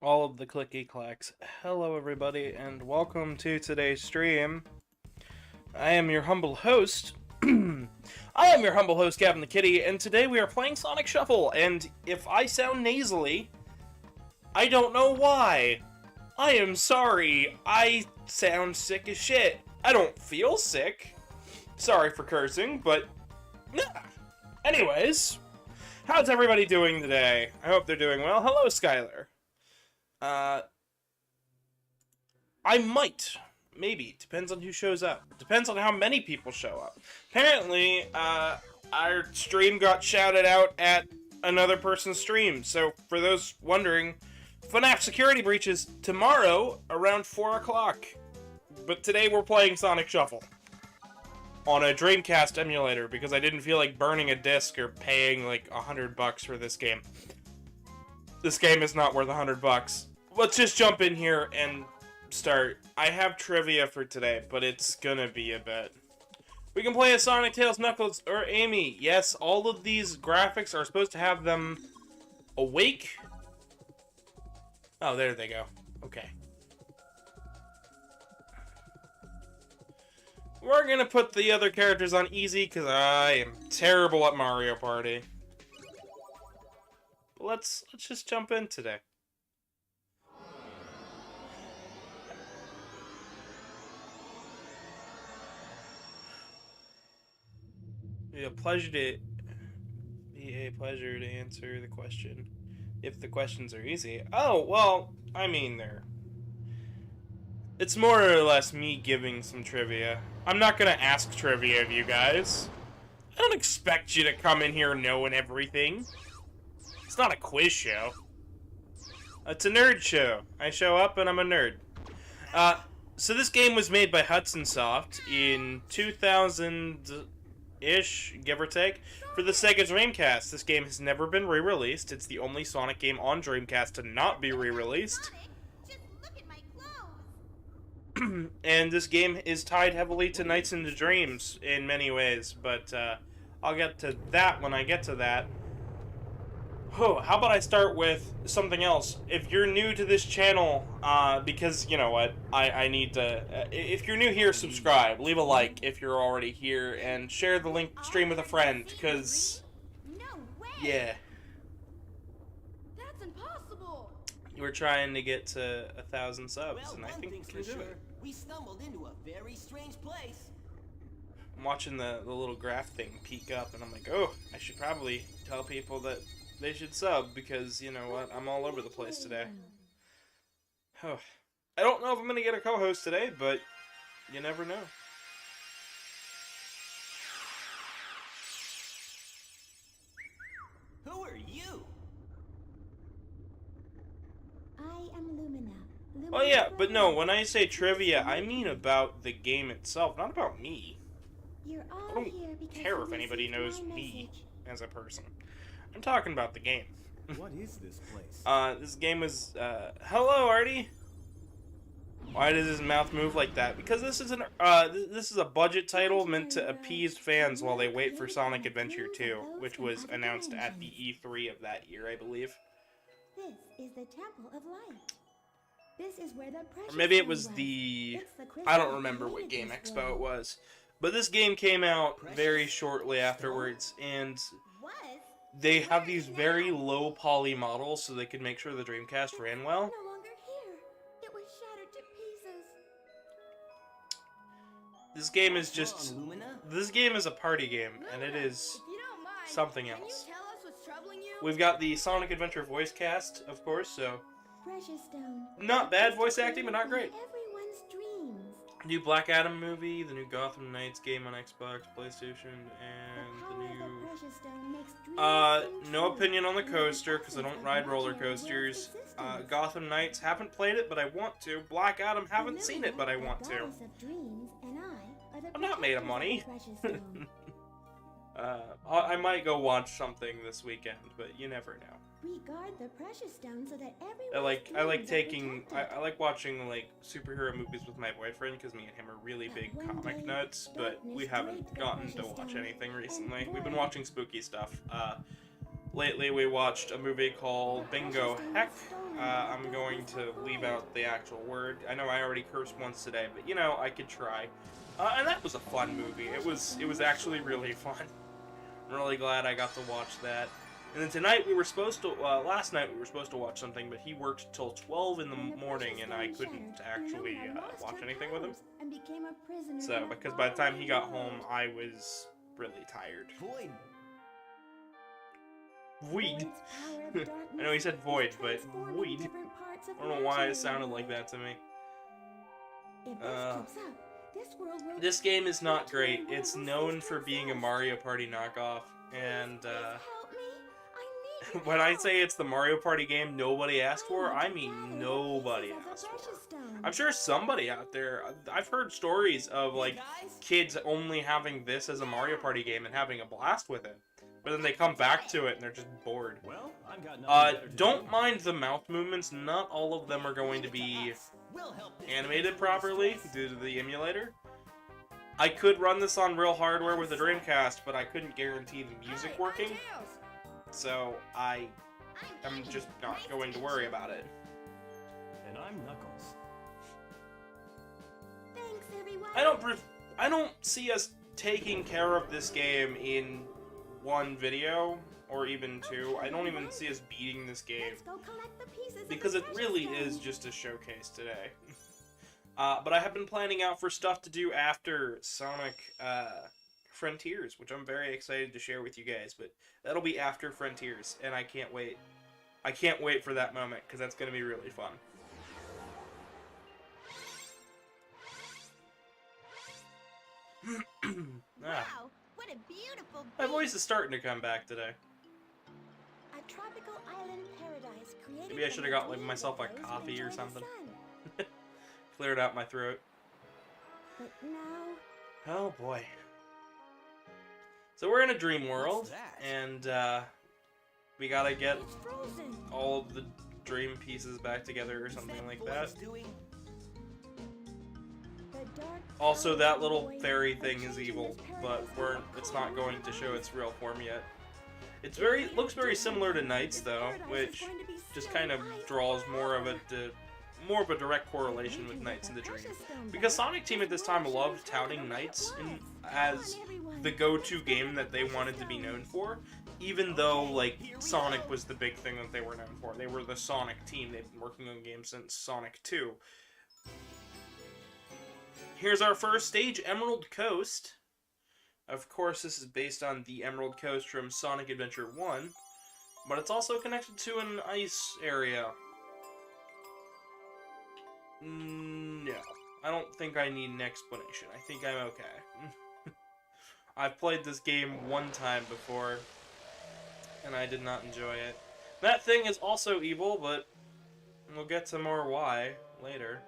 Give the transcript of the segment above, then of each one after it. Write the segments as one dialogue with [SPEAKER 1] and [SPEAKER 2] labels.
[SPEAKER 1] all of the clicky clacks. Hello everybody and welcome to today's stream. I am your humble host. Gavin the Kitty, and today we are playing Sonic Shuffle, and if I sound nasally, I don't know why. I am sorry. I sound sick as shit. I don't feel sick. Sorry for cursing, but anyways, how's everybody doing today? I hope they're doing well. Hello, Skylar. I might. Maybe. Depends on who shows up. Depends on how many people show up. Apparently, our stream got shouted out at another person's stream. So, for those wondering, FNAF security breaches tomorrow around 4 o'clock. But today we're playing Sonic Shuffle on a Dreamcast emulator because I didn't feel like burning a disc or paying like $100 for this game. This game is not worth $100. Let's just jump in here and start. I have trivia for today, but it's gonna be a bit. We can play as Sonic, Tails, Knuckles, or Amy. Yes, all of these graphics are supposed to have them awake. Oh, there they go. Okay. We're gonna put the other characters on easy because I am terrible at Mario Party. But let's just jump in today. Be a pleasure to answer the question if the questions are easy. Oh, well, I mean it's more or less me giving some trivia. I'm not gonna ask trivia of you guys. I don't expect you to come in here knowing everything. It's not a quiz show. It's a nerd show. I show up and I'm a nerd. So this game was made by Hudson Soft in 2000-ish, give or take, for the Sega Dreamcast. This game has never been re-released. It's the only Sonic game on Dreamcast to not be re-released. And this game is tied heavily to Nights into Dreams in many ways, but I'll get to that when I get to that. Oh, how about I start with something else? If you're new to this channel, because, you know what, I need to... if you're new here, subscribe. Leave a like if you're already here, and share the link stream with a friend, because... yeah.
[SPEAKER 2] That's impossible.
[SPEAKER 1] We're trying to get to 1,000 subs, and I think we can do it.
[SPEAKER 3] We stumbled into a very strange place.
[SPEAKER 1] I'm watching the little graph thing peek up, and I'm like, oh, I should probably tell people that they should sub, because, you know what, I'm all over the place today. Oh, I don't know if I'm going to get a co-host today, but you never know.
[SPEAKER 3] Who are you?
[SPEAKER 2] I am Lumina.
[SPEAKER 1] Oh yeah, but no, when I say trivia, I mean about the game itself, not about me.
[SPEAKER 2] You're all
[SPEAKER 1] I don't
[SPEAKER 2] here because
[SPEAKER 1] care
[SPEAKER 2] you
[SPEAKER 1] if anybody
[SPEAKER 2] received
[SPEAKER 1] knows
[SPEAKER 2] my
[SPEAKER 1] me
[SPEAKER 2] message.
[SPEAKER 1] as a person. I'm talking about the game.
[SPEAKER 4] What is this place?
[SPEAKER 1] This game was, hello, Artie! Why does his mouth move like that? Because this is this is a budget title meant to appease fans while they wait for Sonic Adventure 2, which was announced at the E3 of that year, I believe.
[SPEAKER 2] This is the Temple of Light. This is where the precious
[SPEAKER 1] Or maybe it
[SPEAKER 2] stone
[SPEAKER 1] was the...
[SPEAKER 2] It's the
[SPEAKER 1] I don't
[SPEAKER 2] crystal
[SPEAKER 1] remember
[SPEAKER 2] that
[SPEAKER 1] what
[SPEAKER 2] created
[SPEAKER 1] Game
[SPEAKER 2] this
[SPEAKER 1] Expo
[SPEAKER 2] world.
[SPEAKER 1] it was. But this game came out very shortly afterwards, and
[SPEAKER 2] What?
[SPEAKER 1] they have these very low poly models so they could make sure the Dreamcast ran well.
[SPEAKER 2] No longer here. It was shattered to pieces.
[SPEAKER 1] This game is
[SPEAKER 3] What's
[SPEAKER 1] just...
[SPEAKER 3] wrong, Lumina?
[SPEAKER 1] This game is a party game, and it
[SPEAKER 2] Lumina,
[SPEAKER 1] is
[SPEAKER 2] if you don't mind,
[SPEAKER 1] something
[SPEAKER 2] can
[SPEAKER 1] else.
[SPEAKER 2] you tell us what's troubling you?
[SPEAKER 1] We've got the Sonic Adventure voice cast, of course, so...
[SPEAKER 2] Precious stone.
[SPEAKER 1] Not bad voice acting, but not great.
[SPEAKER 2] Everyone's dreams.
[SPEAKER 1] New Black Adam movie, the new Gotham Knights game on Xbox, PlayStation, and the new... no opinion on the coaster, because I don't ride roller coasters. Gotham Knights, haven't played it, but I want to. Black Adam, haven't seen it, but I want to. I'm not made of money. I might go watch something this weekend, but you never know.
[SPEAKER 2] We guard the precious stone so that everyone.
[SPEAKER 1] I like watching like superhero movies with my boyfriend because me and him are really big comic nuts, but we haven't gotten to watch anything recently. We've been watching spooky stuff. lately we watched a movie called Bingo Heck. I'm going to leave out the actual word. I know I already cursed once today, but you know, I could try. And that was a fun movie. It was actually really fun. I'm really glad I got to watch that. And then tonight we were supposed to, last night we were supposed to watch something, but he worked till 12 in the morning and I couldn't actually watch anything with him. So, because by the time he got home, I was really tired. Void. I know he said void, but void. I don't know why it sounded like that to me. This game is not great. It's known for being a Mario Party knockoff, and when I say it's the Mario Party game nobody asked for, I mean nobody asked for. I'm sure somebody out there, I've heard stories of like kids only having this as a Mario Party game and having a blast with it. But then they come back to it and they're just bored.
[SPEAKER 4] Well, I've got nothing better to
[SPEAKER 1] don't
[SPEAKER 4] do.
[SPEAKER 1] mind the mouth movements. Not all of them are going to be animated properly due to the emulator. I could run this on real hardware with a Dreamcast, but I couldn't guarantee the music working. So I am just not going to worry about it.
[SPEAKER 4] And I'm Knuckles.
[SPEAKER 2] Thanks, everyone.
[SPEAKER 1] I don't see us taking care of this game in one video or even two. I don't even see us beating this game
[SPEAKER 2] Let's go collect the pieces of
[SPEAKER 1] because
[SPEAKER 2] the
[SPEAKER 1] it really
[SPEAKER 2] precious
[SPEAKER 1] is
[SPEAKER 2] stone.
[SPEAKER 1] just a showcase today. But I have been planning out for stuff to do after Sonic Frontiers, which I'm very excited to share with you guys, but that'll be after Frontiers, and I can't wait. I can't wait for that moment, because that's going to be really fun.
[SPEAKER 2] Wow, what a beautiful
[SPEAKER 1] My voice is starting to come back today.
[SPEAKER 2] A tropical island paradise created
[SPEAKER 1] Maybe I
[SPEAKER 2] from
[SPEAKER 1] should
[SPEAKER 2] the
[SPEAKER 1] have got like
[SPEAKER 2] dreams
[SPEAKER 1] myself
[SPEAKER 2] of
[SPEAKER 1] a
[SPEAKER 2] those who
[SPEAKER 1] coffee or
[SPEAKER 2] enjoy the
[SPEAKER 1] something.
[SPEAKER 2] sun.
[SPEAKER 1] Cleared out my throat.
[SPEAKER 2] But now,
[SPEAKER 1] Oh boy. So we're in a dream world,
[SPEAKER 3] What's that?
[SPEAKER 1] and we gotta get
[SPEAKER 2] it's frozen.
[SPEAKER 1] all of the dream pieces back together or something like that.
[SPEAKER 2] The dark
[SPEAKER 1] Also,
[SPEAKER 2] cloud
[SPEAKER 1] that little
[SPEAKER 2] void
[SPEAKER 1] fairy
[SPEAKER 2] of
[SPEAKER 1] thing is
[SPEAKER 2] change in
[SPEAKER 1] evil,
[SPEAKER 2] this
[SPEAKER 1] but
[SPEAKER 2] paradise
[SPEAKER 1] it's
[SPEAKER 2] will
[SPEAKER 1] not
[SPEAKER 2] come
[SPEAKER 1] going to show
[SPEAKER 2] alive.
[SPEAKER 1] its real form yet. It looks very similar to Knights though, which just kind of draws more of a direct correlation with Knights in the Dream. Because Sonic Team at this time loved touting Knights as the go-to game that they wanted to be known for, even though like Sonic was the big thing that they were known for. They were the Sonic team. They've been working on games since Sonic 2. Here's our first stage, Emerald Coast. Of course, this is based on the Emerald Coast from Sonic Adventure 1, but it's also connected to an ice area. No, I don't think I need an explanation. I think I'm okay. I've played this game one time before, and I did not enjoy it. That thing is also evil, but we'll get to more why later.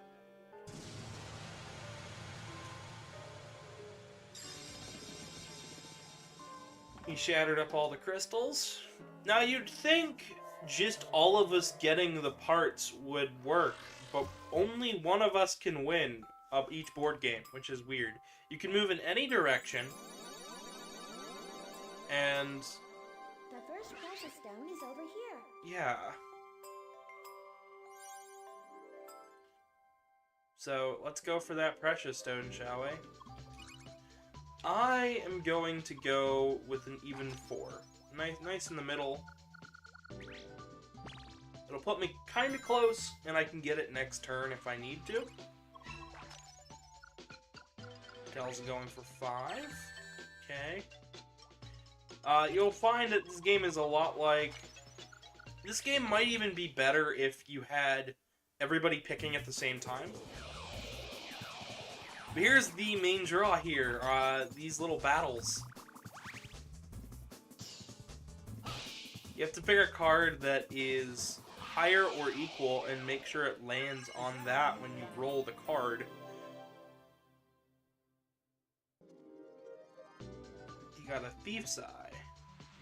[SPEAKER 1] He shattered up all the crystals. Now you'd think just all of us getting the parts would work, but only one of us can win of each board game, which is weird. You can move in any direction, and
[SPEAKER 2] The first precious stone is over here.
[SPEAKER 1] yeah. So let's go for that precious stone, shall we? I am going to go with an even 4. Nice in the middle. It'll put me kind of close, and I can get it next turn if I need to. Kel's going for 5. Okay. You'll find that this game is a lot like... This game might even be better if you had everybody picking at the same time. But here's the main draw here, these little battles. You have to pick a card that is higher or equal and make sure it lands on that when you roll the card. You got a Thief's Eye.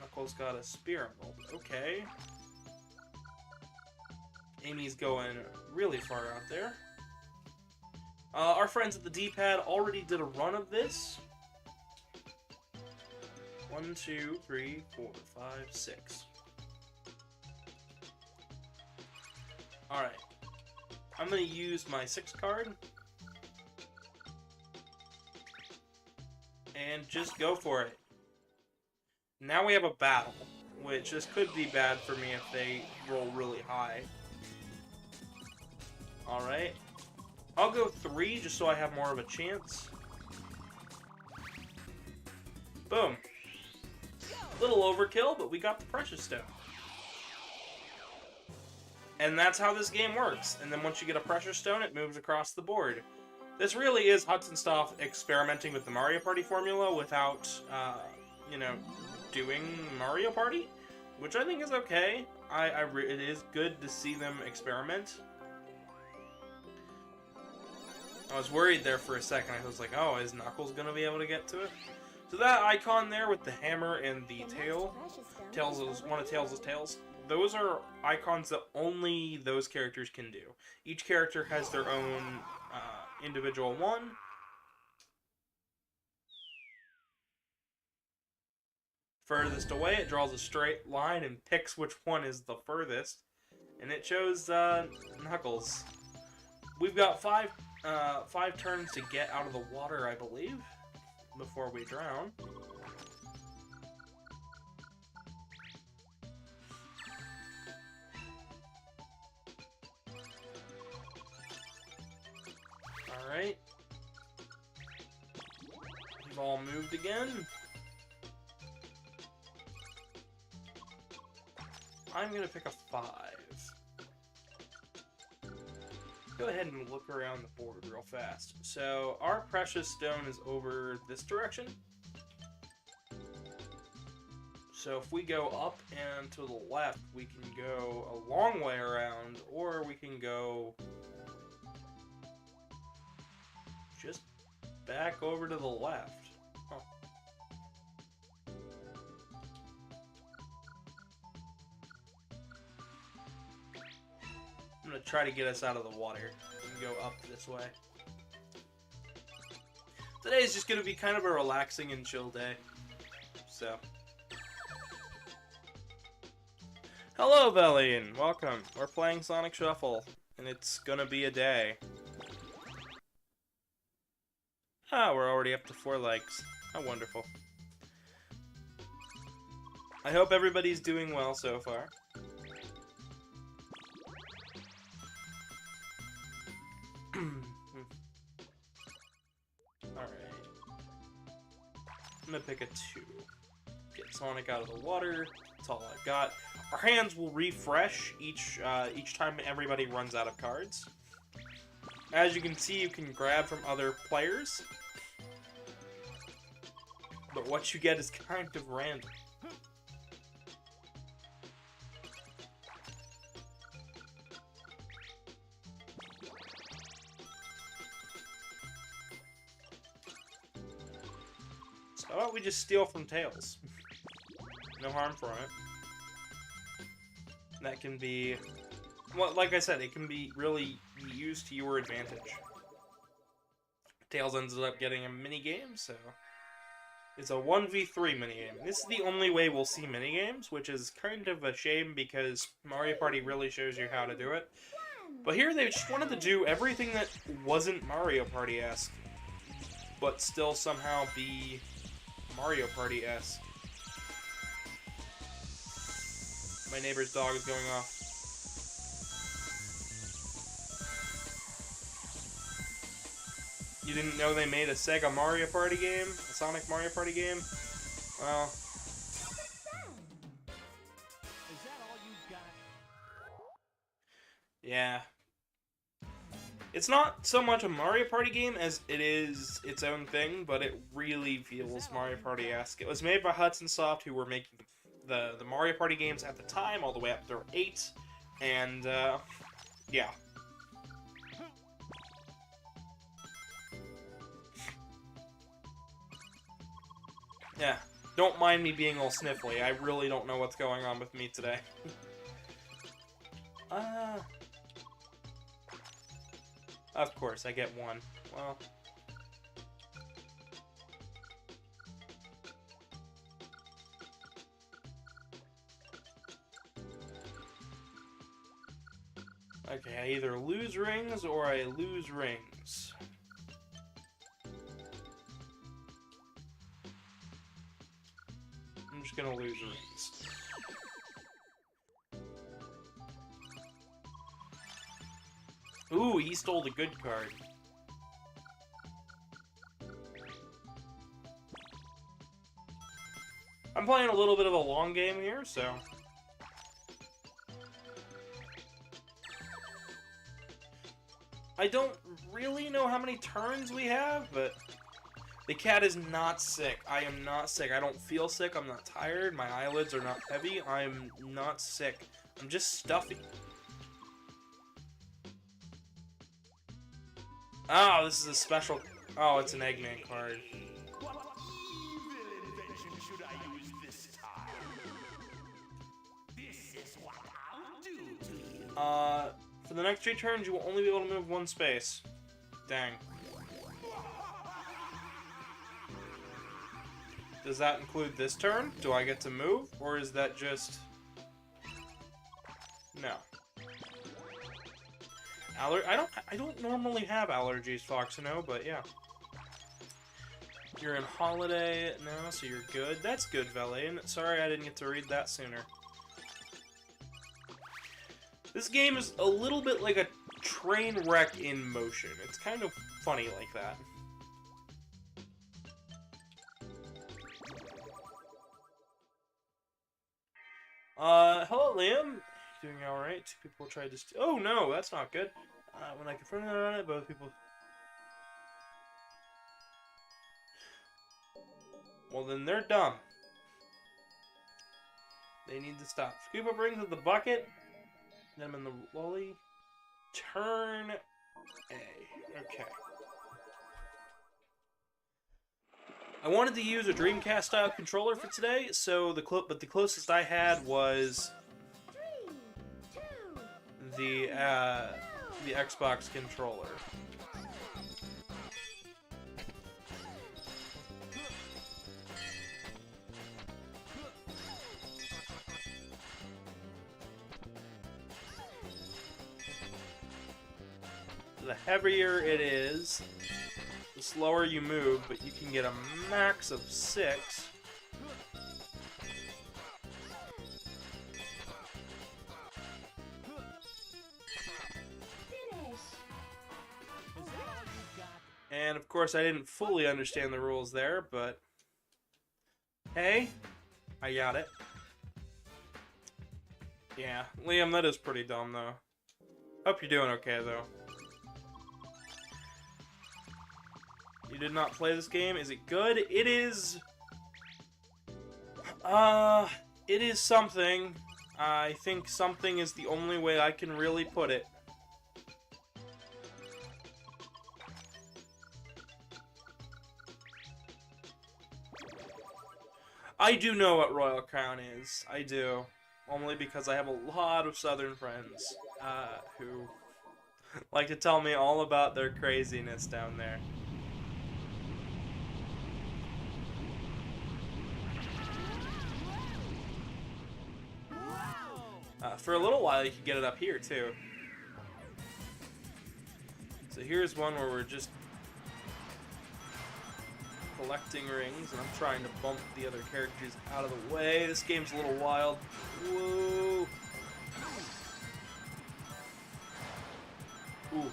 [SPEAKER 1] Knuckles got a Spear Emerald. Okay. Amy's going really far out there. Our friends at the D-pad already did a run of this. 1, 2, 3, 4, 5, 6. Alright. I'm gonna use my 6 card. And just go for it. Now we have a battle, which this could be bad for me if they roll really high. Alright. I'll go 3 just so I have more of a chance. Boom. Little overkill, but we got the Precious Stone. And that's how this game works. And then once you get a Precious Stone, it moves across the board. This really is Hudson Soft experimenting with the Mario Party formula without, you know, doing Mario Party, which I think is okay. It is good to see them experiment. I was worried there for a second. I was like, oh, is Knuckles going to be able to get to it? So that icon there with the hammer and the tail, Tails is one of Tails' tails. Those are icons that only those characters can do. Each character has their own individual one. Furthest away, it draws a straight line and picks which one is the furthest. And it chose Knuckles. We've got five turns to get out of the water, I believe, before we drown. Alright. We've all moved again. I'm gonna pick a 5. Go ahead and look around the board real fast. So, our Precious Stone is over this direction. So if we go up and to the left, we can go a long way around, or we can go just back over to the left. Huh. I'm gonna try to get us out of the water and go up this way. Today is just gonna be kind of a relaxing and chill day. So. Hello, Velian! Welcome. We're playing Sonic Shuffle, and it's gonna be a day. Ah, we're already up to 4 likes. How wonderful. I hope everybody's doing well so far. Alright. I'm gonna pick a 2. Get Sonic out of the water. That's all I've got. Our hands will refresh each time everybody runs out of cards. As you can see, you can grab from other players. But what you get is kind of random. So how about we just steal from Tails? No harm from it. That can be, well, like I said, it can be really used to your advantage. Tails ended up getting a minigame, so it's a 1v3 minigame. This is the only way we'll see minigames, which is kind of a shame because Mario Party really shows you how to do it. But here they just wanted to do everything that wasn't Mario Party-esque, but still somehow be Mario Party-esque. My neighbor's dog is going off. You didn't know they made a Sega Mario Party game? A Sonic Mario Party game? Well...
[SPEAKER 3] Is that all you got?
[SPEAKER 1] yeah. It's not so much a Mario Party game as it is its own thing, but it really feels Mario Party-esque. It was made by Hudson Soft, who were making the Mario Party games at the time, all the way up through 8, and, yeah. Yeah, don't mind me being all sniffly, I really don't know what's going on with me today. Of course, I get 1. Well... Okay, I either lose rings or I lose rings. I'm just gonna lose rings. Ooh, he stole the good card. I'm playing a little bit of a long game here, so... I don't really know how many turns we have, but... The cat is not sick. I am not sick. I don't feel sick. I'm not tired. My eyelids are not heavy. I'm not sick. I'm just stuffy. Oh, this is a special... Oh, it's an Eggman card.
[SPEAKER 3] What evil invention should I use this time? This is what I'll do to you.
[SPEAKER 1] For the next 3 turns, you will only be able to move 1 space. Dang. Does that include this turn? Do I get to move? Or is that just... No. I don't normally have allergies, Foxino, but yeah. You're in holiday now, so you're good. That's good, Valine. Sorry I didn't get to read that sooner. This game is a little bit like a train wreck in motion. It's kind of funny like that. Hello, Liam. Doing alright. 2 people tried to oh, no, that's not good. When I confronted on it, both people... Well, then they're dumb. They need to stop. Scoop up rings with the bucket. Then I'm in the lolly. Turn A. Okay. I wanted to use a Dreamcast style controller for today, so the closest I had was
[SPEAKER 2] 3, 2,
[SPEAKER 1] the Xbox controller. The heavier it is, the slower you move, but you can get a max of 6.
[SPEAKER 2] finish.
[SPEAKER 1] And of course I didn't fully understand the rules there, but hey, I got it. Yeah, Liam, that is pretty dumb though. Hope you're doing okay though. You did not play this game. Is it good? It is... it is something. I think something is the only way I can really put it. I do know what Royal Crown is. I do. Only because I have a lot of Southern friends, who like to tell me all about their craziness down there. For a little while, you could get it up here, too. So here's one where we're just collecting rings, and I'm trying to bump the other characters out of the way. This game's a little wild. Whoa! Ooh.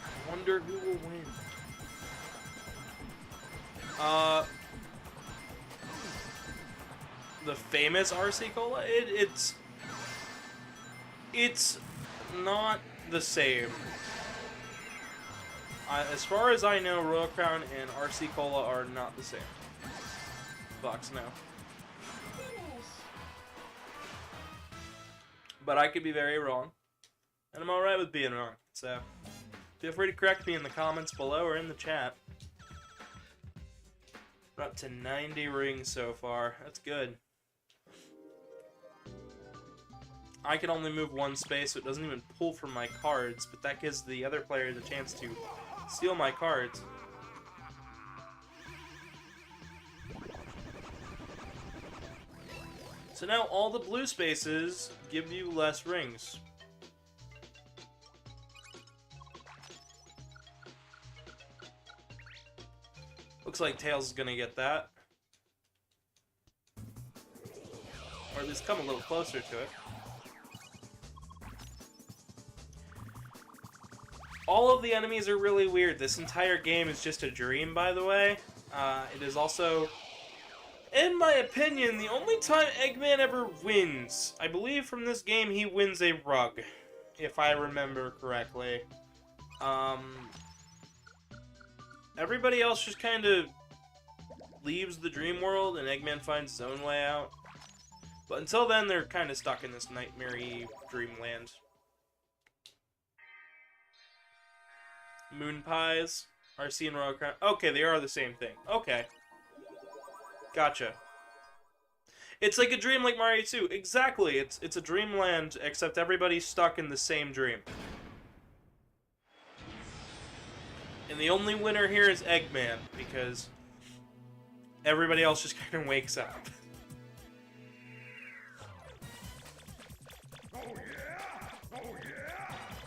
[SPEAKER 1] I wonder who will win. The famous RC Cola? It's not the same. As far as I know, Royal Crown and RC Cola are not the same. Fox, no.
[SPEAKER 2] Finish.
[SPEAKER 1] But I could be very wrong. And I'm alright with being wrong. So, feel free to correct me in the comments below or in the chat. We're up to 90 rings so far. That's good. I can only move 1 space, so it doesn't even pull from my cards, but that gives the other players a chance to steal my cards. So now all the blue spaces give you less rings. Looks like Tails is gonna get that. Or at least come a little closer to it. All of the enemies are really weird. This entire game is just a dream, by the way. It is also, in my opinion, the only time Eggman ever wins. I believe from this game he wins a rug, if I remember correctly. Everybody else just kind of leaves the dream world and Eggman finds his own way out. But until then, they're kind of stuck in this nightmare-y dreamland. Moon pies, RC and Royal Crown. Okay, they are the same thing. Okay. Gotcha. It's like a dream like Mario 2. Exactly. It's a dreamland, except everybody's stuck in the same dream. And the only winner here is Eggman, because everybody else just kind of wakes up.
[SPEAKER 3] Oh yeah! Oh yeah! Oh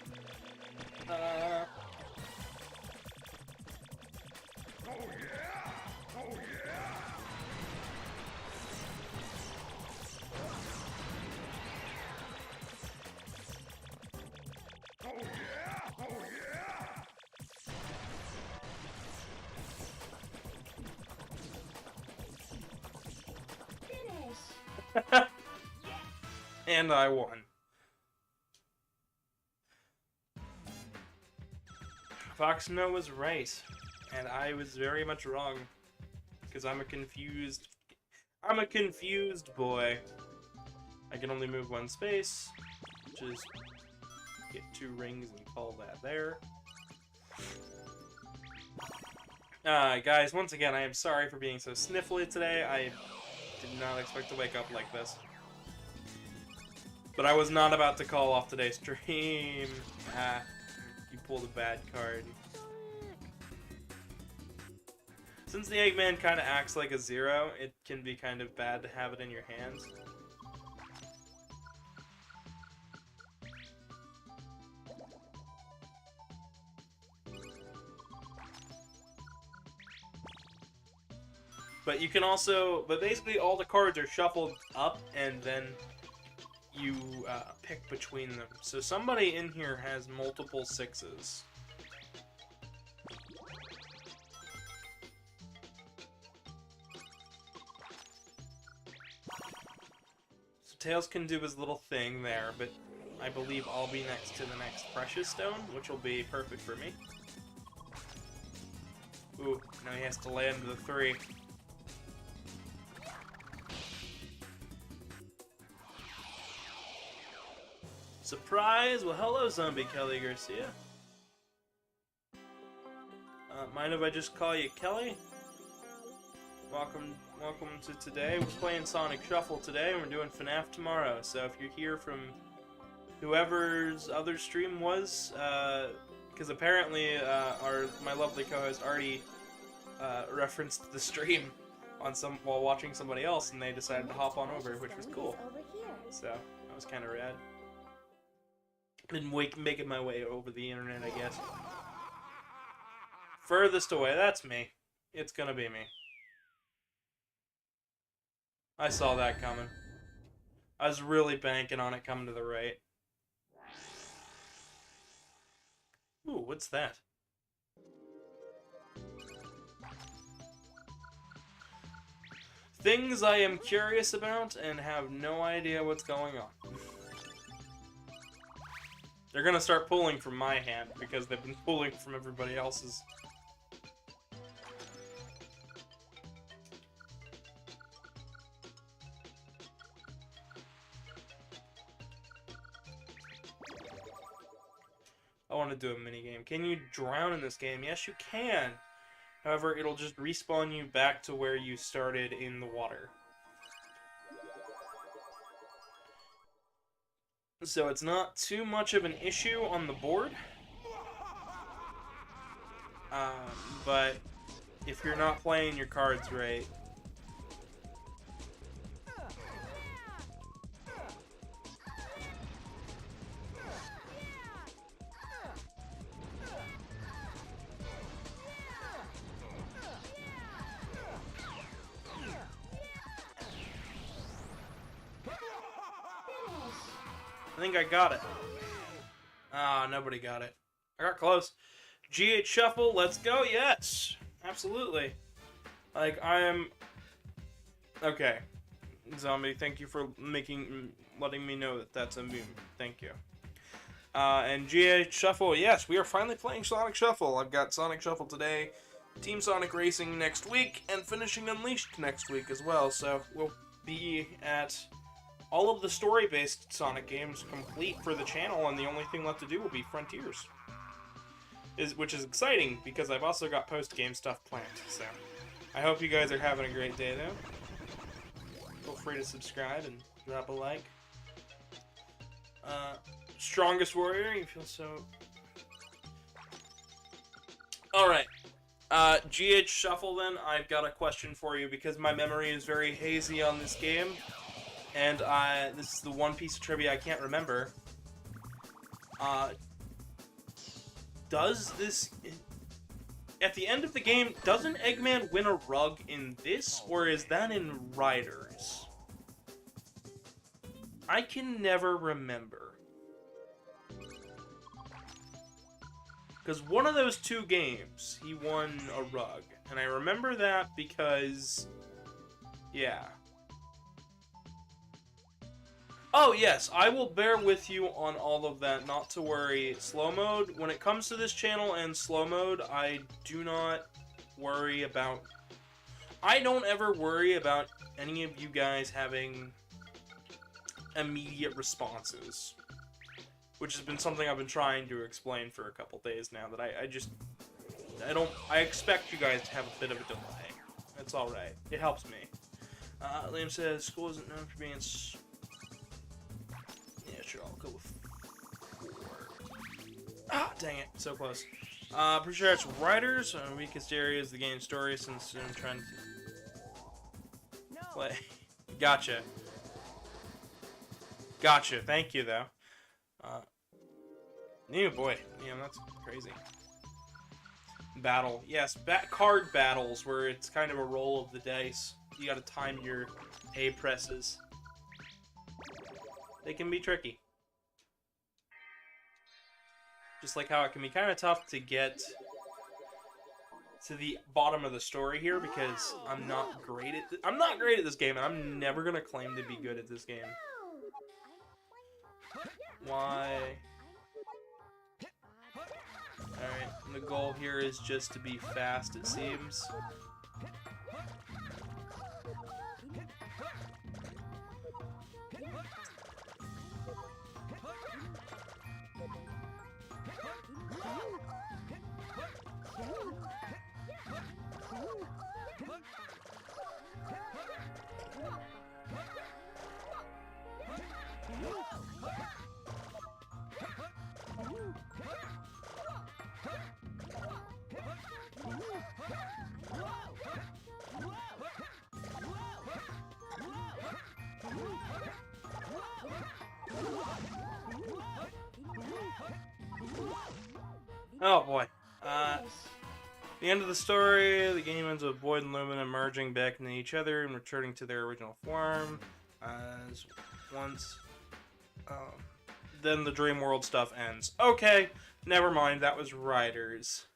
[SPEAKER 3] yeah! Oh yeah! Oh yeah! Oh yeah! Oh yeah! Oh yeah!
[SPEAKER 2] Finish!
[SPEAKER 1] And I won. Foxno was right, and I was very much wrong, because I'm a confused boy. I can only move one space, which is get 2 rings and call that there. Guys, once again, I am sorry for being so sniffly today. I did not expect to wake up like this. But I was not about to call off today's stream. You pulled a bad card. Since the Eggman kind of acts like a 0, it can be kind of bad to have it in your hands. But you can also, but basically all the cards are shuffled up and then you pick between them. So somebody in here has multiple 6s. So Tails can do his little thing there, but I believe I'll be next to the next Precious Stone, which will be perfect for me. Ooh, now he has to land the 3. Surprise! Well, hello, Zombie Kelly Garcia. Mind if I just call you Kelly? Welcome to today. We're playing Sonic Shuffle today, and we're doing FNAF tomorrow. So if you're here from whoever's other stream was, because apparently my lovely co-host already referenced the stream on while watching somebody else, and they decided to hop on over, which was cool.
[SPEAKER 2] Over here.
[SPEAKER 1] So that was kind of rad. Been making my way over the internet, I guess. Furthest away, that's me. It's gonna be me. I saw that coming. I was really banking on it coming to the right. Ooh, what's that? Things I am curious about and have no idea what's going on. They're gonna start pulling from my hand because they've been pulling from everybody else's. I want to do a mini game. Can you drown in this game? Yes, you can. However, it'll just respawn you back to where you started in the water. So it's not too much of an issue on the board. But if you're not playing your cards right... I think I got it. Ah, nobody got it. I got close. GH Shuffle, let's go. Yes, absolutely. Like, I am... Okay. Zombie, thank you for letting me know that that's a meme. Thank you. And GH Shuffle, yes, we are finally playing Sonic Shuffle. I've got Sonic Shuffle today, Team Sonic Racing next week, and finishing Unleashed next week as well. So we'll be at all of the story-based Sonic games complete for the channel, and the only thing left to do will be Frontiers. Which is exciting, because I've also got post-game stuff planned. So I hope you guys are having a great day, though. Feel free to subscribe and drop a like. Strongest Warrior, you feel so... Alright. GH Shuffle, then, I've got a question for you, because my memory is very hazy on this game. And this is the one piece of trivia I can't remember. Does this... At the end of the game, doesn't Eggman win a rug in this, or is that in Riders? I can never remember. Because one of those two games, he won a rug. And I remember that because... Yeah. Oh, yes, I will bear with you on all of that, not to worry. Slow mode, when it comes to this channel and slow mode, I do not worry about... I don't ever worry about any of you guys having immediate responses. Which has been something I've been trying to explain for a couple days now, that I expect you guys to have a bit of a delay. That's alright. It helps me. Liam says, school isn't known for being... Sure, I'll go with 4. Ah, dang it. So close. Pretty sure it's Riders. Weakest area is the game's story, since I'm trying to play. Gotcha. Gotcha. Thank you, though. Oh, boy. Damn, that's crazy. Battle. Yes, card battles, where it's kind of a roll of the dice. You gotta time your A presses. They can be tricky. Just like how it can be kind of tough to get to the bottom of the story here, because I'm not great at this game, and I'm never gonna claim to be good at this game. Why? Alright, the goal here is just to be fast, it seems. Oh boy. The end of the story, the game ends with Void and Lumina merging back into each other and returning to their original form. As once, then the Dream World stuff ends. Okay, never mind, that was Riders.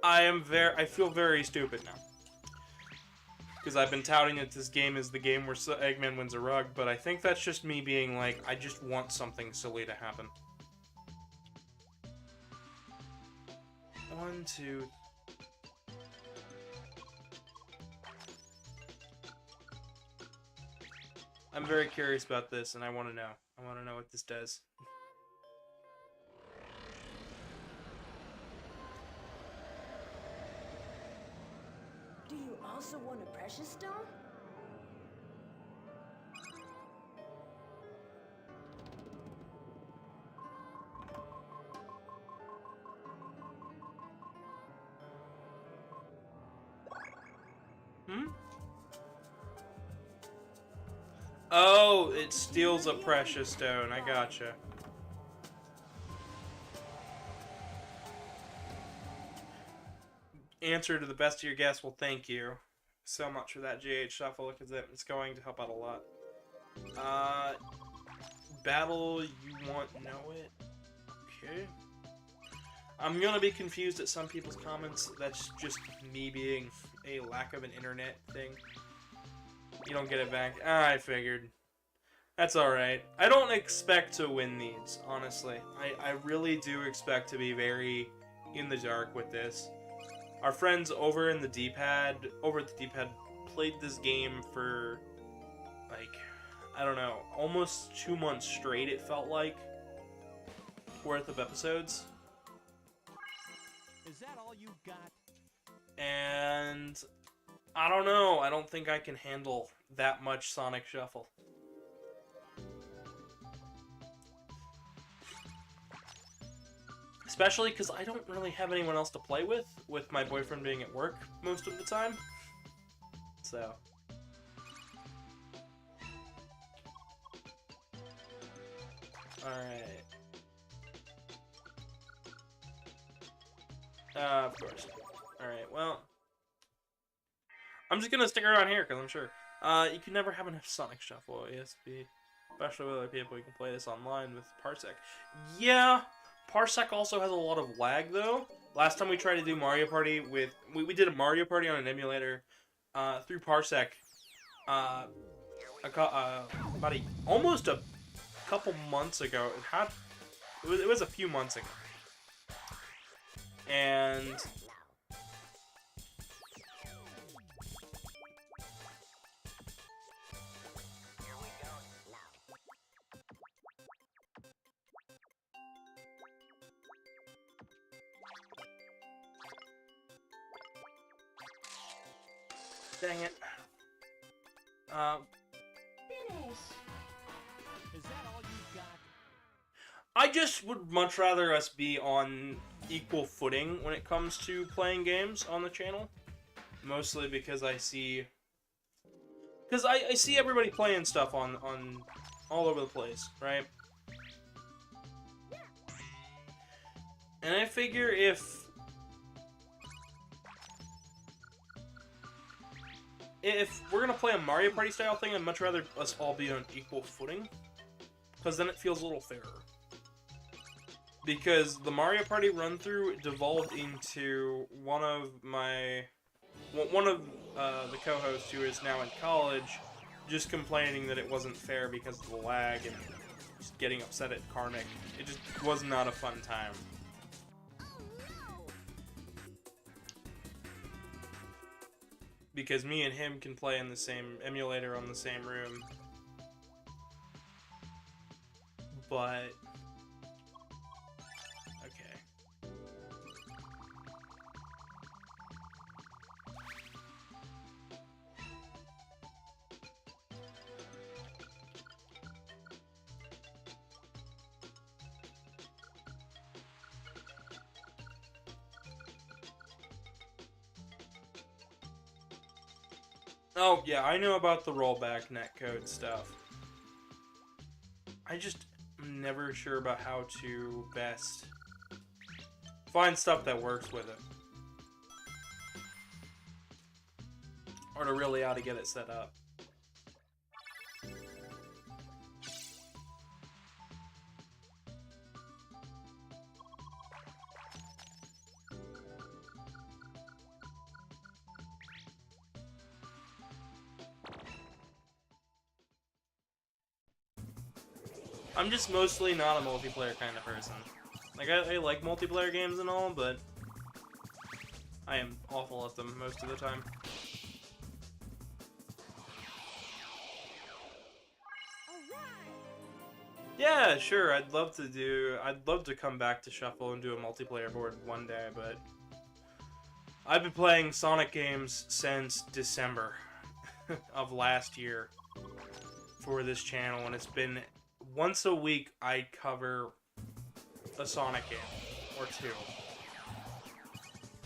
[SPEAKER 1] I feel very stupid now. Because I've been touting that this game is the game where Eggman wins a rug, but I think that's just me being like, I just want something silly to happen. 1, 2... I'm very curious about this, and I want to know. I want to know what this does.
[SPEAKER 5] Do you also want a precious stone?
[SPEAKER 1] Hmm? Oh, it steals a precious stone. I gotcha. Answer to the best of your guess. Well, thank you so much for that, GH Shuffle, because it's going to help out a lot. Battle, you want know it? Okay. I'm gonna be confused at some people's comments. That's just me being a lack of an internet thing. You don't get it back. I figured. That's alright. I don't expect to win these, honestly. I really do expect to be very in the dark with this. Our friends over at the D-pad, played this game for, like, I don't know, almost 2 months straight, it felt like, worth of episodes.
[SPEAKER 4] Is that all you got?
[SPEAKER 1] And I don't know, I don't think I can handle that much Sonic Shuffle. Especially because I don't really have anyone else to play with my boyfriend being at work most of the time. So. Alright. Of course. Alright, well. I'm just gonna stick around here, because I'm sure. You can never have enough Sonic Shuffle, ESP. Especially with other people, you can play this online with Parsec. Yeah! Parsec also has a lot of lag, though. Last time we tried to do Mario Party with... We did a Mario Party on an emulator through Parsec. Almost a couple months ago. It was a few months ago. And... Dang it.
[SPEAKER 2] Finish.
[SPEAKER 4] Is that all you got?
[SPEAKER 1] I just would much rather us be on equal footing when it comes to playing games on the channel. Mostly because I see... Because I see everybody playing stuff on all over the place, right? And I figure if we're gonna play a Mario Party style thing, I'd much rather us all be on equal footing, because then it feels a little fairer. Because the Mario Party run through devolved into one of the co-hosts who is now in college just complaining that it wasn't fair because of the lag and just getting upset at Karmic. It just was not a fun time. Because me and him can play in the same emulator on the same room. But... okay. Oh, yeah, I know about the rollback netcode stuff. I just am never sure about how to best find stuff that works with it. Or to really how to get it set up. I'm just mostly not a multiplayer kind of person. Like, I like multiplayer games and all, but I am awful at them most of the time. Yeah, sure, I'd love to come back to Shuffle and do a multiplayer board one day, but I've been playing Sonic games since December of last year for this channel, and it's been once a week I cover a Sonic game or two.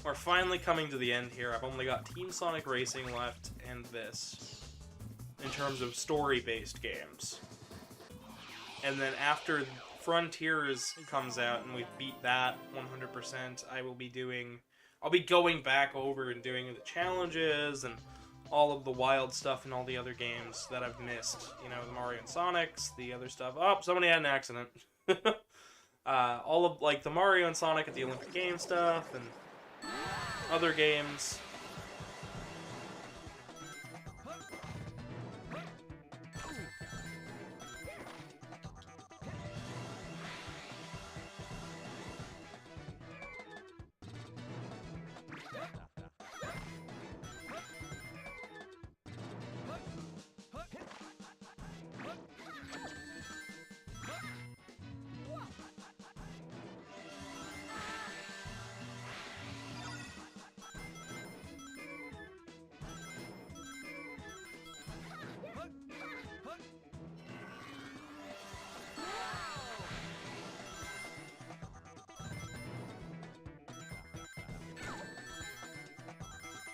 [SPEAKER 1] We're finally coming to the end here. I've only got Team Sonic Racing left and this in terms of story-based games. And then after Frontiers comes out and we beat that 100%, I'll be going back over and doing the challenges and all of the wild stuff and all the other games that I've missed. You know, the Mario and Sonics, the other stuff. Oh, somebody had an accident. All of, like, the Mario and Sonic at the Olympic Games stuff and other games.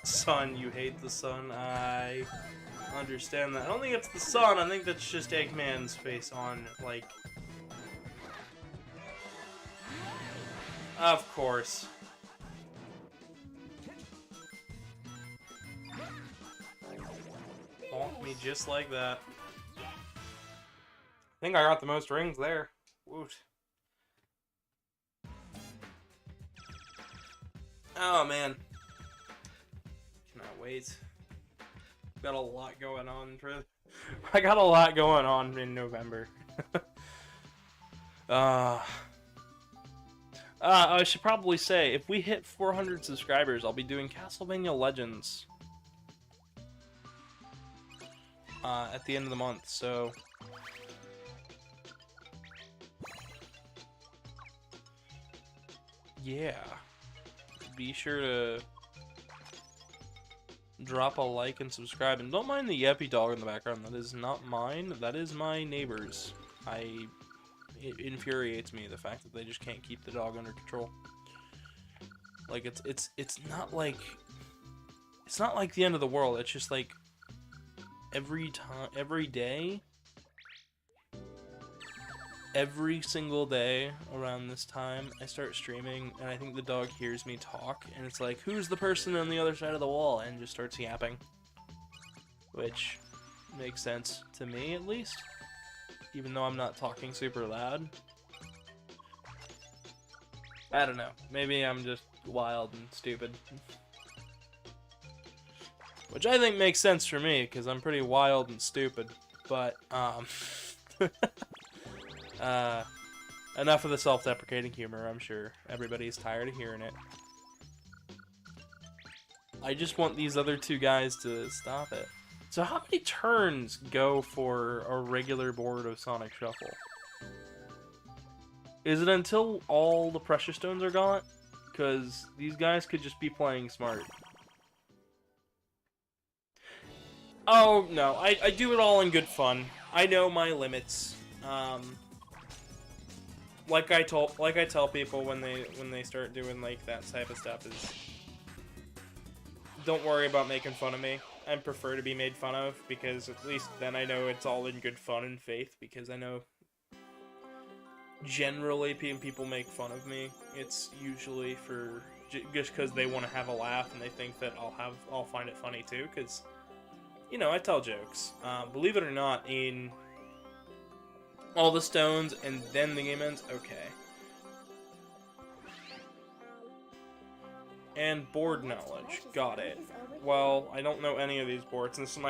[SPEAKER 1] Sun, you hate the sun. I understand that. I don't think it's the sun. I think that's just Eggman's face on, like... Of course. Bonk me just like that. I think I got the most rings there. Woot. Oh, man. Cannot wait. Got a lot going on for... I got a lot going on in November. I should probably say, if we hit 400 subscribers, I'll be doing Castlevania Legends at the end of the month, so... Yeah. Be sure to drop a like and subscribe, and don't mind the Yeppy dog in the background. That is not mine, that is my neighbor's. It infuriates me, the fact that they just can't keep the dog under control. Like, it's not like... It's not like the end of the world, it's just like... Every day... Every single day around this time, I start streaming, and I think the dog hears me talk, and it's like, who's the person on the other side of the wall? And just starts yapping. Which makes sense to me, at least. Even though I'm not talking super loud. I don't know. Maybe I'm just wild and stupid. Which I think makes sense for me, because I'm pretty wild and stupid. But, enough of the self-deprecating humor, I'm sure. Everybody's tired of hearing it. I just want these other two guys to stop it. So how many turns go for a regular board of Sonic Shuffle? Is it until all the Precious Stones are gone? Because these guys could just be playing smart. Oh, no. I do it all in good fun. I know my limits. Like I tell people when they start doing like that type of stuff is, don't worry about making fun of me. I prefer to be made fun of, because at least then I know it's all in good fun and faith, because I know generally people make fun of me. It's usually for just because they want to have a laugh and they think that I'll find it funny too, because you know, I tell jokes. Believe it or not, in all the stones and then the game ends, okay. And board knowledge. Got it. Well, I don't know any of these boards. This is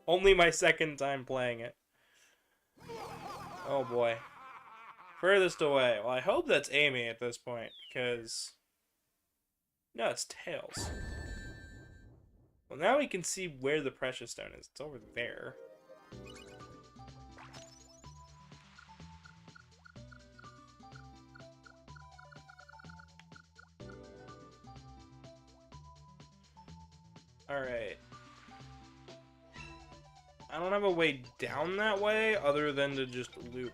[SPEAKER 1] only my second time playing it. Oh boy. Furthest away. Well, I hope that's Amy at this point, because... No, it's Tails. Well, now we can see where the Precious Stone is. It's over there. Alright. I don't have a way down that way other than to just loop.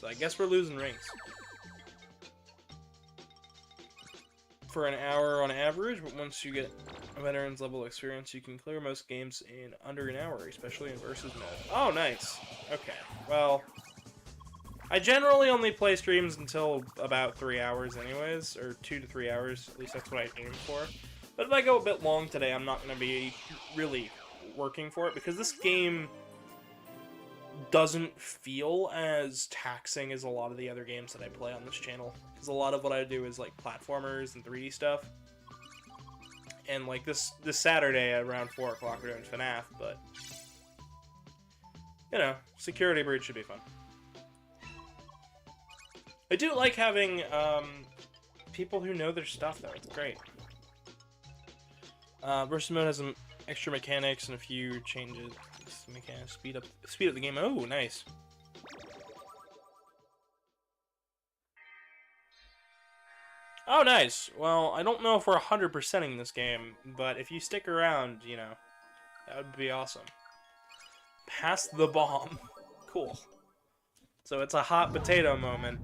[SPEAKER 1] So I guess we're losing rings. For an hour on average, but once you get a veteran's level experience, you can clear most games in under an hour, especially in versus mode. Oh, nice. Okay, well, I generally only play streams until about 3 hours anyways, or 2 to 3 hours, at least that's what I aim for. But if I go a bit long today, I'm not going to be really working for it, because this game doesn't feel as taxing as a lot of the other games that I play on this channel. Because a lot of what I do is like platformers and 3D stuff. And like this Saturday at around 4 o'clock we're doing FNAF, but you know, Security Breach should be fun. I do like having people who know their stuff though, it's great. Versus mode has some extra mechanics and a few changes. Mechanics speed up the game. Oh, nice. Oh, nice. Well, I don't know if we're 100%ing this game, but if you stick around, you know, that would be awesome. Pass the bomb. Cool. So it's a hot potato moment.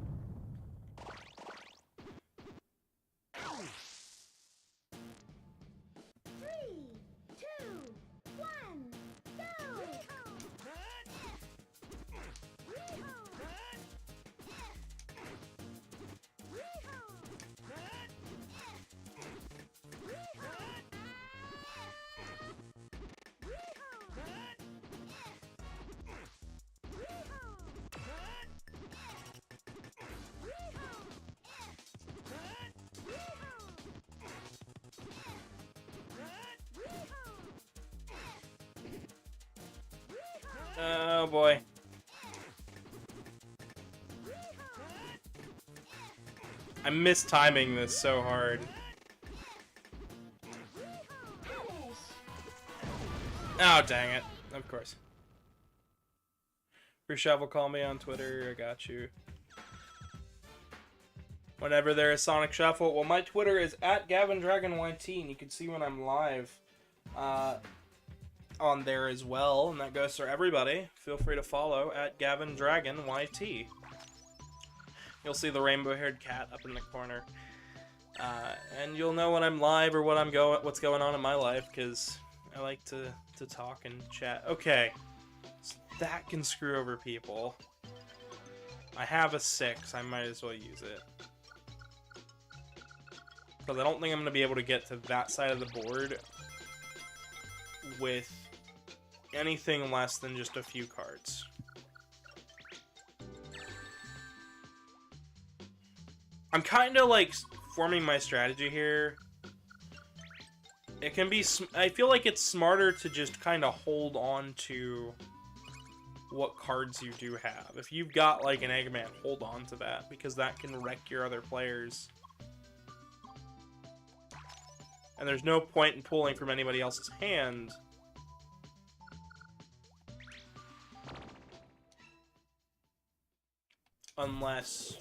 [SPEAKER 1] Oh boy. I'm mistiming this so hard. Oh, dang it. Of course. Free Shovel, call me on Twitter. I got you. Whenever there is Sonic Shuffle. Well, my Twitter is @GavinDragonYT, and you can see when I'm live on there as well, and that goes for everybody. Feel free to follow @GavinDragonYT. You'll see the rainbow-haired cat up in the corner, and you'll know when I'm live or what's going on in my life, because I like to talk and chat. Okay, so that can screw over people. I have a 6. I might as well use it. Because I don't think I'm going to be able to get to that side of the board with anything less than just a few cards. I'm kind of like forming my strategy here. It can be, I feel like it's smarter to just kind of hold on to what cards you do have. If you've got like an Eggman, hold on to that, because that can wreck your other players. And there's no point in pulling from anybody else's hand. Unless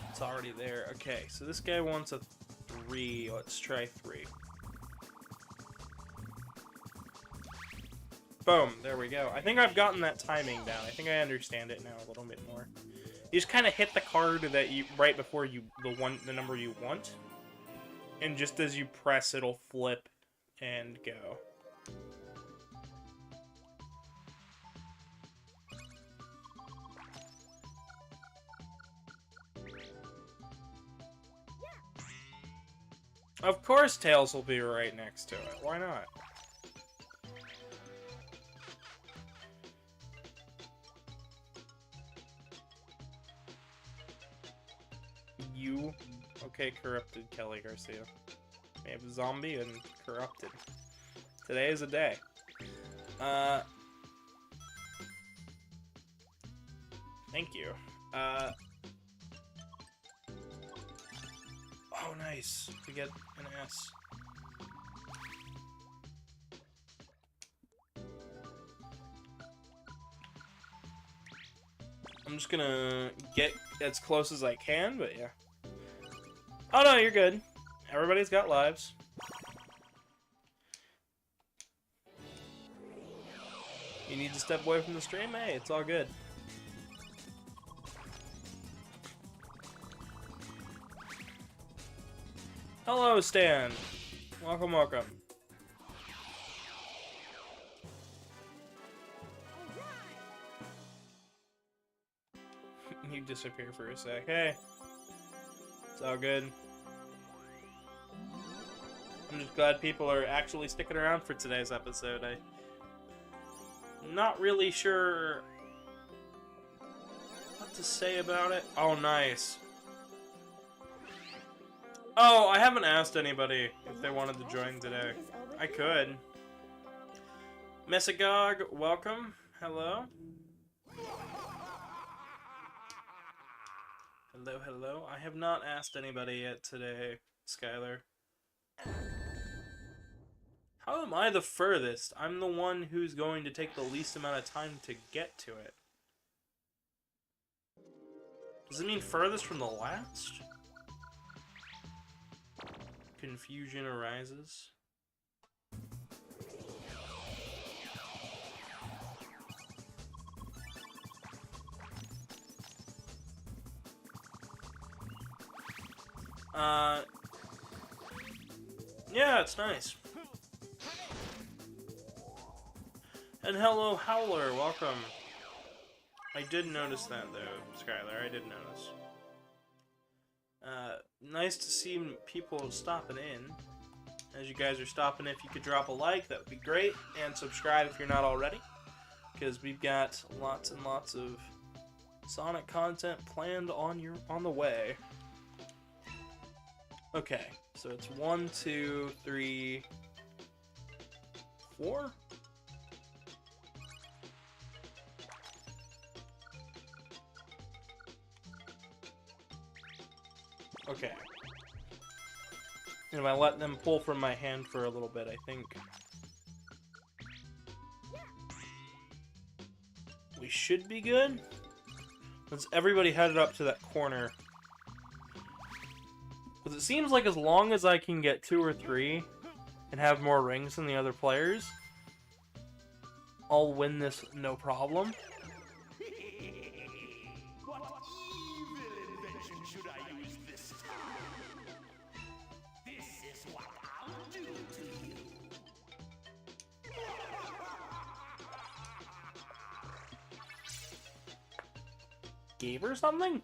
[SPEAKER 1] it's already there. Okay, so this guy wants a 3. Let's try 3. Boom, there we go. I think I've gotten that timing down. I think I understand it now a little bit more. You just kind of hit the card that you right before you the number you want. And just as you press, it'll flip and go. Of course Tails will be right next to it. Why not? You... Okay, corrupted Kelly Garcia. We have a zombie and corrupted. Today is a day. Thank you. Oh, nice. We get an S. I'm just gonna get as close as I can, but yeah. Oh no, you're good. Everybody's got lives. You need to step away from the stream? Hey, it's all good. Hello, Stan. Welcome, welcome. You disappear for a sec. Hey. It's all good. I'm just glad people are actually sticking around for today's episode. I'm not really sure what to say about it. Oh, nice. Oh, I haven't asked anybody if they wanted to join today. I could. Mesagog, welcome. Hello. Hello, hello. I have not asked anybody yet today, Skylar. How am I the furthest? I'm the one who's going to take the least amount of time to get to it. Does it mean furthest from the last? Confusion arises. Yeah, it's nice. And hello, Howler, welcome. I did notice that, though, Skylar, I did notice. Nice to see people stopping in. As you guys are stopping, if you could drop a like, that would be great. And subscribe if you're not already. Because we've got lots and lots of Sonic content planned on the way. Okay, so it's 1, 2, 3, 4? Okay. And if I let them pull from my hand for a little bit, I think we should be good. Let's everybody headed up to that corner. Because it seems like as long as I can get 2 or 3 and have more rings than the other players, I'll win this no problem.
[SPEAKER 3] What evil invention should I use this time? This is what I'll do to you.
[SPEAKER 1] Gave her something?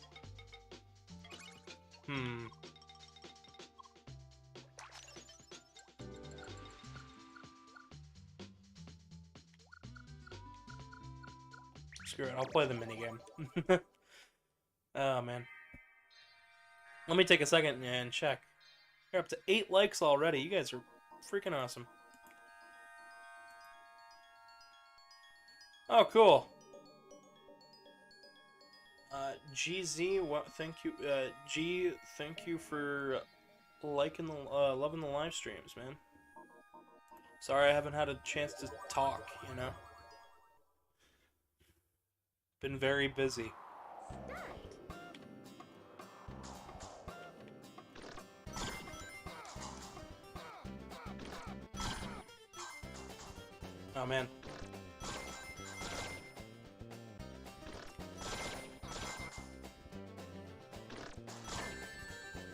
[SPEAKER 1] Screw it, I'll play the minigame. Oh, man. Let me take a second and check. We're up to 8 likes already. You guys are freaking awesome. Oh, cool. GZ, thank you. G, thank you for liking loving the live streams, man. Sorry I haven't had a chance to talk, you know. Been very busy. Oh, man.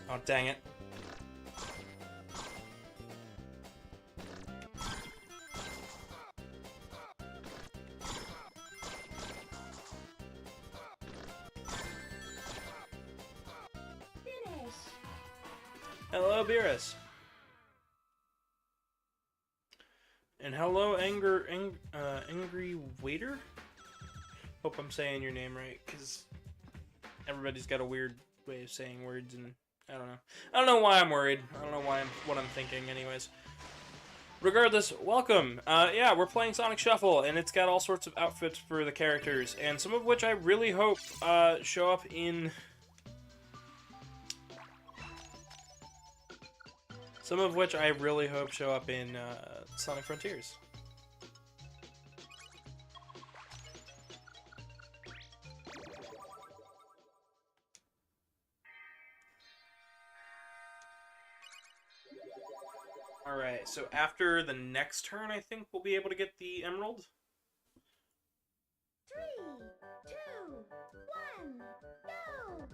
[SPEAKER 1] Oh, dang it.
[SPEAKER 2] Finish.
[SPEAKER 1] Hello, Beerus. And hello, Angry Waiter? Hope I'm saying your name right, because everybody's got a weird way of saying words, and I don't know. I don't know why I'm worried. I don't know what I'm thinking, anyways. Regardless, welcome. Yeah, we're playing Sonic Shuffle, and it's got all sorts of outfits for the characters, and some of which I really hope show up in... Sonic Frontiers. so after the next turn, I think we'll be able to get the emerald.
[SPEAKER 2] 3, 2, 1, go!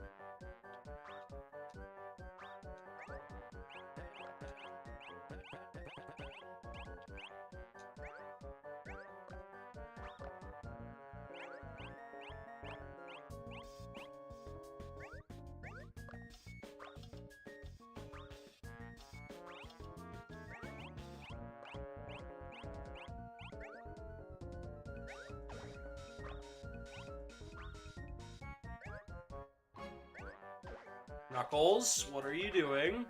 [SPEAKER 1] Knuckles, what are you doing?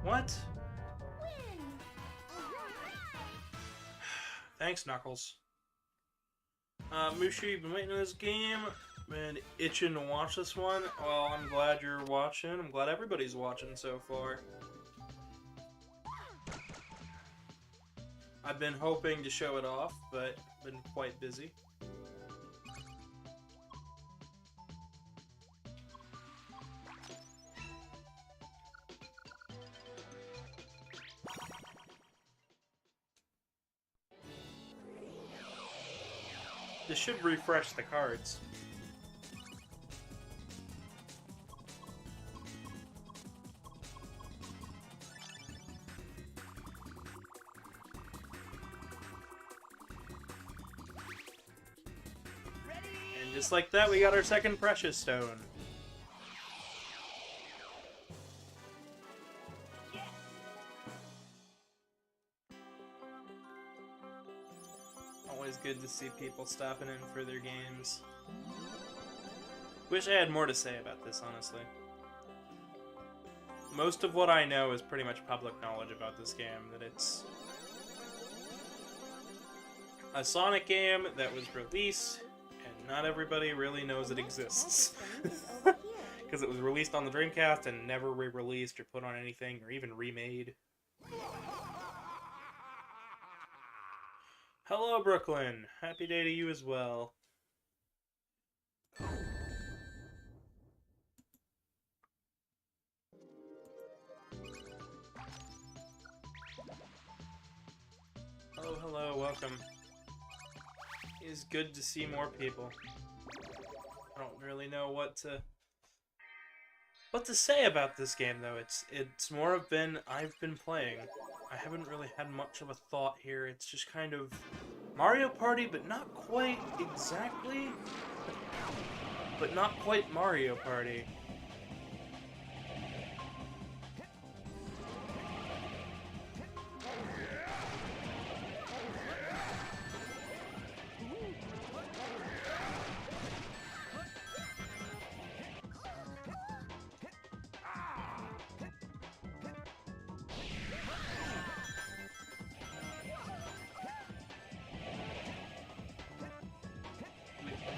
[SPEAKER 1] What?
[SPEAKER 2] Win! Alright!
[SPEAKER 1] Thanks, Knuckles. Mushu, you've been waiting on this game. Been itching to watch this one. Well, I'm glad you're watching. I'm glad everybody's watching so far. I've been hoping to show it off, but been quite busy. This should refresh the cards. And just like that, we got our second Precious Stone. Always good to see people stopping in for their games. Wish I had more to say about this, honestly. Most of what I know is pretty much public knowledge about this game, that it's a Sonic game that was released, and not everybody really knows it exists. Because it was released on the Dreamcast and never re-released or put on anything, or even remade. Hello, Brooklyn. Happy day to you as well. Oh, hello, welcome. It is good to see more people. I don't really know what to say about this game, though. It's more of I've been playing. I haven't really had much of a thought here. It's just kind of Mario Party, but not quite exactly. But not quite Mario Party.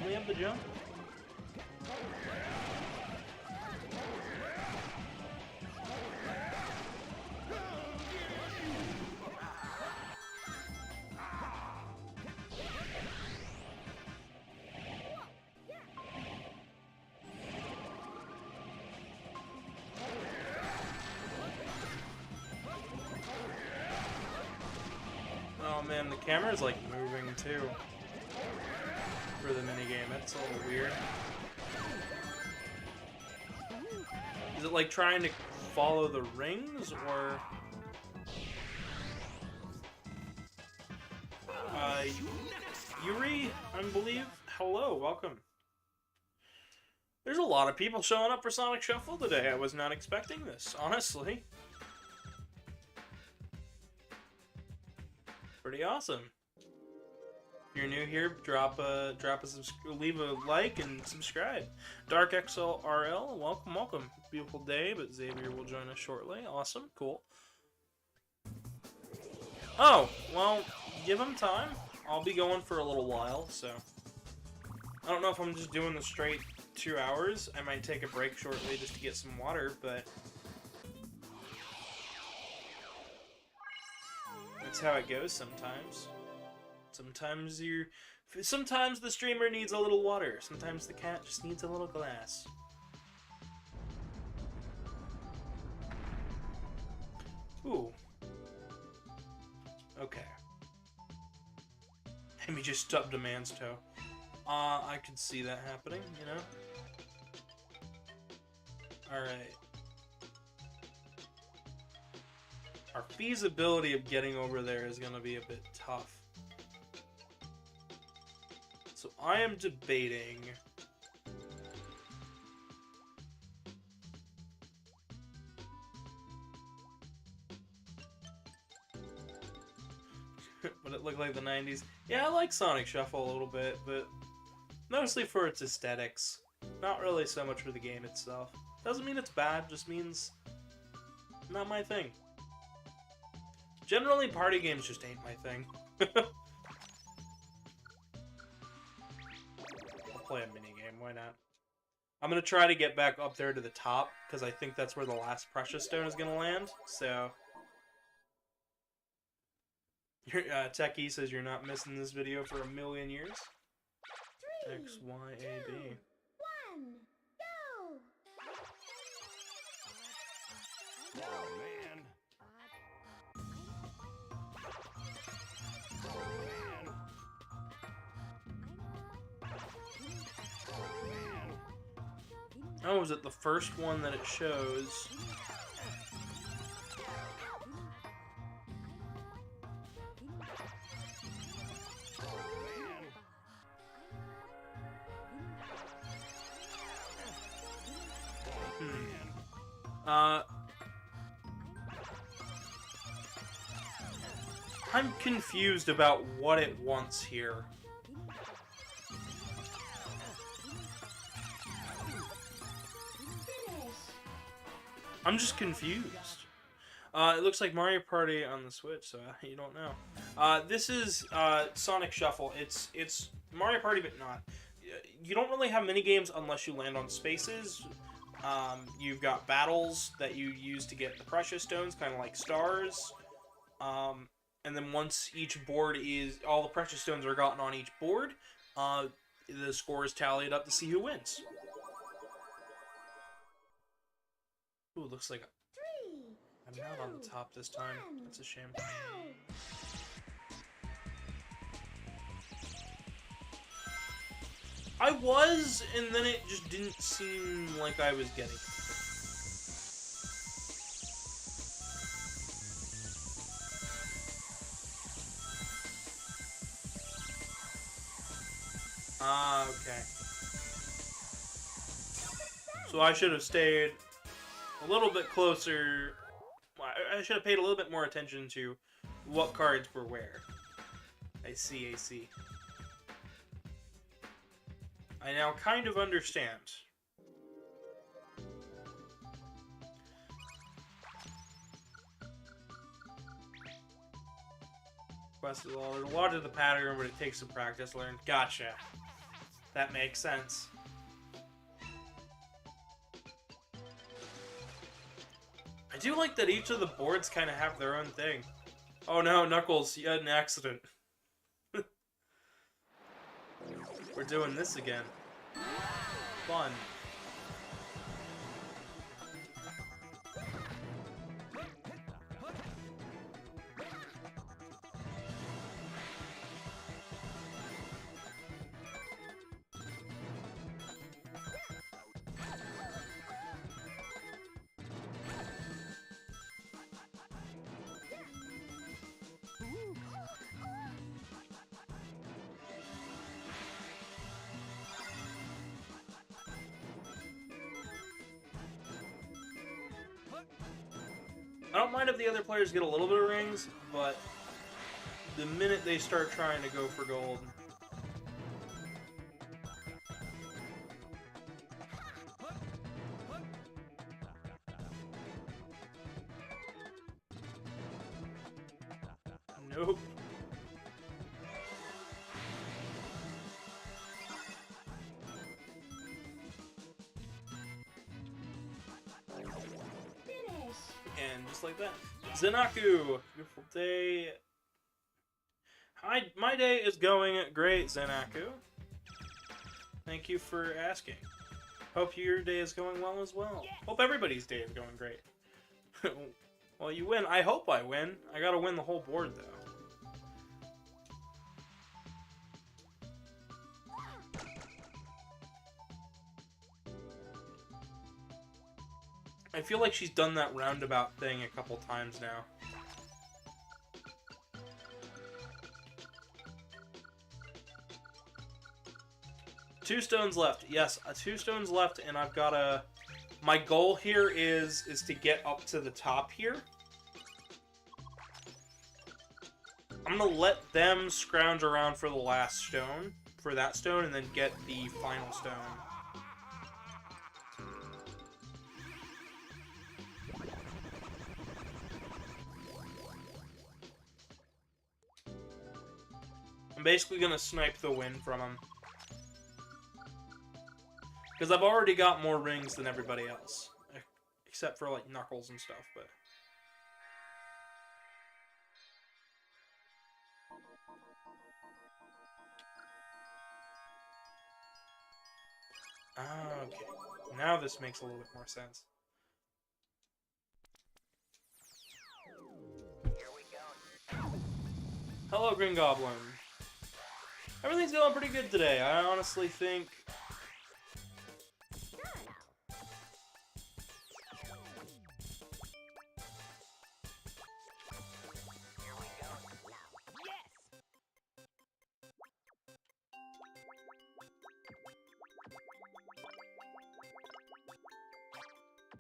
[SPEAKER 1] We have the jump. Oh man, the camera's like moving too. For the minigame, that's a little weird. Is it like trying to follow the rings, or... Yuri, I believe? Hello, welcome. There's a lot of people showing up for Sonic Shuffle today. I was not expecting this, honestly. Pretty awesome. you're new here, leave a like and subscribe. Dark XLRL, welcome, welcome. Beautiful day, but Xavier will join us shortly. Awesome, cool. Oh, well, give him time. I'll be going for a little while, so I don't know if I'm just doing the straight 2 hours. I might take a break shortly just to get some water, but that's how it goes sometimes. Sometimes the streamer needs a little water. Sometimes the cat just needs a little glass. Ooh. Okay. Maybe just stubbed a man's toe. I could see that happening, you know? Alright. Our feasibility of getting over there is gonna be a bit tough. So I am debating... Would it look like the 90s? Yeah, I like Sonic Shuffle a little bit, but mostly for its aesthetics. Not really so much for the game itself. Doesn't mean it's bad, just means not my thing. Generally, party games just ain't my thing. I'll play a minigame, why not? I'm gonna try to get back up there to the top, because I think that's where the last Precious Stone is gonna land, so... Techie says you're not missing this video for a million years.
[SPEAKER 2] 3,
[SPEAKER 1] X, Y, A, B.
[SPEAKER 2] 1, go!
[SPEAKER 3] Oh, man. Oh, man. Oh, man.
[SPEAKER 1] Oh, is it the first one that it shows? I'm confused about what it wants here. I'm just confused. It looks like Mario Party on the Switch, so you don't know. This is Sonic Shuffle. It's Mario Party, but not. You don't really have mini games unless you land on spaces. You've got battles that you use to get the Precious Stones, kind of like stars. And then once each board is... all the Precious Stones are gotten on each board, the score is tallied up to see who wins. Ooh, looks like
[SPEAKER 2] 3,
[SPEAKER 1] I'm not on the top this time. That's a shame.
[SPEAKER 2] go!
[SPEAKER 1] I was, and then it just didn't seem like I was getting it. Ah, okay. So I should have stayed a little bit closer. I should have paid a little bit more attention to what cards were where. I see, I see. I now kind of understand. Quest is a lot of the pattern, but it takes some practice to learn. Gotcha. That makes sense. I do like that each of the boards kind of have their own thing. Oh no, Knuckles, you had an accident. We're doing this again. Fun. I don't mind if the other players get a little bit of rings, but the minute they start trying to go for gold, Nope.
[SPEAKER 2] Finish.
[SPEAKER 1] And just like that. Zenaku! Beautiful day. Hi, my day is going great, Zenaku. Thank you for asking. Hope your day is going well as well. Hope everybody's day is going great. Well, you win. I hope I win. I gotta win the whole board, though. I feel like she's done that roundabout thing a couple times now. Two stones left. Yes, 2 stones left, and I've got a... My goal here is to get up to the top here. I'm gonna let them scrounge around for the last stone, for that stone, and then get the final stone. I'm basically gonna snipe the win from him. Because I've already got more rings than everybody else. Except for, like, Knuckles and stuff, but... Ah, okay. Now this makes a little bit more sense. Hello, Green Goblin. Everything's going pretty good today. I honestly think...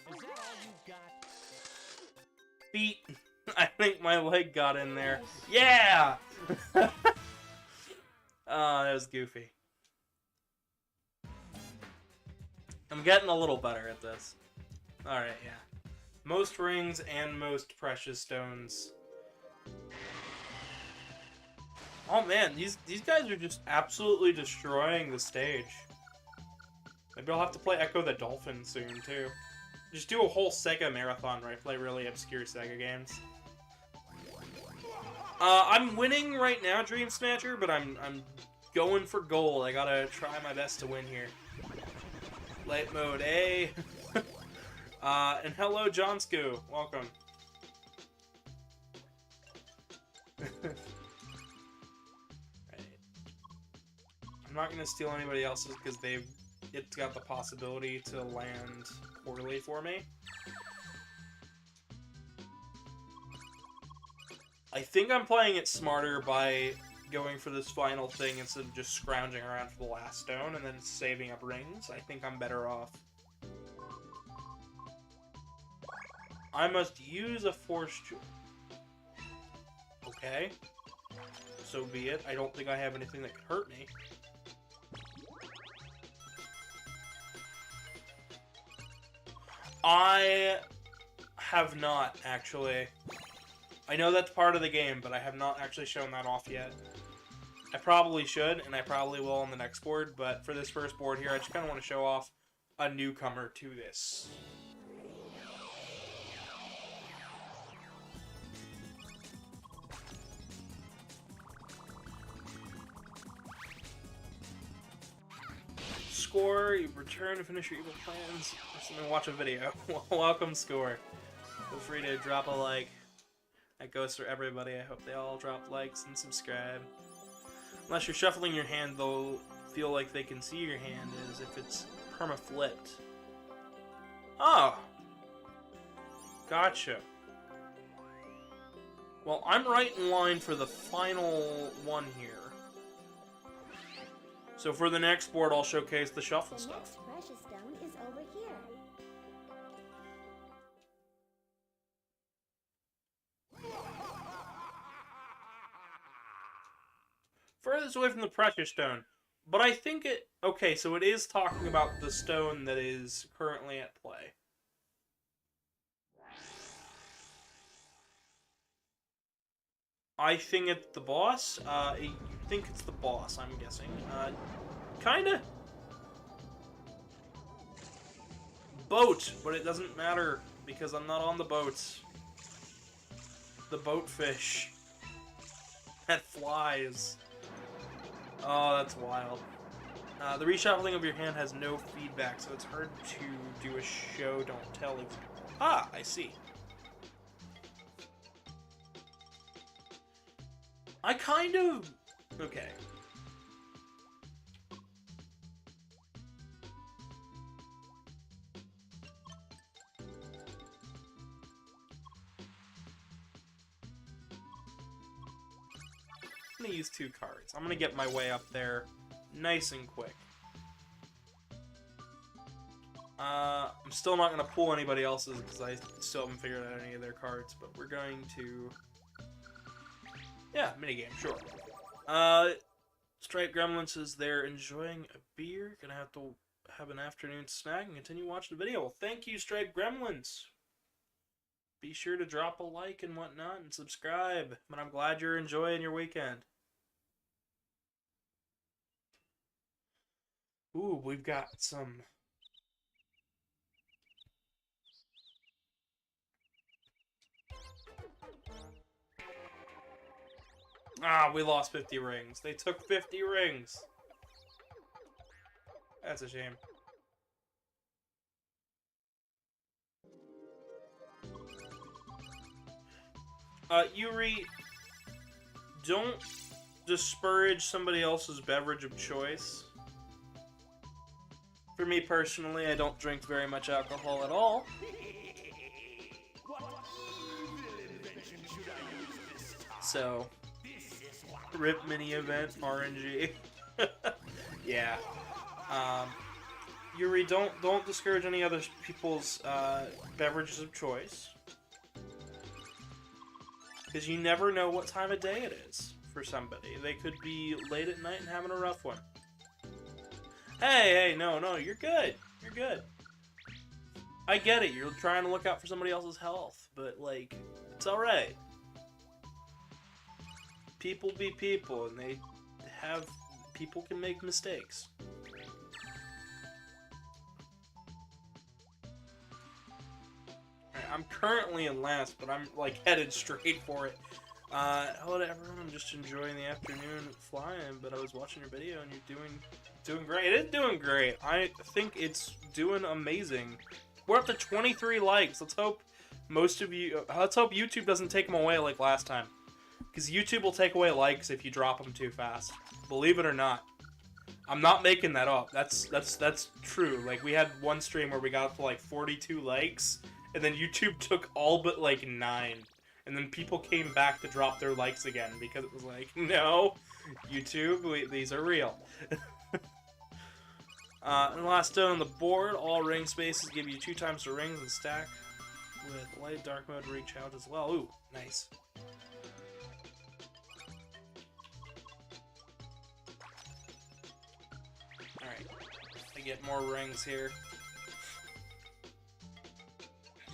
[SPEAKER 4] Is that all you got?
[SPEAKER 1] Feet. I think my leg got in there. Yeah! Oh, that was goofy. I'm getting a little better at this. Alright, yeah. Most rings and most precious stones. Oh man, these guys are just absolutely destroying the stage. Maybe I'll have to play Echo the Dolphin soon, too. Just do a whole Sega marathon where I play really obscure Sega games. I'm winning right now, Dream Snatcher, but I'm going for gold. I gotta try my best to win here. Light mode A. And hello, Johnsku. Welcome. Right. I'm not gonna steal anybody else's because it's got the possibility to land poorly for me. I think I'm playing it smarter by going for this final thing instead of just scrounging around for the last stone and then saving up rings. I think I'm better off. I must use a force jewel. Okay. So be it. I don't think I have anything that could hurt me. I have not, actually. I know that's part of the game, but I have not actually shown that off yet. I probably should, and I probably will on the next board, but for this first board here, I just kind of want to show off a newcomer to this. Score, you return to finish your evil plans, and then watch a video. Welcome, Score. Feel free to drop a like. That goes for everybody. I hope they all drop likes and subscribe. Unless you're shuffling your hand, they'll feel like they can see your hand as if it's perma-flipped. Oh! Gotcha. Well, I'm right in line for the final one here. So for the next board, I'll showcase the shuffle
[SPEAKER 2] The
[SPEAKER 1] stuff.
[SPEAKER 2] next precious stone is over here.
[SPEAKER 1] Furthest away from the precious stone. But I think it... Okay, so it is talking about the stone that is currently at play. I think it's the boss. You think it's the boss, I'm guessing. Kinda. Boat, but it doesn't matter because I'm not on the boat. The boat fish. That flies. Oh, that's wild. The reshuffling of your hand has no feedback, so it's hard to do a show don't tell example. Ah, I see. I kind of... Okay. I'm gonna use 2 cards. I'm gonna get my way up there nice and quick. I'm still not gonna pull anybody else's because I still haven't figured out any of their cards, but we're going to... Yeah, minigame, sure. Stripe Gremlin says they're enjoying a beer. Gonna have to have an afternoon snack and continue watching the video. Well, thank you, Stripe Gremlins. Be sure to drop a like and whatnot and subscribe. But I'm glad you're enjoying your weekend. Ooh, we've got some... Ah, we lost 50 rings. They took 50 rings. That's a shame. Yuri, don't disparage somebody else's beverage of choice. For me personally, I don't drink very much alcohol at all.
[SPEAKER 3] What evil invention should I use this time?
[SPEAKER 1] So,
[SPEAKER 3] This is what
[SPEAKER 1] RIP mini event, RNG. Yeah. Yuri, don't discourage any other people's beverages of choice. Because you never know what time of day it is for somebody. They could be late at night and having a rough one. Hey, no, you're good. You're good. I get it, you're trying to look out for somebody else's health, but, like, it's alright. People be people, and people can make mistakes. Alright, I'm currently in last, but I'm, like, headed straight for it. Hello to everyone, I'm just enjoying the afternoon flying, but I was watching your video and you're doing great. It is doing great. I think it's doing amazing. We're up to 23 likes. Let's hope YouTube doesn't take them away like last time. Because YouTube will take away likes if you drop them too fast. Believe it or not. I'm not making that up. That's true. Like, we had one stream where we got up to like 42 likes, and then YouTube took all but like 9. And then people came back to drop their likes again because it was like, no, YouTube, these are real. And the last stone on the board, all ring spaces give you 2 times the rings and stack with light dark mode reach out as well. Ooh, nice. Alright, I get more rings here.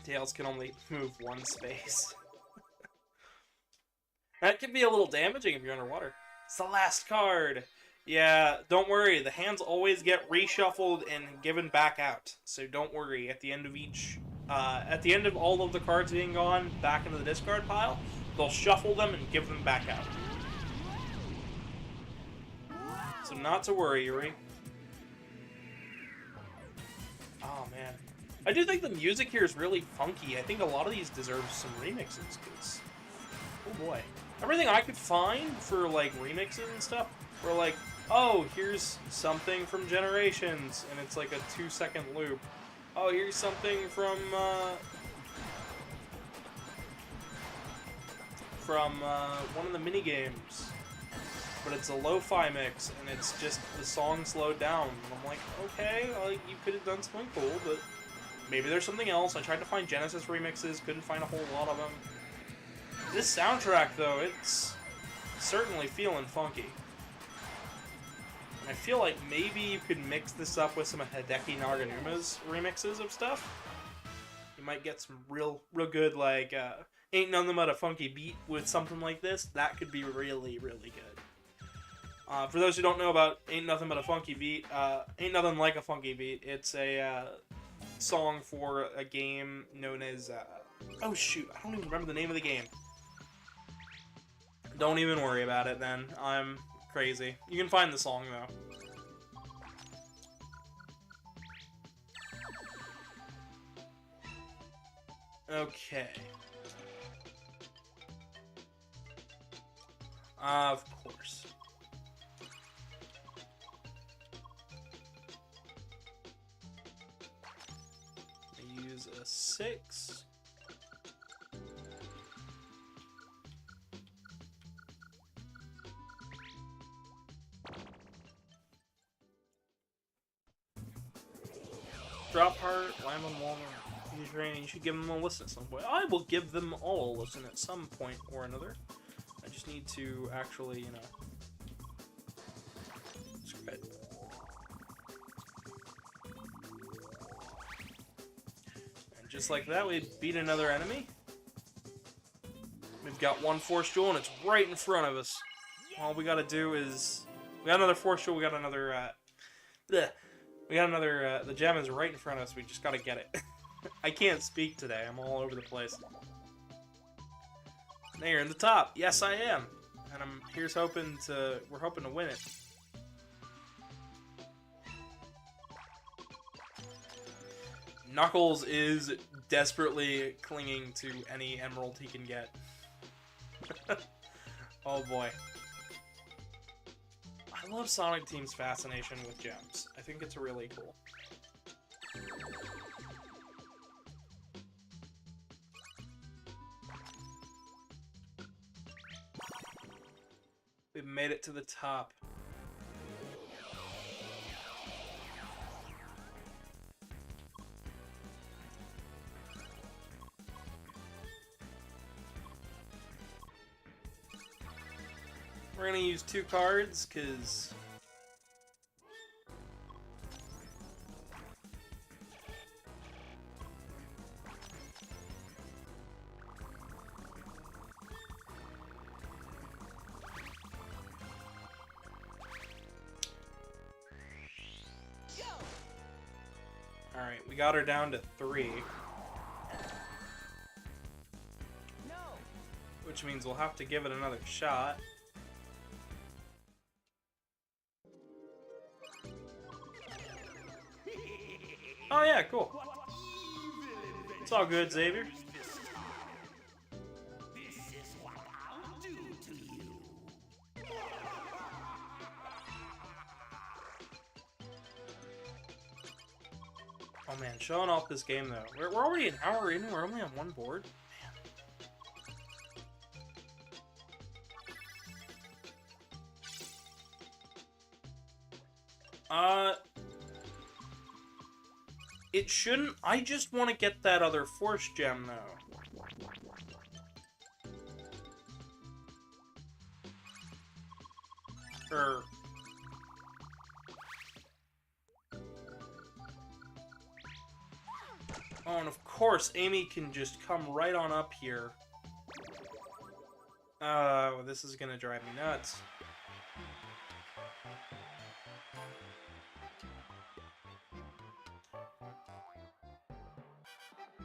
[SPEAKER 1] Tails can only move 1 space. That can be a little damaging if you're underwater. It's the last card! Yeah, don't worry. The hands always get reshuffled and given back out. So don't worry. At the end of all of the cards being gone back into the discard pile, they'll shuffle them and give them back out. So not to worry, Yuri. Oh, man. I do think the music here is really funky. I think a lot of these deserve some remixes, because... Oh, boy. Everything I could find for, like, remixes and stuff were like, oh, here's something from Generations, and it's like a 2-second loop. Oh, here's something from one of the minigames. But it's a lo-fi mix, and it's just the song slowed down. And I'm like, okay, well, you could have done something cool, but maybe there's something else. I tried to find Genesis remixes, couldn't find a whole lot of them. This soundtrack, though, it's certainly feeling funky. And I feel like maybe you could mix this up with some of Hideki Naganuma's remixes of stuff. You might get some real good, like, Ain't Nothing But a Funky Beat with something like this, that could be really, really good. For those who don't know about Ain't Nothing But a Funky Beat, Ain't Nothing Like a Funky Beat, it's a song for a game known as, oh shoot, I don't even remember the name of the game. Don't even worry about it then, I'm crazy. You can find the song though. Okay. Of course. I use a 6. Drop heart, land on wall. You should give them a listen at some point. I will give them all a listen at some point or another. I just need to actually, you know, screw it. And just like that, we beat another enemy. We've got one force jewel, and it's right in front of us. All we gotta do is... We got another force jewel, we got another... the gem is right in front of us, we just gotta get it. I can't speak today, I'm all over the place. Now you're in the top. Yes, I am. And we're hoping to win it. Knuckles is desperately clinging to any emerald he can get. Oh boy. I love Sonic Team's fascination with gems. I think it's really cool. We've made it to the top. We're gonna use 2 cards, cause... Alright, we got her down to 3.
[SPEAKER 4] No.
[SPEAKER 1] Which means we'll have to give it another shot. Oh yeah, cool. It's all good, Xavier.
[SPEAKER 3] This is what I'll do to you.
[SPEAKER 1] Oh man, showing off this game though. We're already an hour in, we're only on one board. Man. It shouldn't. I just want to get that other force gem though. Oh, and of course, Amy can just come right on up here. Oh, this is gonna drive me nuts.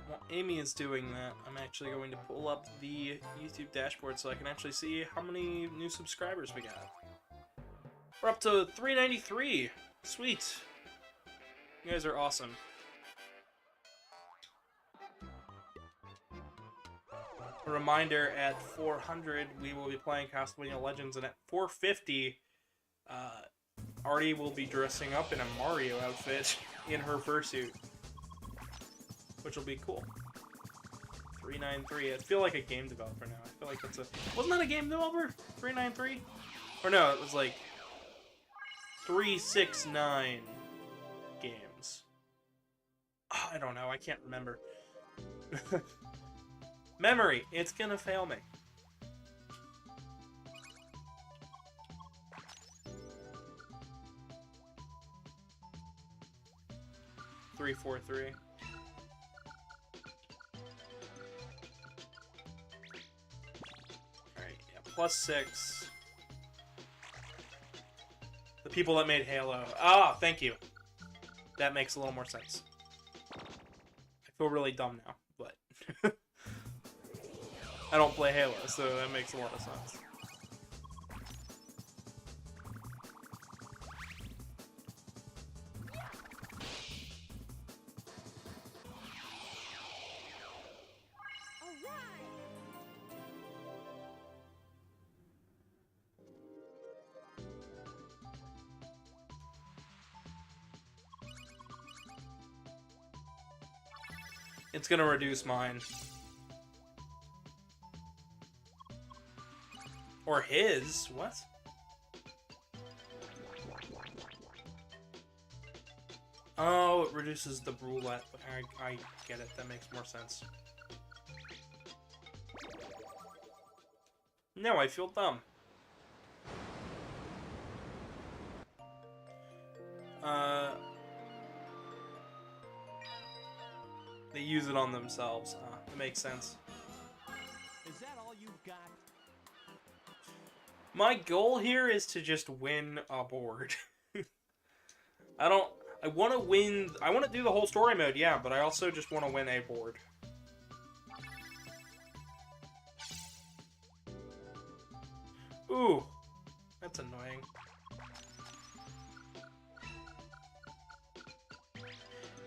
[SPEAKER 1] While Amy is doing that, I'm actually going to pull up the YouTube dashboard so I can actually see how many new subscribers we got. We're up to 393. Sweet. You guys are awesome. A reminder, at 400 we will be playing Castlevania Legends, and at 450 Artie will be dressing up in a Mario outfit in her fursuit, which will be cool. 393. I feel like a game developer now. I feel like that's a... Wasn't that a game developer? 393? Or no, it was like 369 games. Oh, I don't know. I can't remember. Memory. It's gonna fail me. Three, 4, 3. +6. The people that made Halo. Ah, thank you. That makes a little more sense. I feel really dumb now, but I don't play Halo, so that makes a lot of sense. It's gonna reduce mine. Or his? What? Oh, it reduces the roulette. I get it. That makes more sense. No, I feel dumb. They use it on themselves. That makes sense.
[SPEAKER 3] Is that all you've got?
[SPEAKER 1] My goal here is to just win a board. I want to win. I want to do the whole story mode, yeah, but I also just want to win a board. Ooh, that's annoying.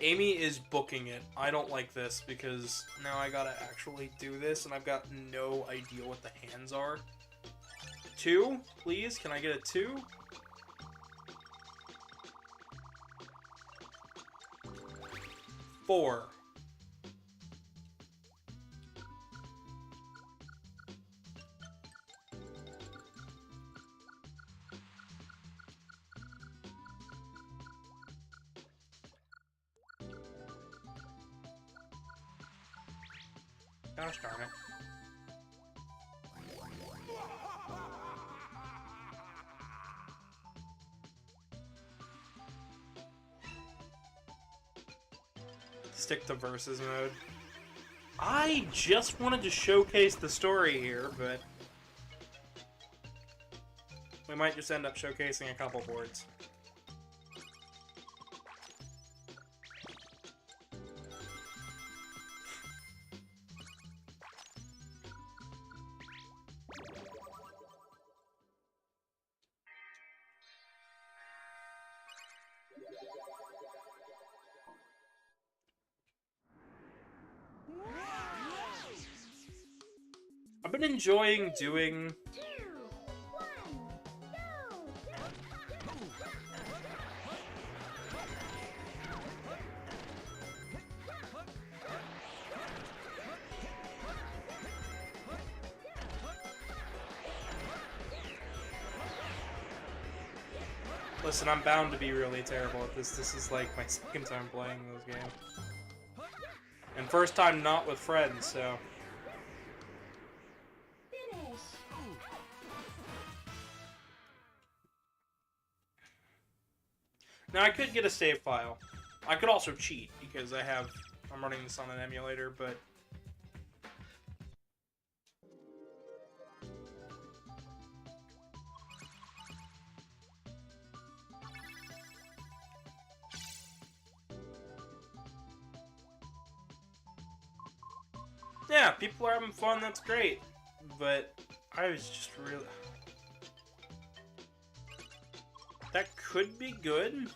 [SPEAKER 1] Amy is booking it. I don't like this because now I gotta actually do this and I've got no idea what the hands are. 2, please? Can I get a 2? Four. Gosh darn it. Stick to versus mode. I just wanted to showcase the story here, but we might just end up showcasing a couple boards. I've been enjoying doing... Listen, I'm bound to be really terrible at this. This is like my second time playing this game. And first time not with friends, so... Now, I could get a save file. I could also cheat, because I'm running this on an emulator, but... Yeah, people are having fun, that's great. But I was just really... That could be good.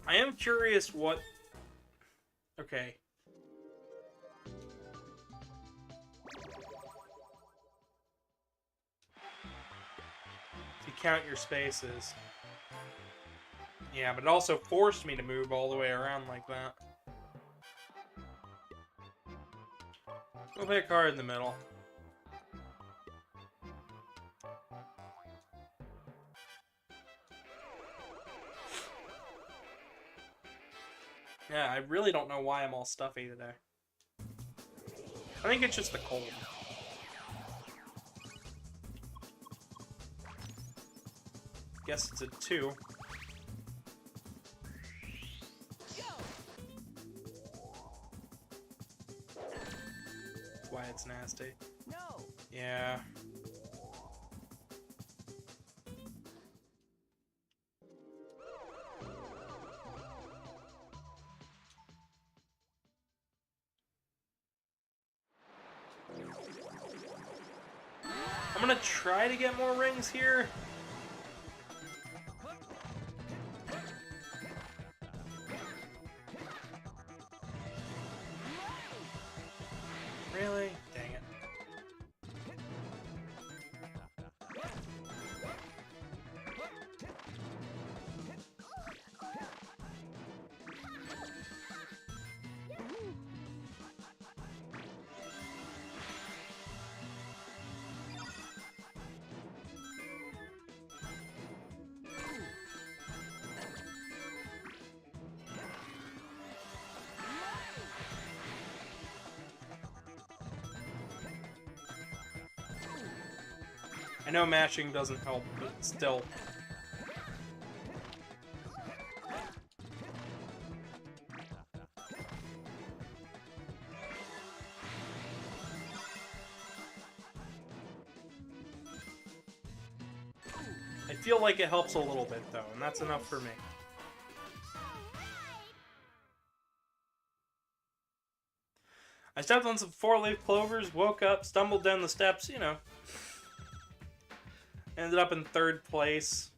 [SPEAKER 1] I am curious what... Okay. If you count your spaces. Yeah, but it also forced me to move all the way around like that. We'll play a card in the middle. Yeah, I really don't know why I'm all stuffy today. I think it's just the cold. Guess it's a 2. That's why it's nasty.
[SPEAKER 4] No.
[SPEAKER 1] Yeah. I'm gonna try to get more rings here. Really? Dang it. I know mashing doesn't help, but still. I feel like it helps a little bit, though, and that's enough for me. I stepped on some 4-leaf clovers, woke up, stumbled down the steps, you know. Ended up in 3rd place.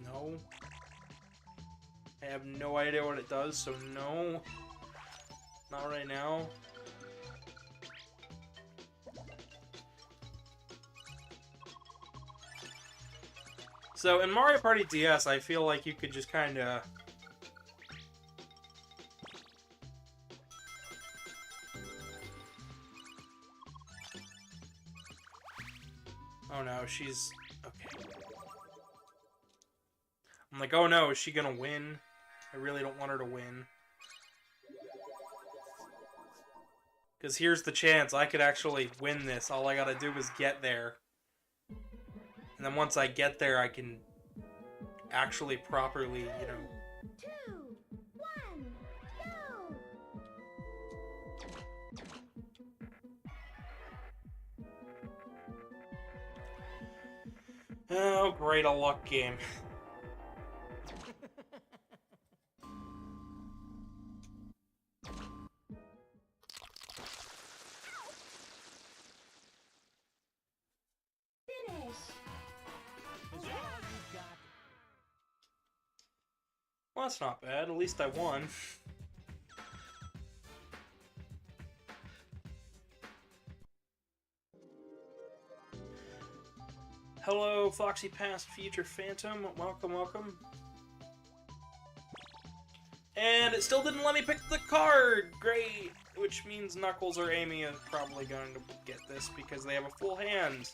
[SPEAKER 1] No. I have no idea what it does, so no. Not right now. So in Mario Party DS, I feel like you could just kind of... Oh no, she's... Okay. I'm like, oh no, is she gonna win? I really don't want her to win. Because here's the chance, I could actually win this. All I gotta do is get there. And then once I get there, I can actually properly, you know...
[SPEAKER 2] 2, 1, go!
[SPEAKER 1] Oh, great, a luck game.
[SPEAKER 2] Finish!
[SPEAKER 4] Is that all you got?
[SPEAKER 1] Well, that's not bad. At least I won. Hello, Foxy Past Future Phantom. Welcome, welcome. And it still didn't let me pick the card! Great! Which means Knuckles or Amy is probably going to get this because they have a full hand.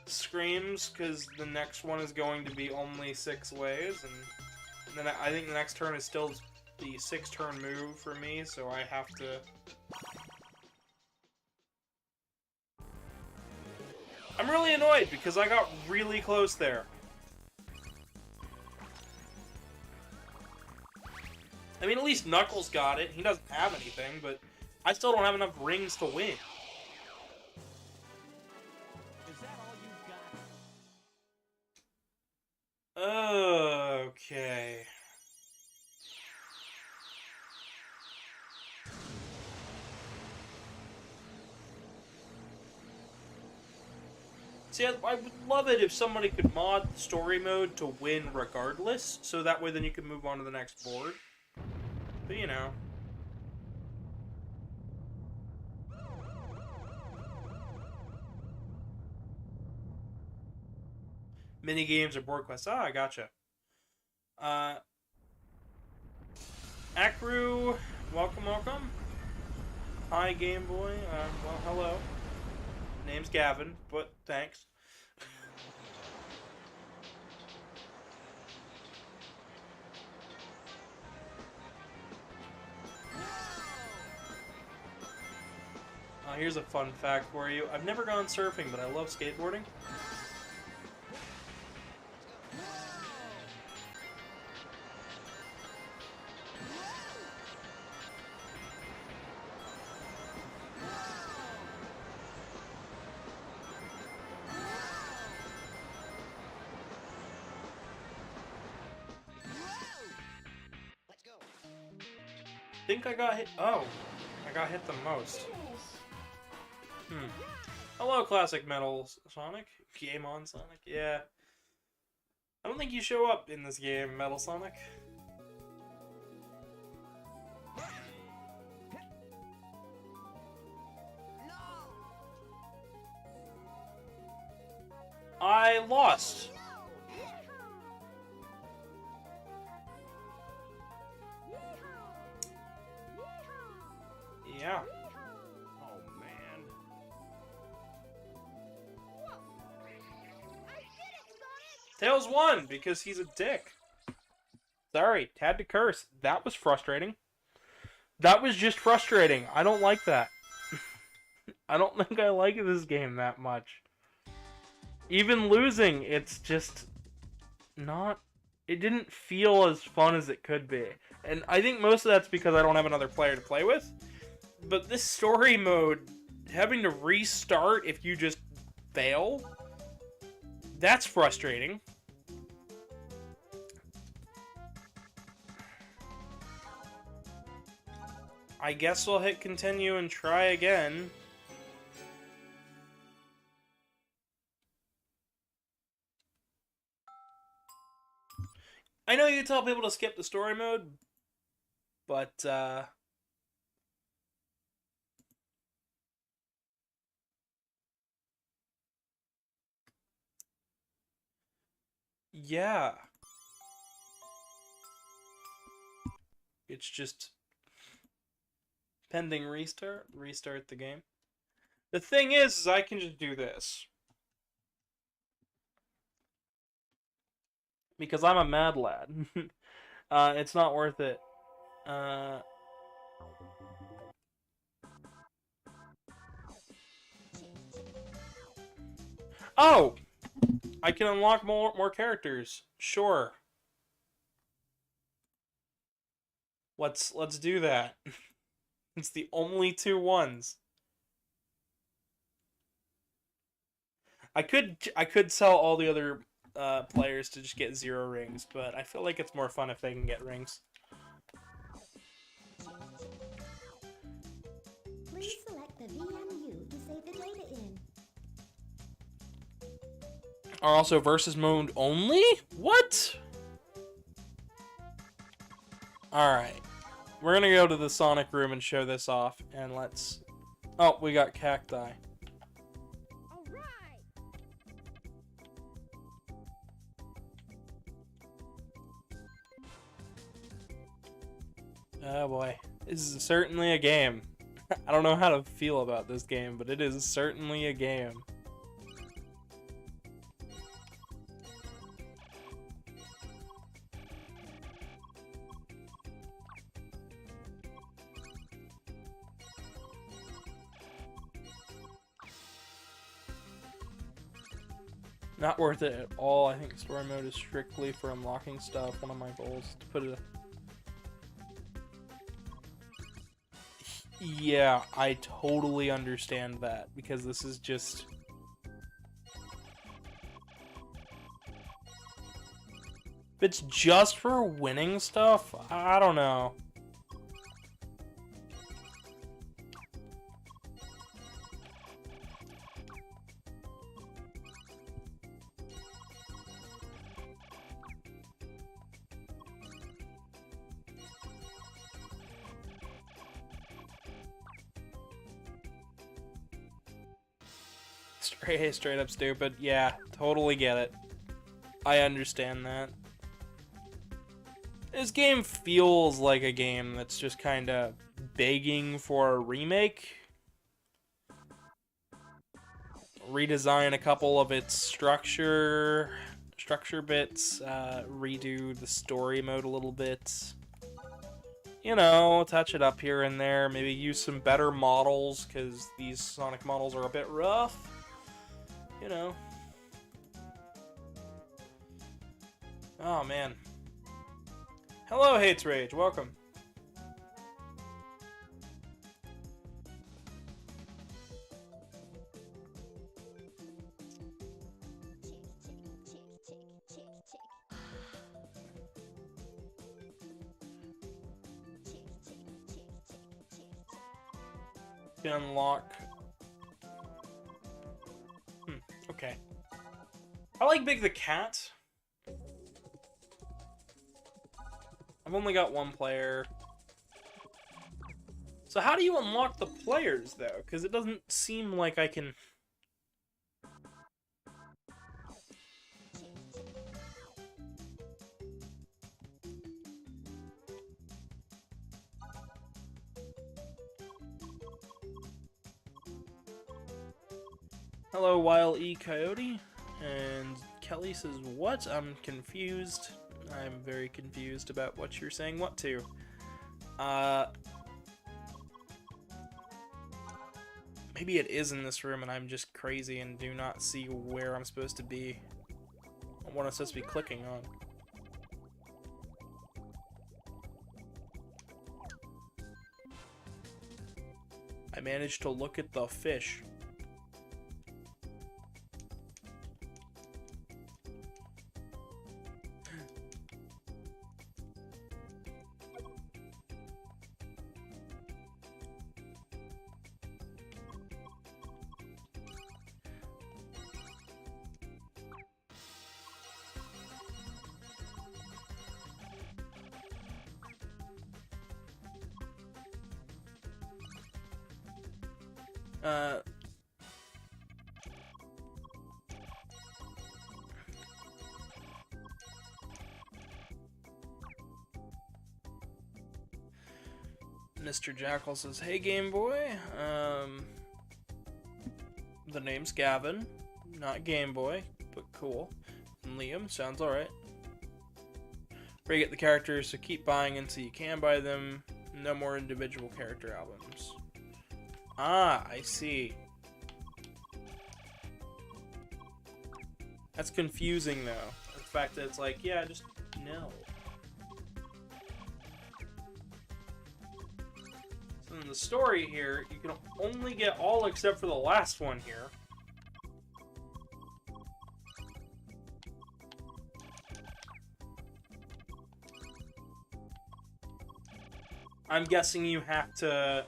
[SPEAKER 1] Screams, because the next one is going to be only 6 ways, and then I think the next turn is still the 6-turn move for me, so I have to... I'm really annoyed because I got really close there. I mean, at least Knuckles got it. He doesn't have anything, but I still don't have enough rings to win.
[SPEAKER 4] Is that all you got?
[SPEAKER 1] Okay. See, I would love it if somebody could mod the story mode to win regardless, so that way then you can move on to the next board. But, you know. Mini games or board quests. Ah, I gotcha. Akru, welcome, welcome. Hi, Game Boy. Well, hello. Name's Gavin, but thanks. Here's a fun fact for you. I've never gone surfing, but I love skateboarding. I think I got hit. Oh, I got hit the most. Hello, Classic Metal Sonic. Game on Sonic. Yeah. I don't think you show up in this game, Metal Sonic. I lost. Yeah. Oh, man. Tails won because he's a dick. Sorry, had to curse. That was frustrating. That was just frustrating. I don't like that. I don't think I like this game that much. Even losing, it's just not... It didn't feel as fun as it could be. And I think most of that's because I don't have another player to play with. But this story mode, having to restart if you just fail, that's frustrating. I guess I'll hit continue and try again. I know you tell people to skip the story mode, but, yeah. It's just pending restart. Restart the game. The thing is I can just do this. Because I'm a mad lad. It's not worth it. Oh! I can unlock more characters. Sure. Let's do that. It's the only 2 ones. I could sell all the other players to just get 0 rings, but I feel like it's more fun if they can get rings.
[SPEAKER 2] Please select the VMU to save the data in.
[SPEAKER 1] Are also versus mode only? What? Alright. We're gonna go to the Sonic room and show this off, and let's... Oh, we got cacti. Oh boy. This is certainly a game. I don't know how to feel about this game, but it is certainly a game. Not worth it at all. I think story mode is strictly for unlocking stuff. One of my goals is to put it... Yeah, I totally understand that, because this is just... If it's just for winning stuff, I don't know. Straight up stupid. Yeah, totally get it. I understand that. This game feels like a game that's just kind of begging for a remake. Redesign a couple of its structure bits, redo the story mode a little bit. You know, touch it up here and there. Maybe use some better models, because these Sonic models are a bit rough. You know. Oh, man. Hello, Hates Rage. Welcome. Unlock. Okay. I like Big the Cat. I've only got one player. So how do you unlock the players, though? Because it doesn't seem like I can... Hello, Wile E. Coyote. And Kelly says, what? I'm confused. I'm very confused about what you're saying what to. Maybe it is in this room and I'm just crazy and do not see where I'm supposed to be. What I'm supposed to be clicking on. I managed to look at the fish. Mr. Jackal says, hey Game Boy, the name's Gavin, not Game Boy, but cool. And Liam, sounds alright. Where you get the characters, so keep buying until you can buy them. No more individual character albums. Ah, I see. That's confusing, though. The fact that it's like, yeah, just no. So in the story here, you can only get all except for the last one here. I'm guessing you have to...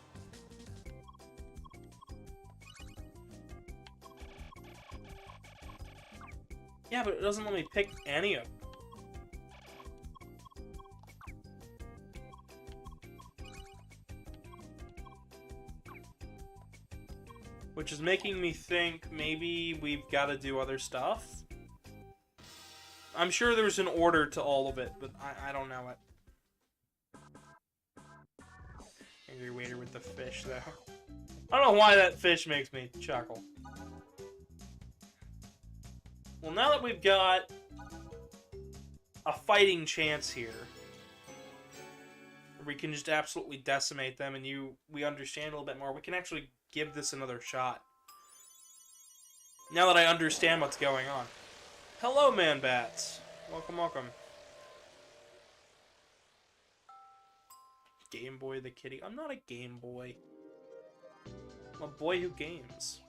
[SPEAKER 1] Yeah, but it doesn't let me pick any of them. Which is making me think maybe we've got to do other stuff. I'm sure there's an order to all of it, but I don't know it. Angry waiter with the fish, though. I don't know why that fish makes me chuckle. Well, now that we've got a fighting chance here, we can just absolutely decimate them, and we understand a little bit more. We can actually give this another shot. Now that I understand what's going on. Hello, Man-Bats. Welcome, welcome. Game Boy the Kitty. I'm not a Game Boy. I'm a boy who games.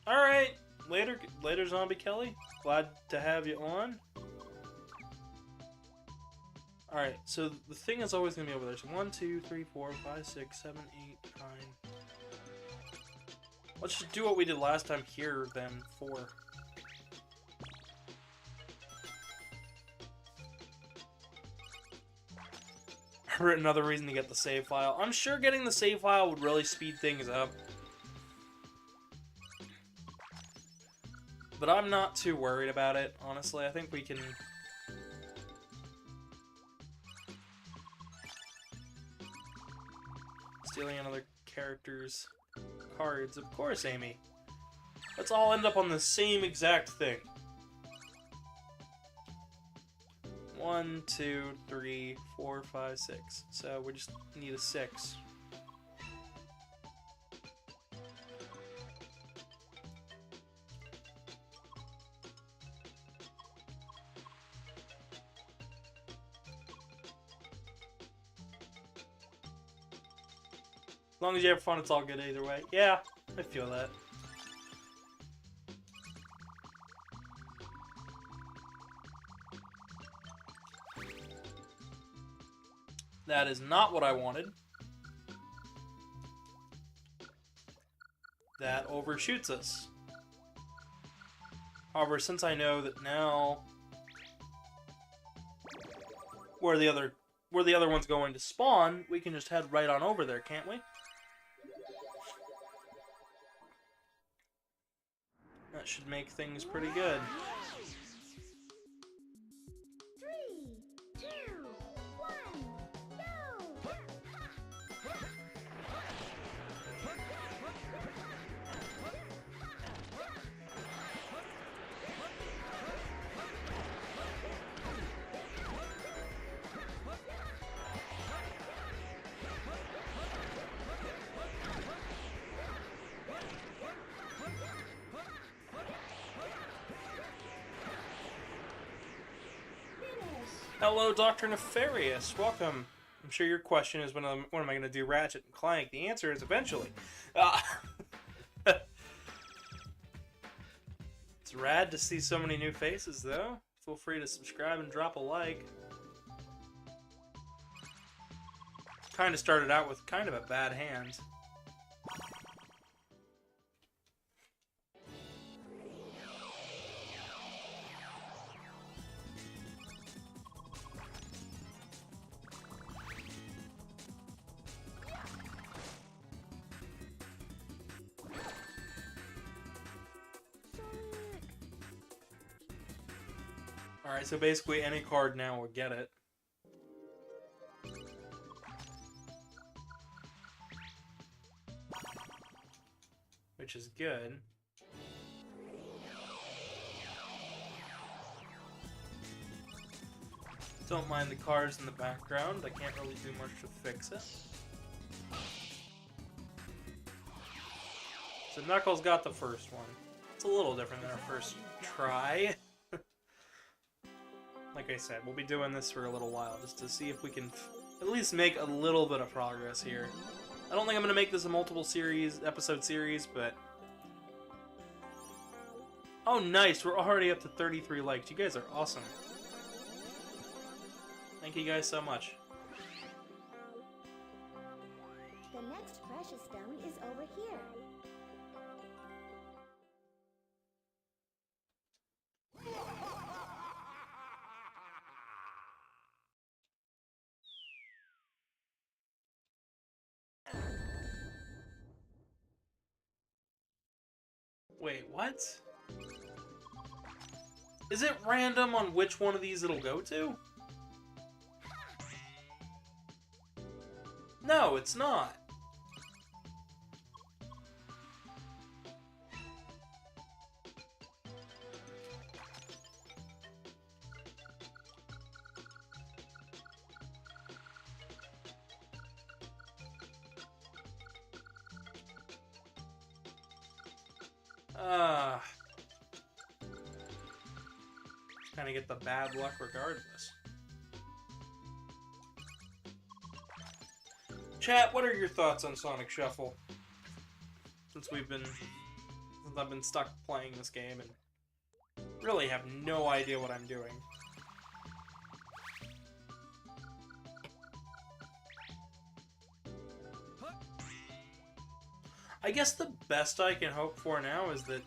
[SPEAKER 1] Alright. Later, Zombie Kelly. Glad to have you on. Alright, so the thing is always going to be over there. So 1, 2, 3, 4, 5, 6, 7, 8, 9. Let's just do what we did last time here, then. 4. Another reason to get the save file. I'm sure getting the save file would really speed things up. But I'm not too worried about it, honestly. I think we can... stealing another character's cards. Of course, Amy. Let's all end up on the same exact thing. 1, 2, 3, 4, 5, 6. So we just need a 6. As long as you have fun, it's all good either way. Yeah, I feel that. That is not what I wanted. That overshoots us. However, since I know that now where the other one's going to spawn, we can just head right on over there, can't we? That should make things pretty good.
[SPEAKER 2] 3, 2, 1, go!
[SPEAKER 1] Hello, Dr. Nefarious. Welcome. I'm sure your question is when am I going to do Ratchet and Clank? The answer is eventually. It's rad to see so many new faces, though. Feel free to subscribe and drop a like. Kind of started out with kind of a bad hand. Alright, so basically any card now will get it. Which is good. Don't mind the cars in the background. I can't really do much to fix it. So Knuckles got the first one. It's a little different than our first try. Like I said, we'll be doing this for a little while just to see if we can at least make a little bit of progress here. I don't think I'm going to make this a multiple episode series, but... Oh, nice! We're already up to 33 likes. You guys are awesome. Thank you guys so much.
[SPEAKER 2] The next precious stone is over here.
[SPEAKER 1] Wait, what? Is it random on which one of these it'll go to? No, it's not. Kind of get the bad luck regardless. Chat, what are your thoughts on Sonic Shuffle? Since I've been stuck playing this game and really have no idea what I'm doing. I guess the best I can hope for now is that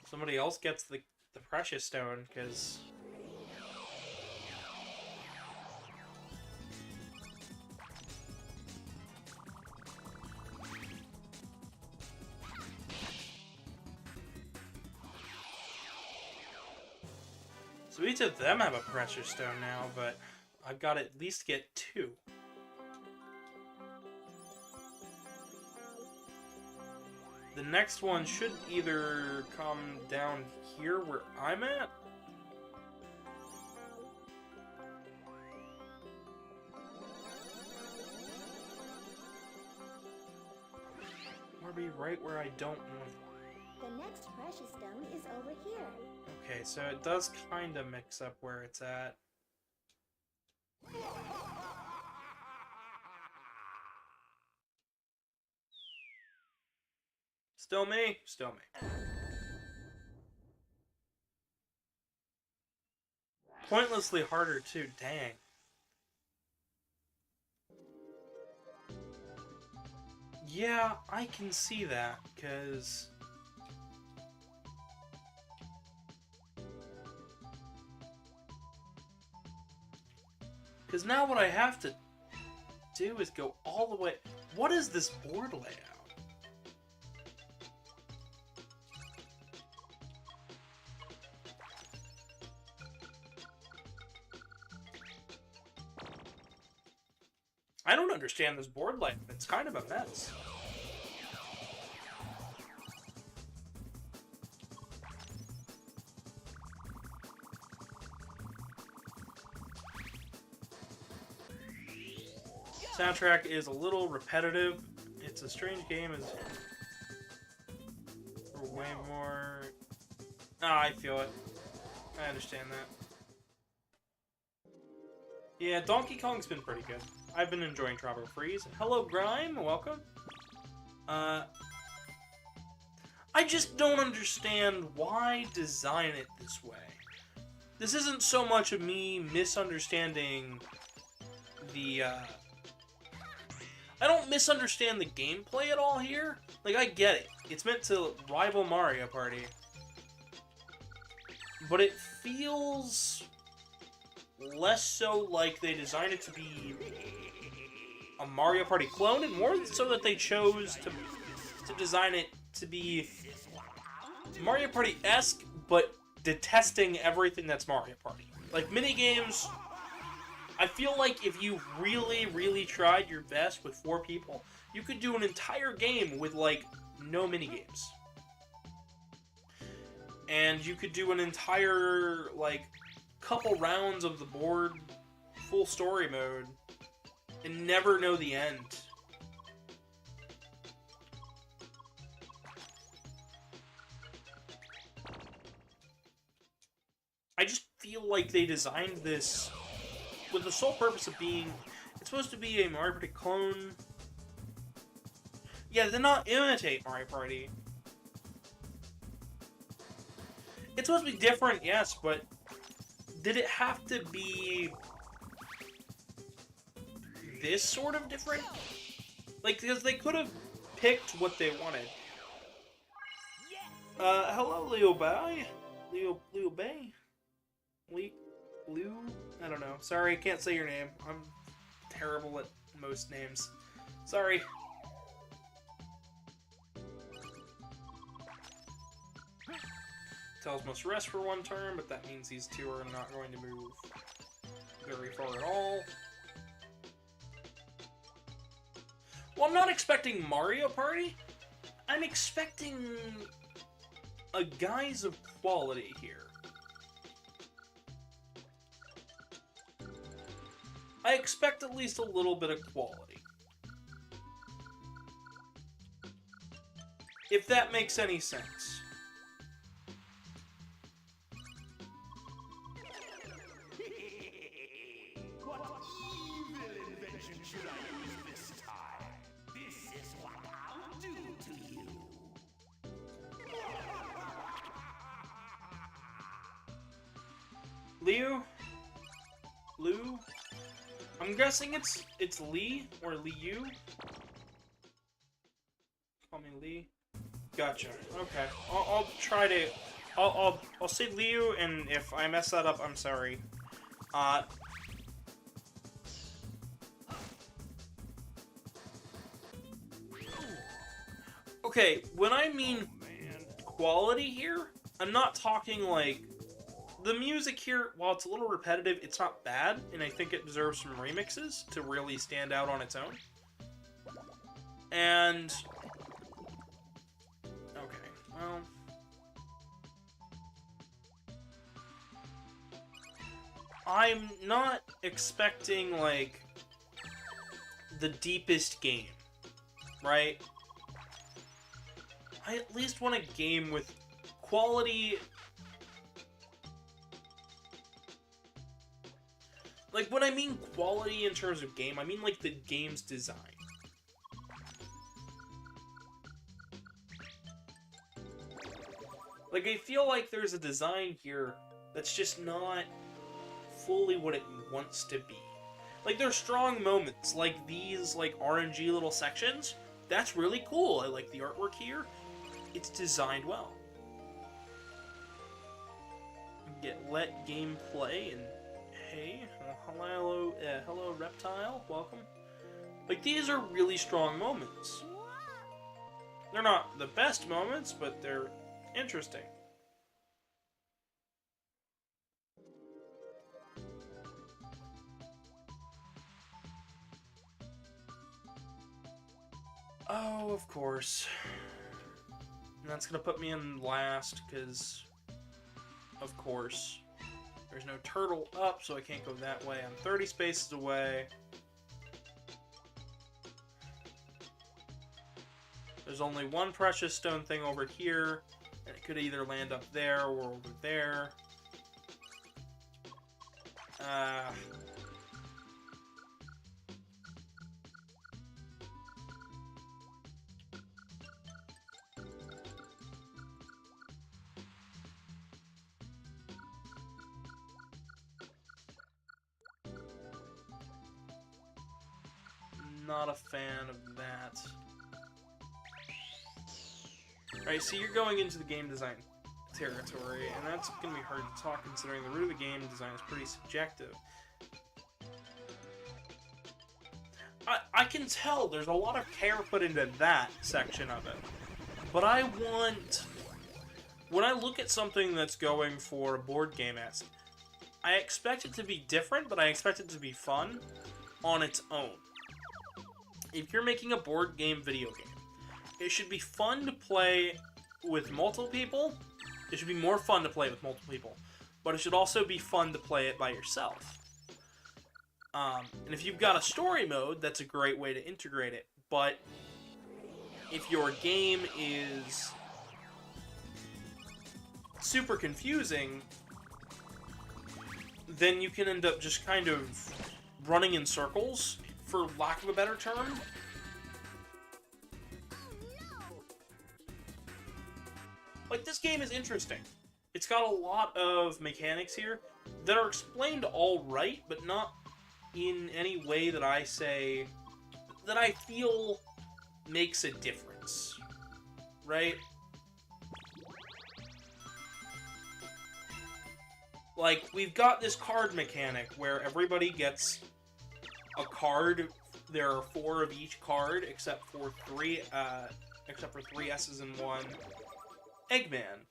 [SPEAKER 1] somebody else gets the precious stone, because so each of them have a precious stone now, but I've got to at least get 2. The next one should either come down here where I'm at. Or be right where I don't want.
[SPEAKER 2] The next precious stone is over here.
[SPEAKER 1] Okay, so it does kind of mix up where it's at. Still me? Still me. Pointlessly harder too, dang. Yeah, I can see that, because... Because now what I have to do is go all the way... What is this board layout? I don't understand this board layout. It's kind of a mess. Soundtrack is a little repetitive. It's a strange game. Is way more. Ah, I feel it. I understand that. Yeah, Donkey Kong's been pretty good. I've been enjoying Tropical Freeze. Hello, Grime. Welcome. I just don't understand why design it this way. This isn't so much of me misunderstanding the, I don't misunderstand the gameplay at all here. Like, I get it. It's meant to rival Mario Party. But it feels less so like they designed it to be a Mario Party clone, and more so that they chose to design it to be Mario Party-esque, but detesting everything that's Mario Party. Like, minigames... I feel like if you really, really tried your best with 4 people, you could do an entire game with, like, no minigames. And you could do an entire, like, couple rounds of the board, full story mode, and never know the end. I just feel like they designed this with the sole purpose of being... It's supposed to be a Mario Party clone. Yeah, they're not imitate Mario Party. It's supposed to be different, yes, but did it have to be this sort of different? Like, because they could have picked what they wanted. Hello, Leo Bay. Leo Bay? Lou? I don't know. Sorry, I can't say your name. I'm terrible at most names. Sorry. Tells must rest for 1 turn, but that means these 2 are not going to move very far at all. Well, I'm not expecting Mario Party. I'm expecting a guise of quality here. I expect at least a little bit of quality. If that makes any sense.
[SPEAKER 3] What evil invention should I use this time? This is what I'll do to you.
[SPEAKER 1] Lou? I'm guessing it's Lee or Liu. Call me Lee. Gotcha. Okay. I'll try to. I'll say Liu, and if I mess that up, I'm sorry. Okay. When I mean quality here, I'm not talking like the music here, while it's a little repetitive, it's not bad, and I think it deserves some remixes to really stand out on its own. And... okay, well... I'm not expecting, like, the deepest game, right? I at least want a game with quality... like, when I mean quality in terms of game, I mean, like, the game's design. Like, I feel like there's a design here that's just not fully what it wants to be. Like, there's strong moments, like these, like, RNG little sections. That's really cool. I like the artwork here. It's designed well. Let game play, and hey, hello reptile, welcome. Like, these are really strong moments. They're not the best moments, but they're interesting. Oh, of course. And that's gonna put me in last, because, of course, there's no turtle up, so I can't go that way. I'm 30 spaces away. There's only one precious stone thing over here, and it could either land up there or over there. Not a fan of that. Alright, so you're going into the game design territory, and that's going to be hard to talk considering the root of the game design is pretty subjective. I can tell there's a lot of care put into that section of it. But I want... when I look at something that's going for a board game-esque, I expect it to be different, but I expect it to be fun on its own. If you're making a board game video game, it should be fun to play with multiple people. It should be more fun to play with multiple people. But it should also be fun to play it by yourself. And if you've got a story mode, that's a great way to integrate it. But if your game is super confusing, then you can end up just kind of running in circles, for lack of a better term. Like, this game is interesting. It's got a lot of mechanics here that are explained all right, but not in any way that I say, that I feel makes a difference, right? Like, we've got this card mechanic where everybody gets a card. There are 4 of each card, except for 3 S's and 1 Eggman,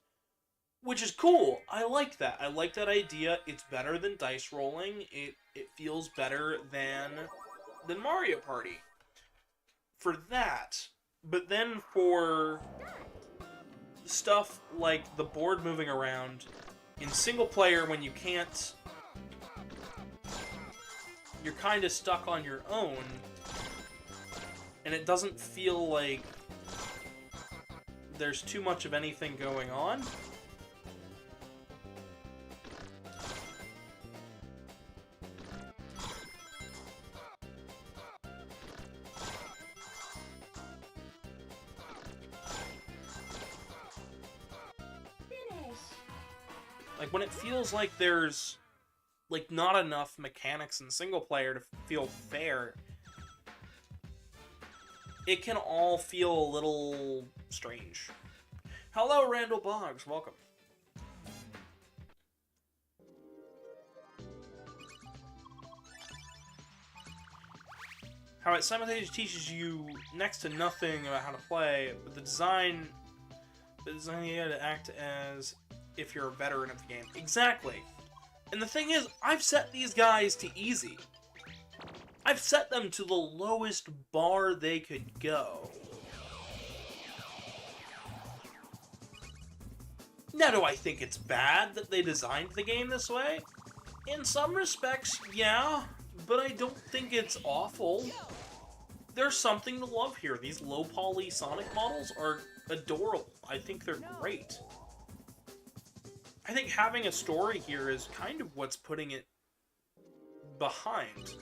[SPEAKER 1] which is cool. I like that. I like that idea. It's better than dice rolling. It feels better than Mario Party for that. But then for stuff like the board moving around in single player, when you can't, you're kind of stuck on your own, and it doesn't feel like there's too much of anything going on.
[SPEAKER 2] Finish.
[SPEAKER 1] Like, when it feels like there's, like, not enough mechanics in single player to feel fair, it can all feel a little strange. Hello, Randall Boggs. Welcome. How it simultaneously teaches you next to nothing about how to play, but the design you had to act as if you're a veteran of the game. Exactly. And the thing is, I've set these guys to easy. I've set them to the lowest bar they could go. Now, do I think it's bad that they designed the game this way? In some respects, yeah, but I don't think it's awful. There's something to love here. These low-poly Sonic models are adorable. I think they're great. I think having a story here is kind of what's putting it behind.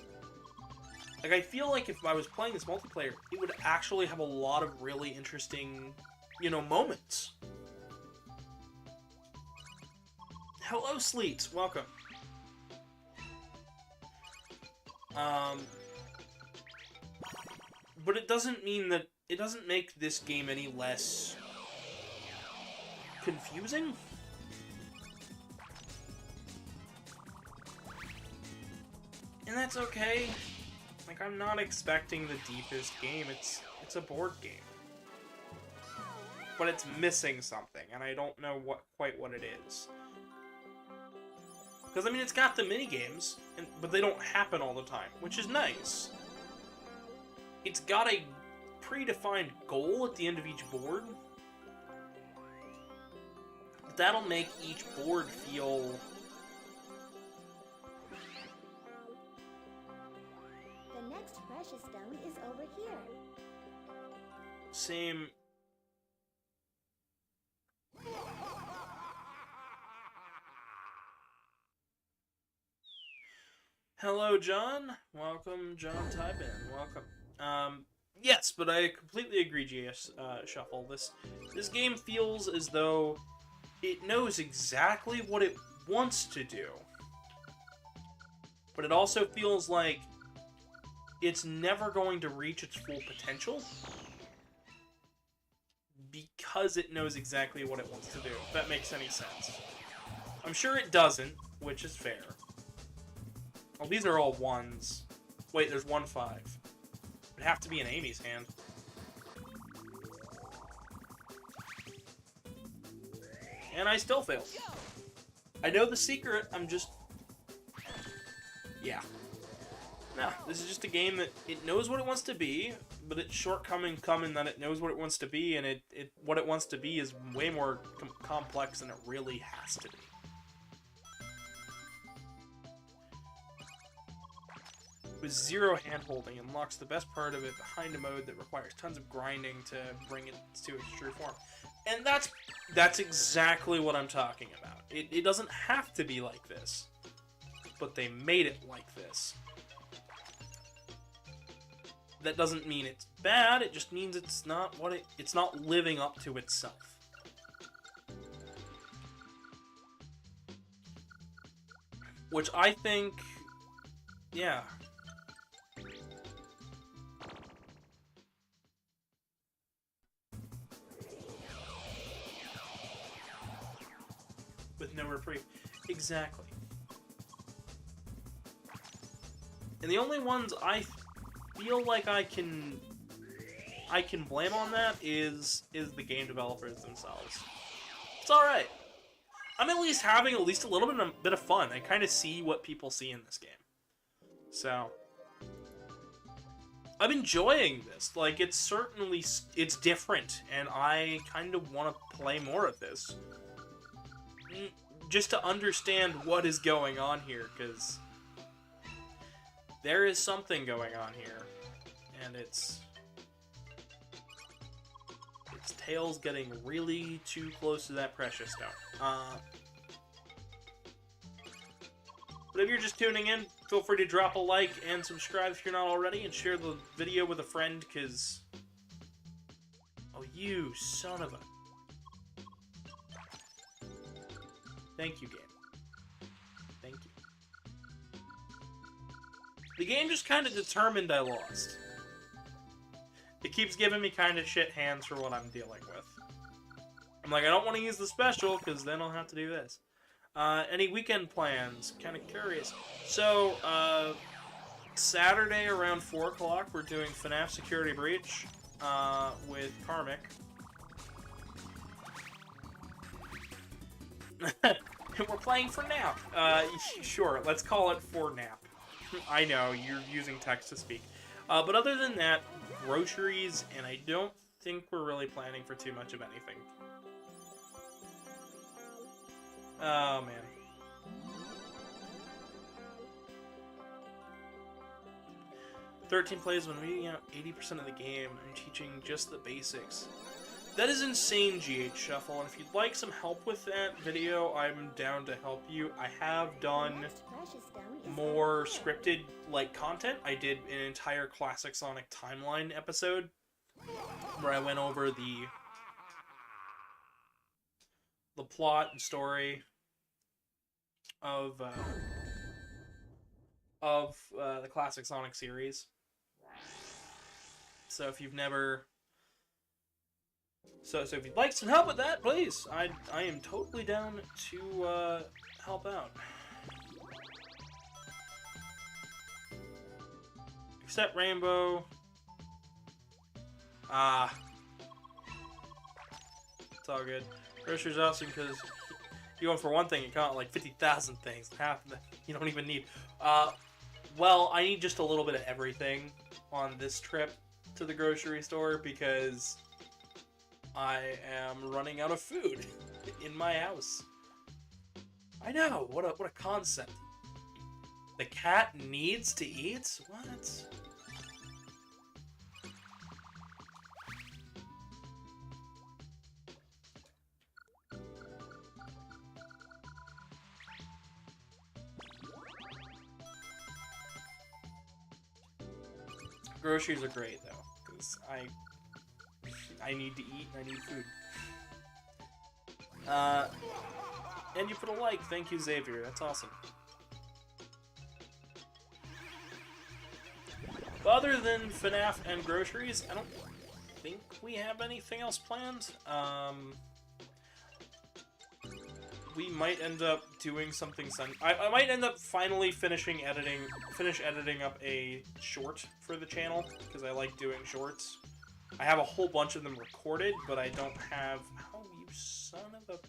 [SPEAKER 1] Like, I feel like if I was playing this multiplayer, it would actually have a lot of really interesting, you know, moments. Hello, Sleet. Welcome. But it doesn't mean that... It doesn't make this game any less confusing. And that's okay. Like, I'm not expecting the deepest game. It's a board game. But it's missing something, and I don't know quite what it is. Because, I mean, it's got the minigames, but they don't happen all the time, which is nice. It's got a predefined goal at the end of each board. That'll make each board feel...
[SPEAKER 2] The next precious stone is over here.
[SPEAKER 1] Same... Hello, John. Welcome, John Tybin. Welcome. Yes, but I completely agree, GS Shuffle. This game feels as though it knows exactly what it wants to do. But it also feels like it's never going to reach its full potential because it knows exactly what it wants to do, if that makes any sense. I'm sure it doesn't, which is fair. Well, these are all 1s. Wait, there's 1-5. It'd have to be in Amy's hand. And I still failed. I know the secret, I'm just... Yeah. No, this is just a game that it knows what it wants to be, but its shortcoming come in that it knows what it wants to be, and what it wants to be is way more complex than it really has to be. With zero hand-holding, unlocks the best part of it behind a mode that requires tons of grinding to bring it to its true form. And that's exactly what I'm talking about. It doesn't have to be like this, but they made it like this. That doesn't mean it's bad, it just means it's not it's not living up to itself. Which I think, yeah. With no reprieve. Exactly. And the only ones I feel like I can blame on that is the game developers themselves. It's alright. I'm at least having a little bit of fun. I kind of see what people see in this game. So I'm enjoying this. Like, it's different, and I kind of want to play more of this. Just to understand what is going on here, because there is something going on here, and it's Tails getting really too close to that precious stone. But if you're just tuning in, feel free to drop a like and subscribe if you're not already, and share the video with a friend, because... Oh, you son of a... Thank you, game. Thank you. The game just kind of determined I lost. It keeps giving me kind of shit hands for what I'm dealing with. I'm like, I don't want to use the special, because then I'll have to do this. Any weekend plans? Kind of curious. So, Saturday around 4 o'clock, we're doing FNAF Security Breach with Karmic. We're playing for nap. Sure, let's call it for nap. I know, you're using text to speak. But other than that, groceries, and I don't think we're really planning for too much of anything. Oh, man. "13 plays when reading out 80% of the game and teaching just the basics." That is insane, GH Shuffle, and if you'd like some help with that video, I'm down to help you. I have done
[SPEAKER 2] Next precious stone is
[SPEAKER 1] more scripted, like, content. I did an entire Classic Sonic Timeline episode where I went over the plot and story of the Classic Sonic series. So if you've never... So if you'd like some help with that, please. I am totally down to help out. Except Rainbow. It's all good. Grocery's awesome because you going for one thing, you count like 50,000 things. Half of them you don't even need. Well, I need just a little bit of everything on this trip to the grocery store because I am running out of food in my house. I know, what a concept. The cat needs to eat? What? Groceries are great though, because I need to eat and I need food. And you put a like. Thank you, Xavier. That's awesome. But other than FNAF and groceries, I don't think we have anything else planned. We might end up doing something. I might end up finally finish editing up a short for the channel because I like doing shorts. I have a whole bunch of them recorded, but I don't have... Oh, you son of a...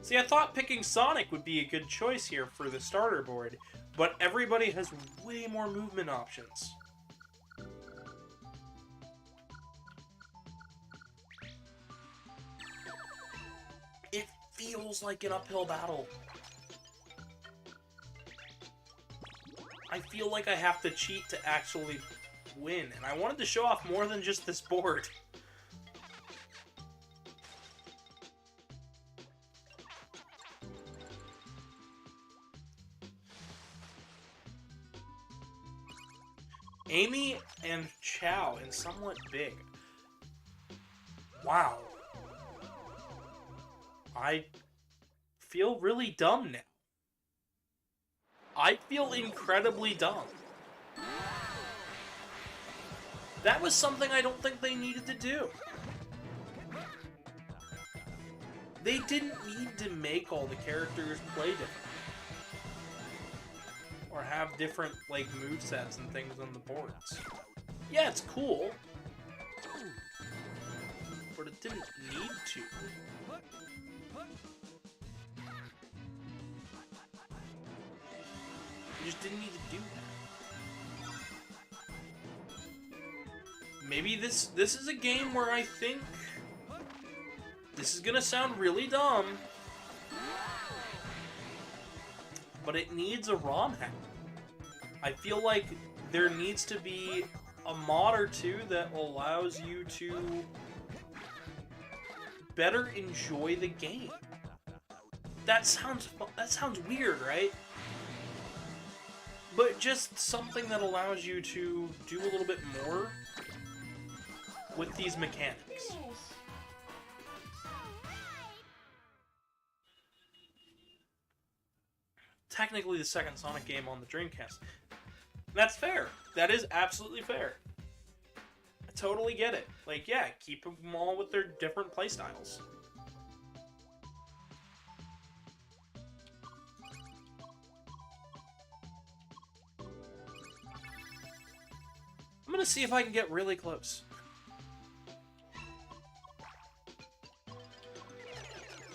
[SPEAKER 1] See, I thought picking Sonic would be a good choice here for the starter board, but everybody has way more movement options. It feels like an uphill battle. I feel like I have to cheat to actually win, and I wanted to show off more than just this board. Amy and Chow and somewhat big. Wow. I feel really dumb now. I feel incredibly dumb. That was something I don't think they needed to do. They didn't need to make all the characters play different. Or have different, like, movesets and things on the boards. Yeah, it's cool. But it didn't need to. You just didn't need to do that. Maybe this is a game where I think this is gonna sound really dumb, but it needs a ROM hack. I feel like there needs to be a mod or two that allows you to better enjoy the game. That sounds weird, right? But just something that allows you to do a little bit more with these mechanics. Technically the second Sonic game on the Dreamcast. That's fair. That is absolutely fair. I totally get it. Like, yeah, keep them all with their different playstyles. I'm gonna see if I can get really close.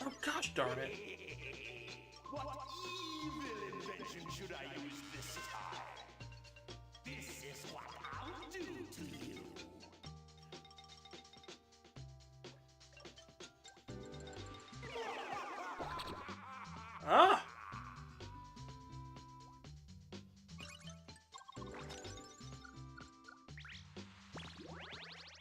[SPEAKER 1] Oh gosh darn it.
[SPEAKER 3] should I use this time? This is what I'll do to you.
[SPEAKER 1] Ah!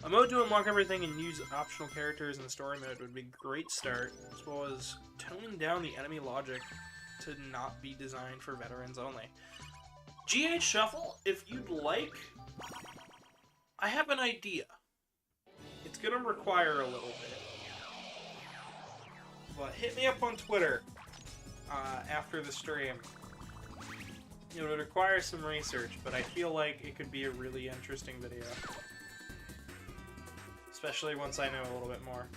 [SPEAKER 1] A mode to unlock everything and use optional characters in the story mode would be a great start, as well as toning down the enemy logic to not be designed for veterans only. GH Shuffle, if you'd like, I have an idea. It's gonna require a little bit. But hit me up on Twitter after the stream. It would require some research, but I feel like it could be a really interesting video. Especially once I know a little bit more.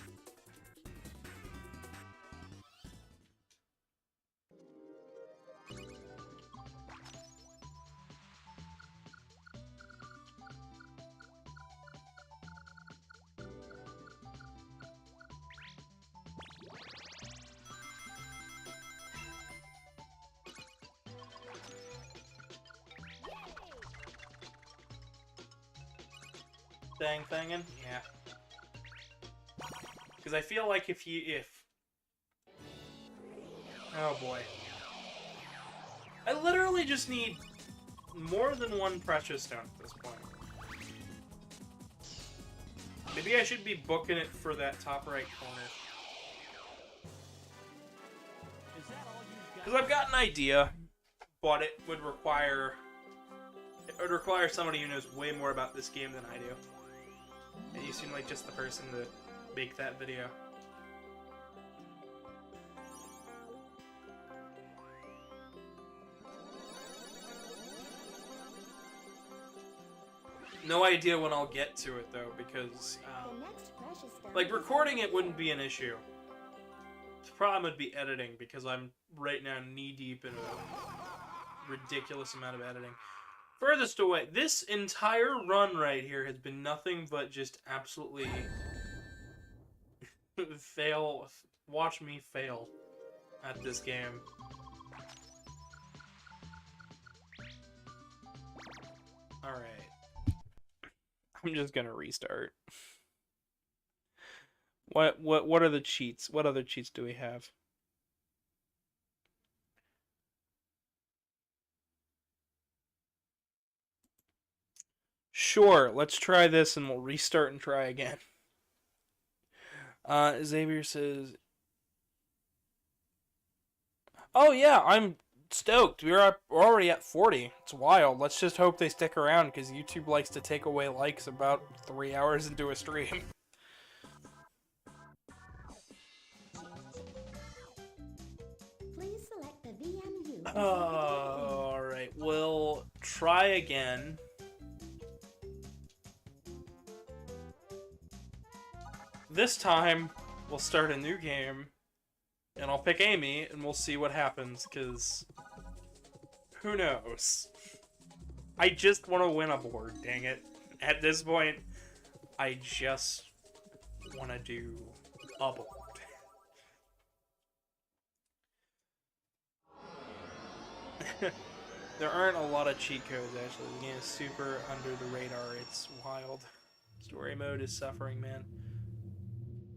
[SPEAKER 1] Thangin'? Yeah. Because I feel like if... Oh boy. I literally just need more than one precious stone at this point. Maybe I should be booking it for that top right corner.
[SPEAKER 4] Is that all you got?
[SPEAKER 1] Because I've got an idea, but it would require... It would require somebody who knows way more about this game than I do. And you seem like just the person to make that video. No idea when I'll get to it though, because
[SPEAKER 2] The next precious stone.
[SPEAKER 1] like recording it wouldn't be an issue. The problem would be editing, because I'm right now knee deep in a ridiculous amount of editing. Furthest away, this entire run right here has been nothing but just absolutely fail. Watch me fail at this game. Alright. I'm just gonna restart. What are the cheats? What other cheats do we have? Sure, let's try this and we'll restart and try again. Xavier says, oh yeah, I'm stoked. We're already at 40. It's wild. Let's just hope they stick around, because YouTube likes to take away likes about 3 hours into a stream.
[SPEAKER 2] Please select the VMU.
[SPEAKER 1] Alright, we'll try again. This time, we'll start a new game, and I'll pick Amy, and we'll see what happens, because who knows? I just want to win a board, dang it. At this point, I just want to do a board. There aren't a lot of cheat codes, actually. The game is super under the radar. It's wild. Story mode is suffering, man.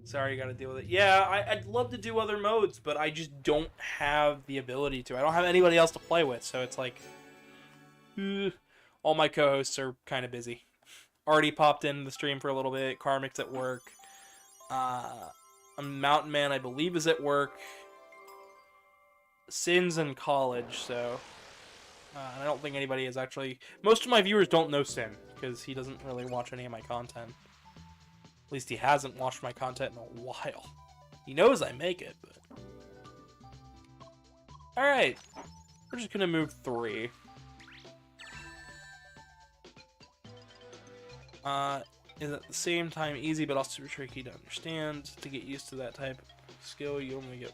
[SPEAKER 1] Sorry you gotta deal with it. Yeah, I'd love to do other modes, but I just don't have the ability to. I don't have anybody else to play with, so it's like... all my co-hosts are kind of busy. Already popped in the stream for a little bit. Karmic's at work. Mountain Man, I believe, is at work. Sin's in college, so... and I don't think anybody is actually... Most of my viewers don't know Sin, because he doesn't really watch any of my content. At least he hasn't watched my content in a while. He knows I make it, but... Alright. We're just gonna move 3. Is at the same time easy, but also tricky to understand. To get used to that type of skill, you only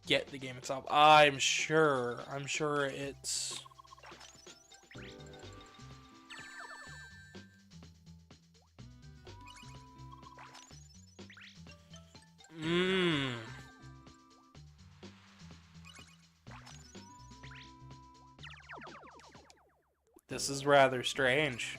[SPEAKER 1] get the game itself. I'm sure it's... This is rather strange.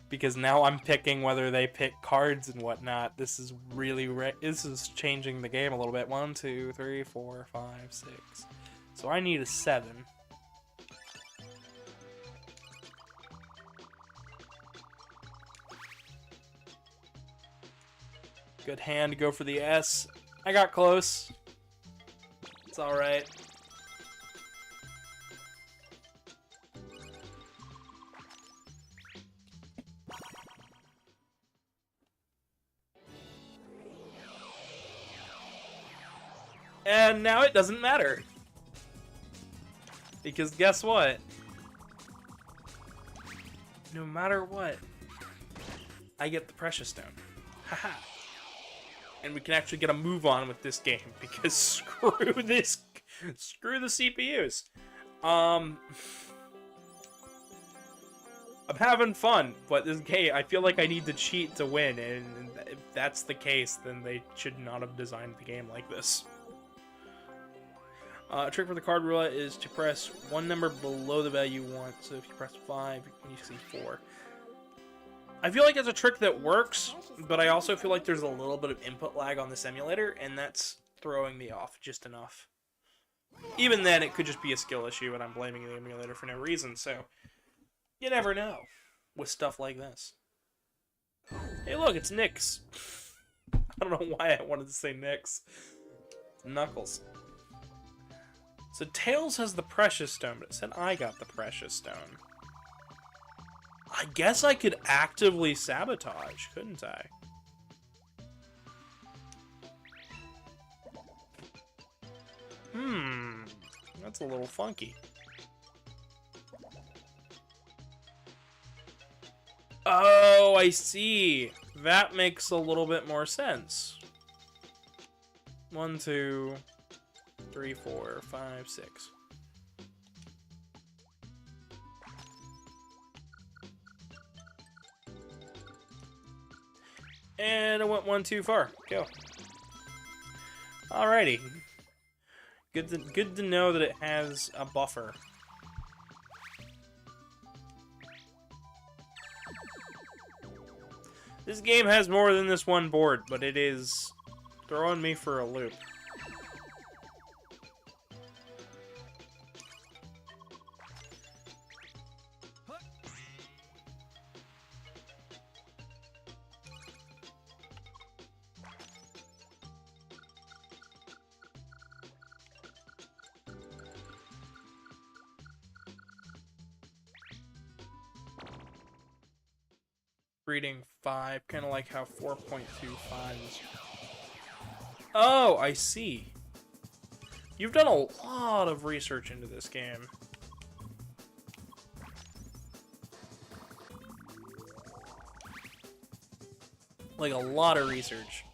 [SPEAKER 1] Because now I'm picking whether they pick cards and whatnot. This is really this is changing the game a little bit. 1, 2, 3, 4, 5, 6. So I need a 7. Good hand to go for the S. I got close. It's alright. And now it doesn't matter. Because guess what? No matter what, I get the Precious Stone. Haha. And we can actually get a move on with this game because screw this, screw the CPUs. I'm having fun, but this game, I feel like I need to cheat to win, and if that's the case, then they should not have designed the game like this. A trick for the card roulette is to press one number below the value you want. So if you press 5, you see 4. I feel like it's a trick that works, but I also feel like there's a little bit of input lag on this emulator, and that's throwing me off just enough. Even then, it could just be a skill issue, and I'm blaming the emulator for no reason, so you never know with stuff like this. Hey look, it's Nyx. I don't know why I wanted to say Nyx. Knuckles. So Tails has the Precious Stone, but it said I got the Precious Stone. I guess I could actively sabotage, couldn't I? That's a little funky. Oh, I see. That makes a little bit more sense. 1, 2, 3, 4, 5, 6. And I went one too far. Go. Alrighty. Good to know that it has a buffer. This game has more than this one board, but it is throwing me for a loop. Reading 5, kind of like how 4.25 is. Oh, I see. You've done a lot of research into this game. Like a lot of research.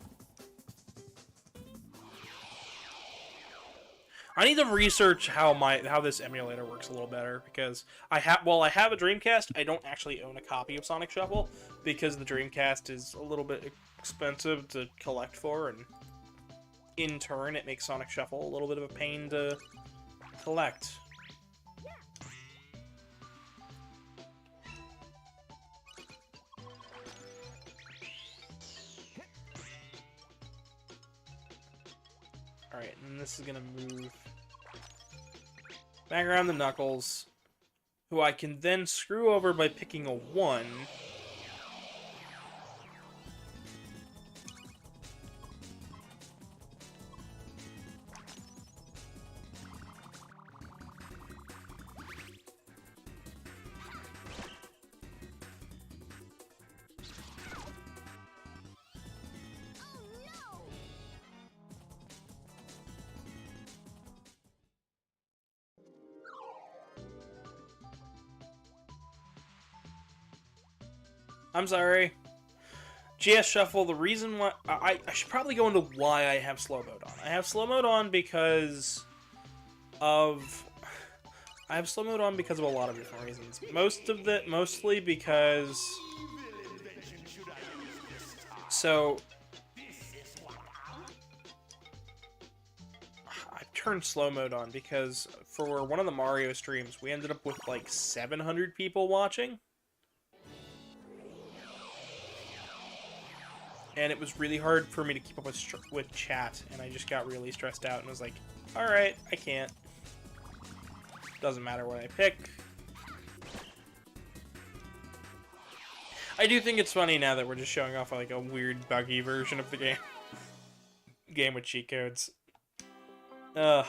[SPEAKER 1] I need to research how this emulator works a little better, because I have a Dreamcast, I don't actually own a copy of Sonic Shuffle because the Dreamcast is a little bit expensive to collect for, and in turn it makes Sonic Shuffle a little bit of a pain to collect. Alright, and this is gonna move back around the Knuckles, who I can then screw over by picking a 1. I'm sorry. GS Shuffle, the reason why... I should probably go into why I have slow mode on. I have slow mode on because of... I have slow mode on because of a lot of different reasons. Mostly because... So... I'm turn slow mode on because for one of the Mario streams, we ended up with like 700 people watching. And it was really hard for me to keep up with chat, and I just got really stressed out and was like, alright, I can't. Doesn't matter what I pick. I do think it's funny now that we're just showing off like a weird, buggy version of the game. Game with cheat codes. But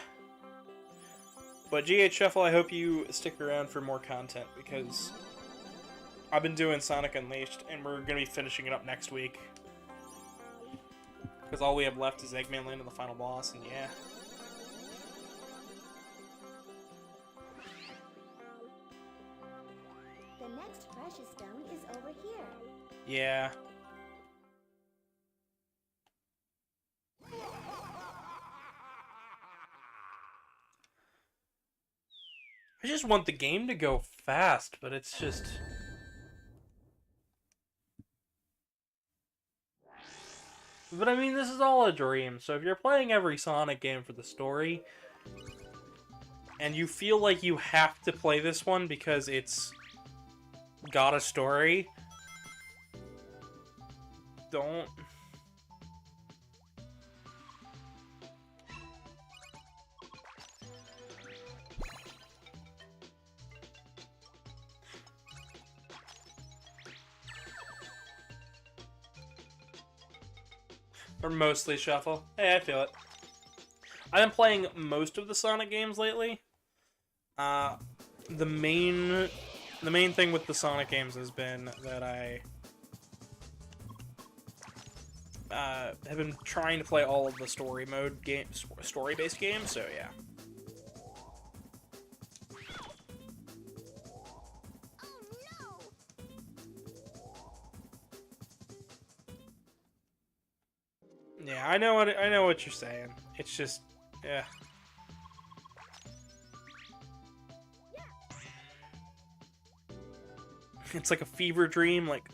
[SPEAKER 1] GH Shuffle, I hope you stick around for more content, because I've been doing Sonic Unleashed, and we're going to be finishing it up next week. Because all we have left is Eggman Land and the final boss, and yeah.
[SPEAKER 2] The next precious stone is over here.
[SPEAKER 1] Yeah. I just want the game to go fast, but it's just... But I mean, this is all a dream, so if you're playing every Sonic game for the story, and you feel like you have to play this one because it's got a story, don't. Or mostly Shuffle. Hey, I feel it. I've been playing most of the Sonic games lately. The main thing with the Sonic games has been that I have been trying to play all of the story mode games, story-based games. So yeah. Yeah, I know what you're saying. It's just, yeah. It's like a fever dream, like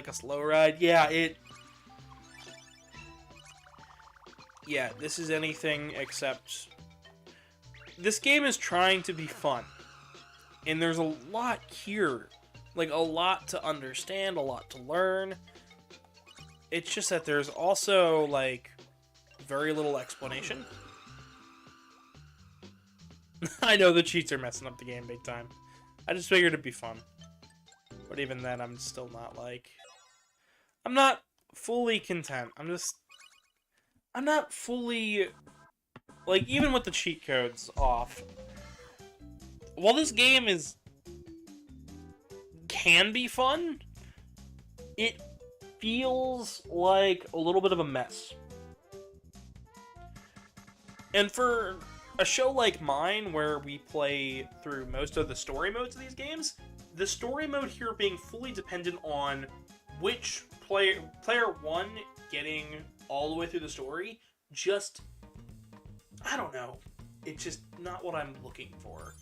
[SPEAKER 1] a slow ride. Yeah, yeah, this is anything except... This game is trying to be fun. And there's a lot here. Like, a lot to understand, a lot to learn. It's just that there's also, like, very little explanation. I know the cheats are messing up the game big time. I just figured it'd be fun. But even then, I'm still not, like... I'm not fully content. I'm not fully... Like, even with the cheat codes off... While this game can be fun, it feels like a little bit of a mess. And for a show like mine, where we play through most of the story modes of these games, the story mode here being fully dependent on which player one getting all the way through the story, just, I don't know, it's just not what I'm looking for.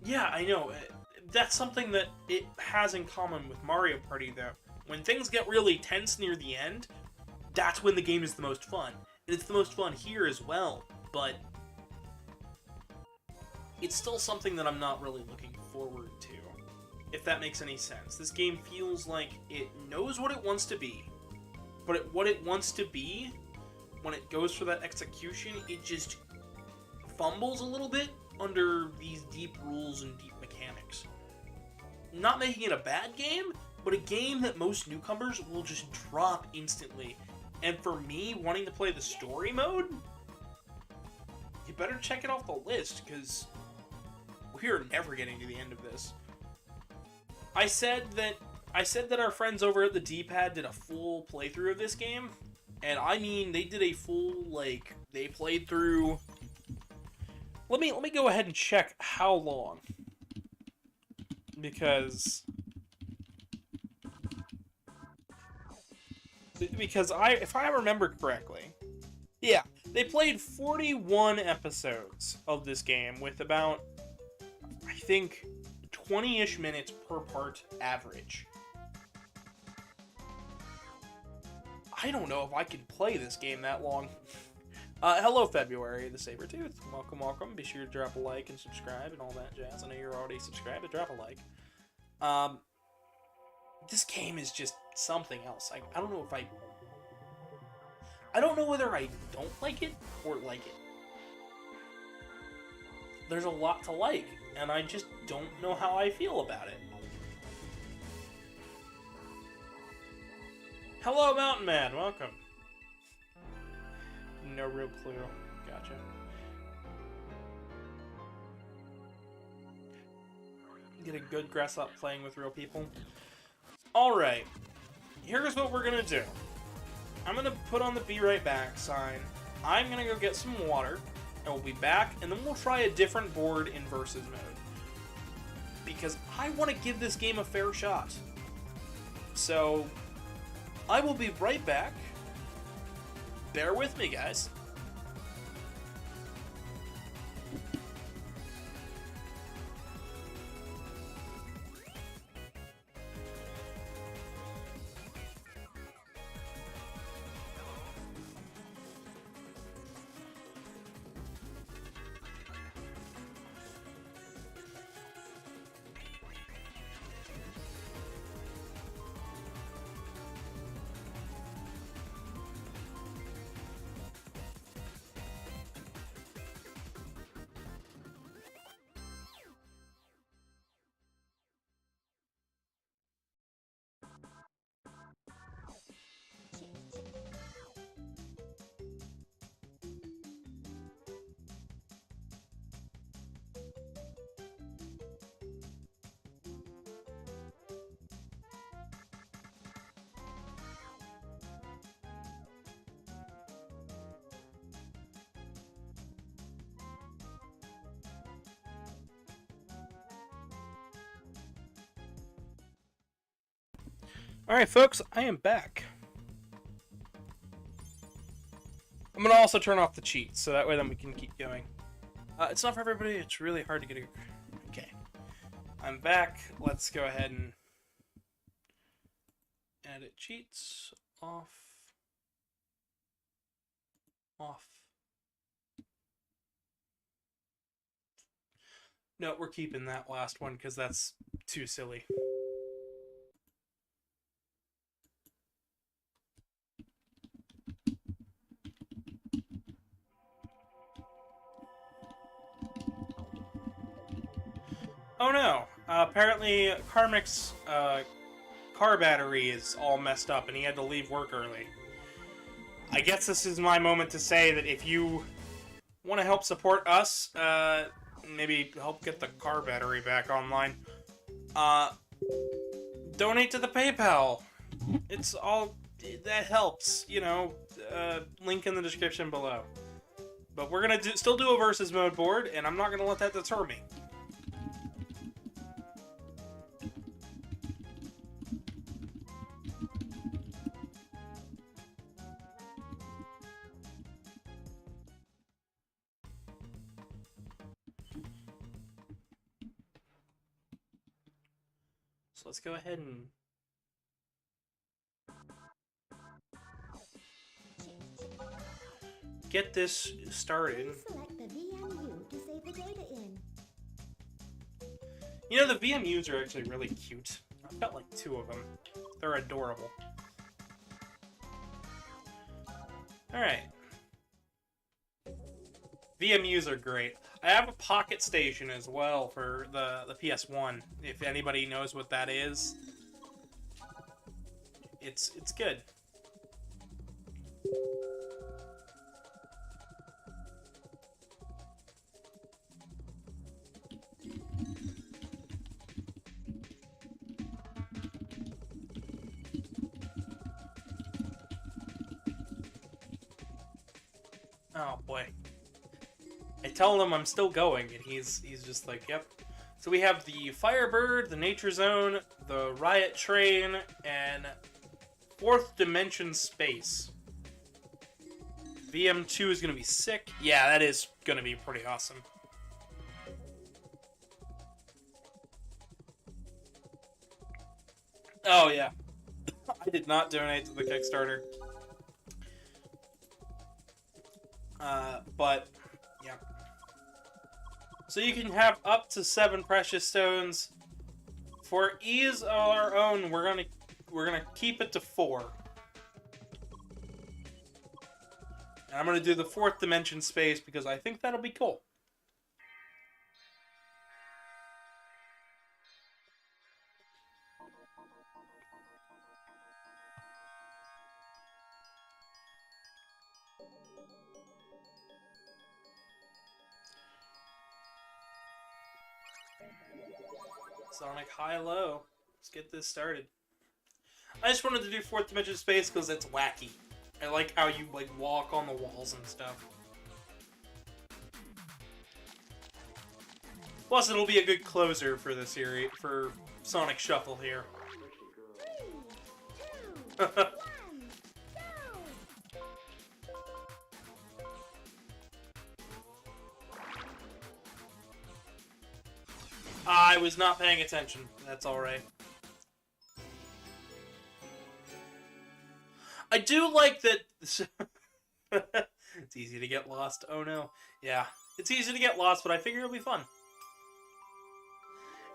[SPEAKER 1] Yeah, I know. That's something that it has in common with Mario Party, though. When things get really tense near the end, that's when the game is the most fun. And it's the most fun here as well, but it's still something that I'm not really looking forward to, if that makes any sense. This game feels like it knows what it wants to be, but what it wants to be, when it goes for that execution, it just fumbles a little bit under these deep rules and deep mechanics. Not making it a bad game, but a game that most newcomers will just drop instantly. And for me, wanting to play the story mode, you better check it off the list, because we're never getting to the end of this. I said that our friends over at the D-Pad did a full playthrough of this game, and I mean, they did a full, like, they played through... Let me go ahead and check how long. Because if I remember correctly, yeah, they played 41 episodes of this game with about, I think, 20-ish minutes per part average. I don't know if I can play this game that long. Hello, February, the Sabertooth. Welcome, welcome. Be sure to drop a like and subscribe and all that jazz. I know you're already subscribed, but drop a like. This game is just something else. I don't know if I don't know whether I don't like it or like it. There's a lot to like, and I just don't know how I feel about it. Hello, Mountain Man. Welcome. No real clue. Gotcha. Get a good grass up playing with real people. Alright. Here's what we're gonna do. I'm gonna put on the be right back sign. I'm gonna go get some water. And we'll be back, and then we'll try a different board in versus mode. Because I want to give this game a fair shot. So, I will be right back. Bear with me, guys. Alright, folks, I am back. I'm going to also turn off the cheats, so that way then we can keep going. It's not for everybody, it's really hard to get a... Okay. I'm back. Let's go ahead and... edit cheats. Off. Off. No, we're keeping that last one, because that's too silly. Oh no! Apparently, Karmic's car battery is all messed up and he had to leave work early. I guess this is my moment to say that if you want to help support us, maybe help get the car battery back online, donate to the PayPal. It's all... that helps, you know, link in the description below. But we're gonna still do a versus mode board, and I'm not gonna let that deter me. So let's go ahead and... get this started.
[SPEAKER 2] Please select the VMU to save the data in.
[SPEAKER 1] You know, the VMUs are actually really cute. I've got like 2 of them. They're adorable. Alright. VMUs are great. I have a Pocket Station as well for the PS1, if anybody knows what that is. It's good. Oh boy. I tell him I'm still going, and he's just like, yep. So we have the Firebird, the Nature Zone, the Riot Train, and 4th Dimension Space. VM2 is going to be sick. Yeah, that is going to be pretty awesome. Oh, yeah. I did not donate to the Kickstarter. But, yeah. So you can have up to 7 precious stones. For ease of our own, we're gonna keep it to 4. And I'm gonna do the 4th dimension space because I think that'll be cool. Sonic high-low. Let's get this started. I just wanted to do 4th dimension space because it's wacky. I like how you like walk on the walls and stuff. Plus, it'll be a good closer for the series for Sonic Shuffle here.
[SPEAKER 2] 3, 2, 1, go!
[SPEAKER 1] I was not paying attention. That's alright. I do like that... It's easy to get lost. Oh no. Yeah. It's easy to get lost, but I figure it'll be fun.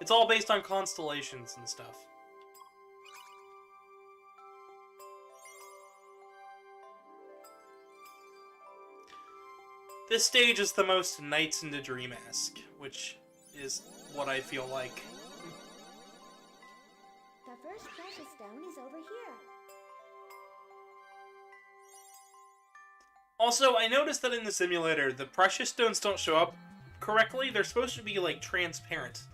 [SPEAKER 1] It's all based on constellations and stuff. This stage is the most Nights into Dream-esque, which is what I feel like.
[SPEAKER 2] The first precious stone is over here.
[SPEAKER 1] Also, I noticed that in the simulator, the precious stones don't show up correctly. They're supposed to be, like, transparent.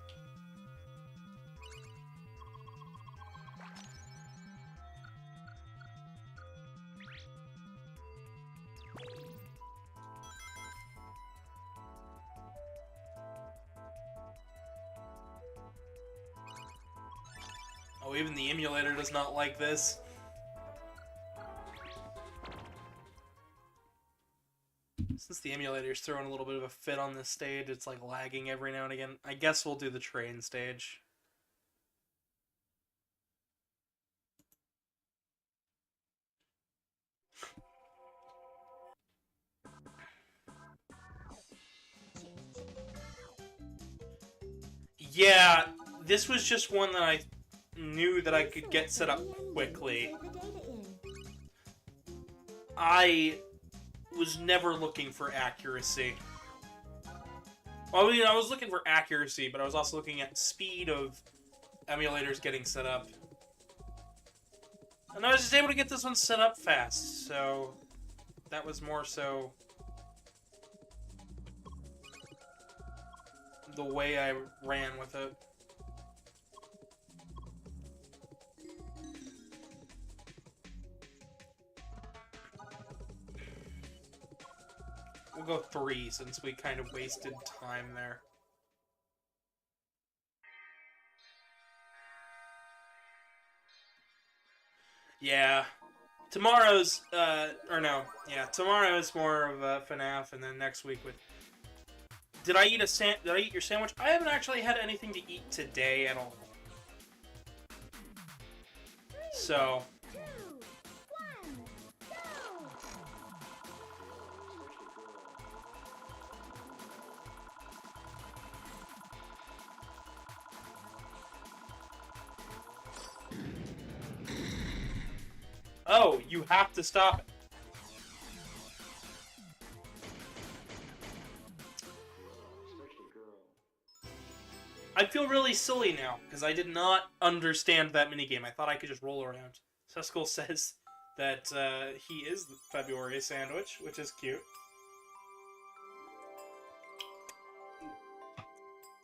[SPEAKER 1] Oh, even the emulator does not like this. Since the emulator's throwing a little bit of a fit on this stage, it's like lagging every now and again. I guess we'll do the train stage. Yeah, this was just one that I knew that I could get set up quickly. I was never looking for accuracy. Well, I mean, I was looking for accuracy, but I was also looking at speed of emulators getting set up. And I was just able to get this one set up fast, so that was more so the way I ran with it. We'll go 3 since we kind of wasted time there. Yeah. Tomorrow's, tomorrow is more of a FNAF, and then next week with... Did I eat your sandwich? I haven't actually had anything to eat today at all. So...
[SPEAKER 2] 2, 1, go!
[SPEAKER 1] Oh, you have to stop it. I feel really silly now, because I did not understand that minigame. I thought I could just roll around. Seskull says that he is the February sandwich, which is cute.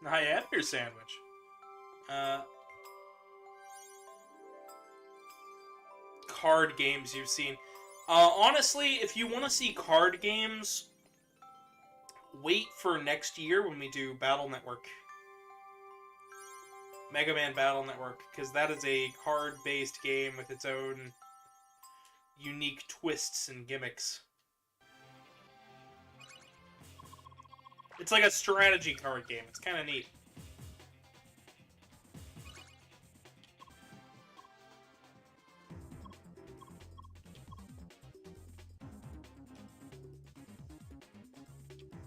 [SPEAKER 1] I am your sandwich. Card games you've seen. Honestly, if you want to see card games, wait for next year when we do Battle Network. Mega Man Battle Network, because that is a card-based game with its own unique twists and gimmicks. It's like a strategy card game. It's kind of neat.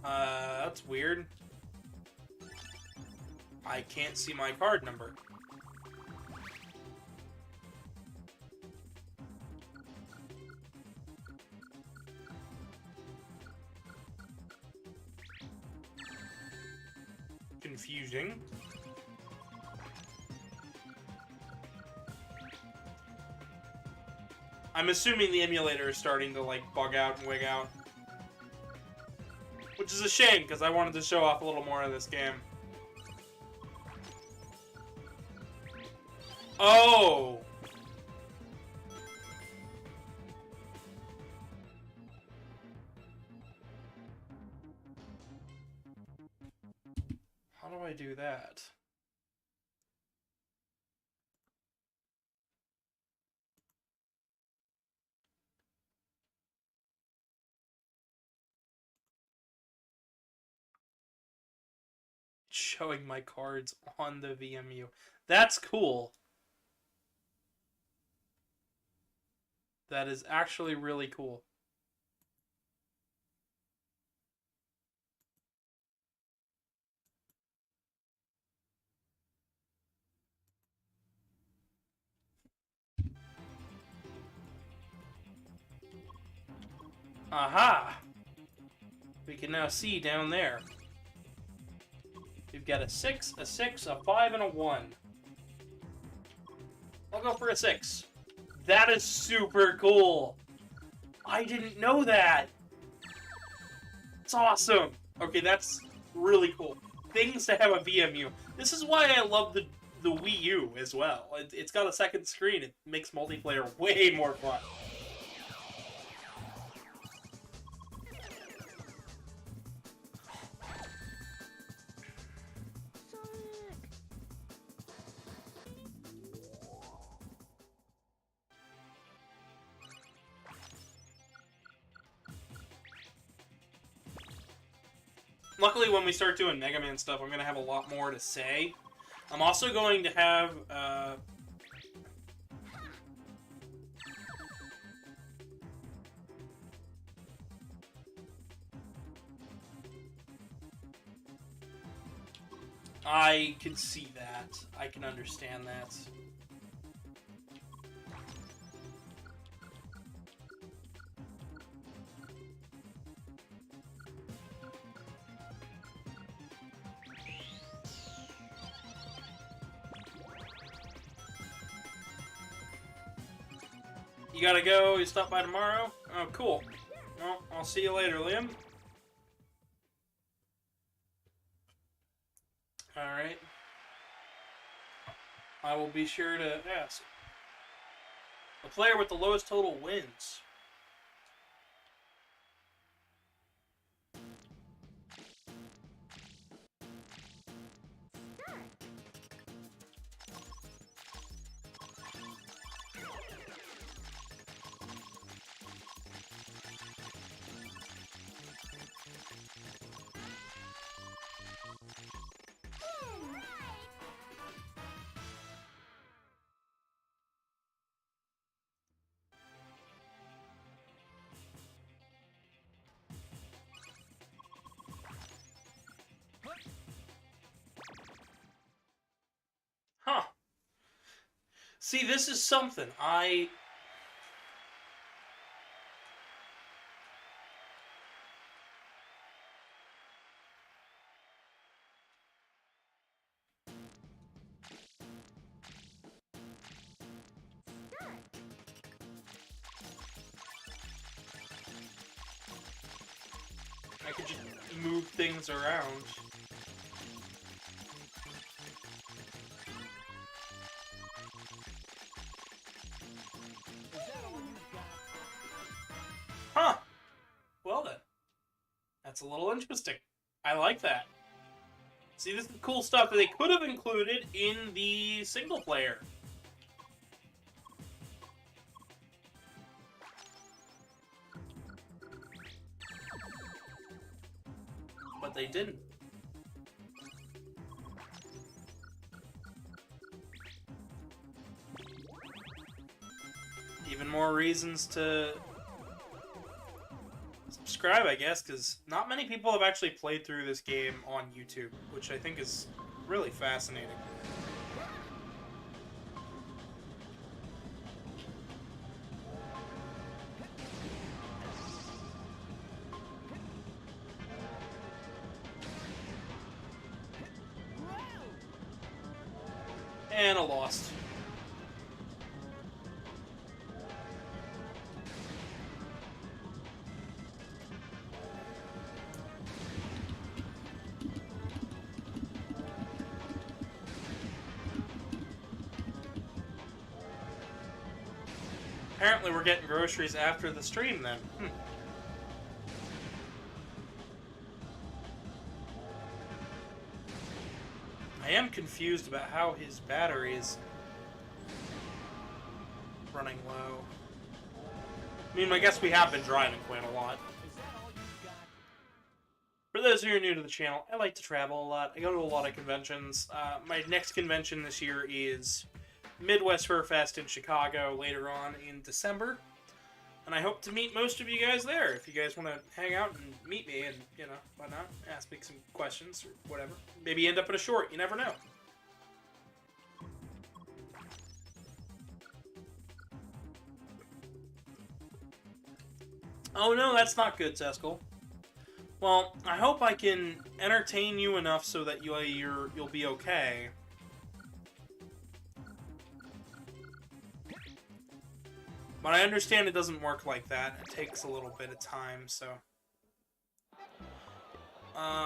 [SPEAKER 1] That's weird. I can't see my card number. Confusing. I'm assuming the emulator is starting to, like, bug out and wig out. Which is a shame, because I wanted to show off a little more of this game. Oh! How do I do that? Showing my cards on the VMU. That's cool. That is actually really cool. Aha! We can now see down there. We've got a 6, a 6, a 5, and a 1. I'll go for a 6. That is super cool! I didn't know that! It's awesome! Okay, that's really cool. Things to have a VMU. This is why I love the Wii U as well. It's got a second screen. It makes multiplayer way more fun. Luckily, when we start doing Mega Man stuff, I'm going to have a lot more to say. I'm also going to have... I can see that. I can understand that. You gotta go? You stop by tomorrow? Oh, cool. Well, I'll see you later, Liam. Alright. I will be sure to ask. The player with the lowest total wins. Huh. See, this is something. I could just move things around. Huh. Well then. That's a little interesting. I like that. See, this is cool stuff that they could have included in the single player. But they didn't. Even more reasons to subscribe, I guess, because not many people have actually played through this game on YouTube, which I think is really fascinating. And a lost. Apparently we're getting groceries after the stream then. I am confused about how his battery is running low. I mean, I guess we have been driving quite a lot. For those who are new to the channel, I like to travel a lot. I go to a lot of conventions. My next convention this year is Midwest Fur Fest in Chicago later on in December. And I hope to meet most of you guys there. If you guys want to hang out and meet me and, you know, why not? Ask me some questions or whatever. Maybe end up in a short. You never know. Oh no, that's not good, Zeskel. Well, I hope I can entertain you enough so that you'll be okay. But I understand it doesn't work like that. It takes a little bit of time, so...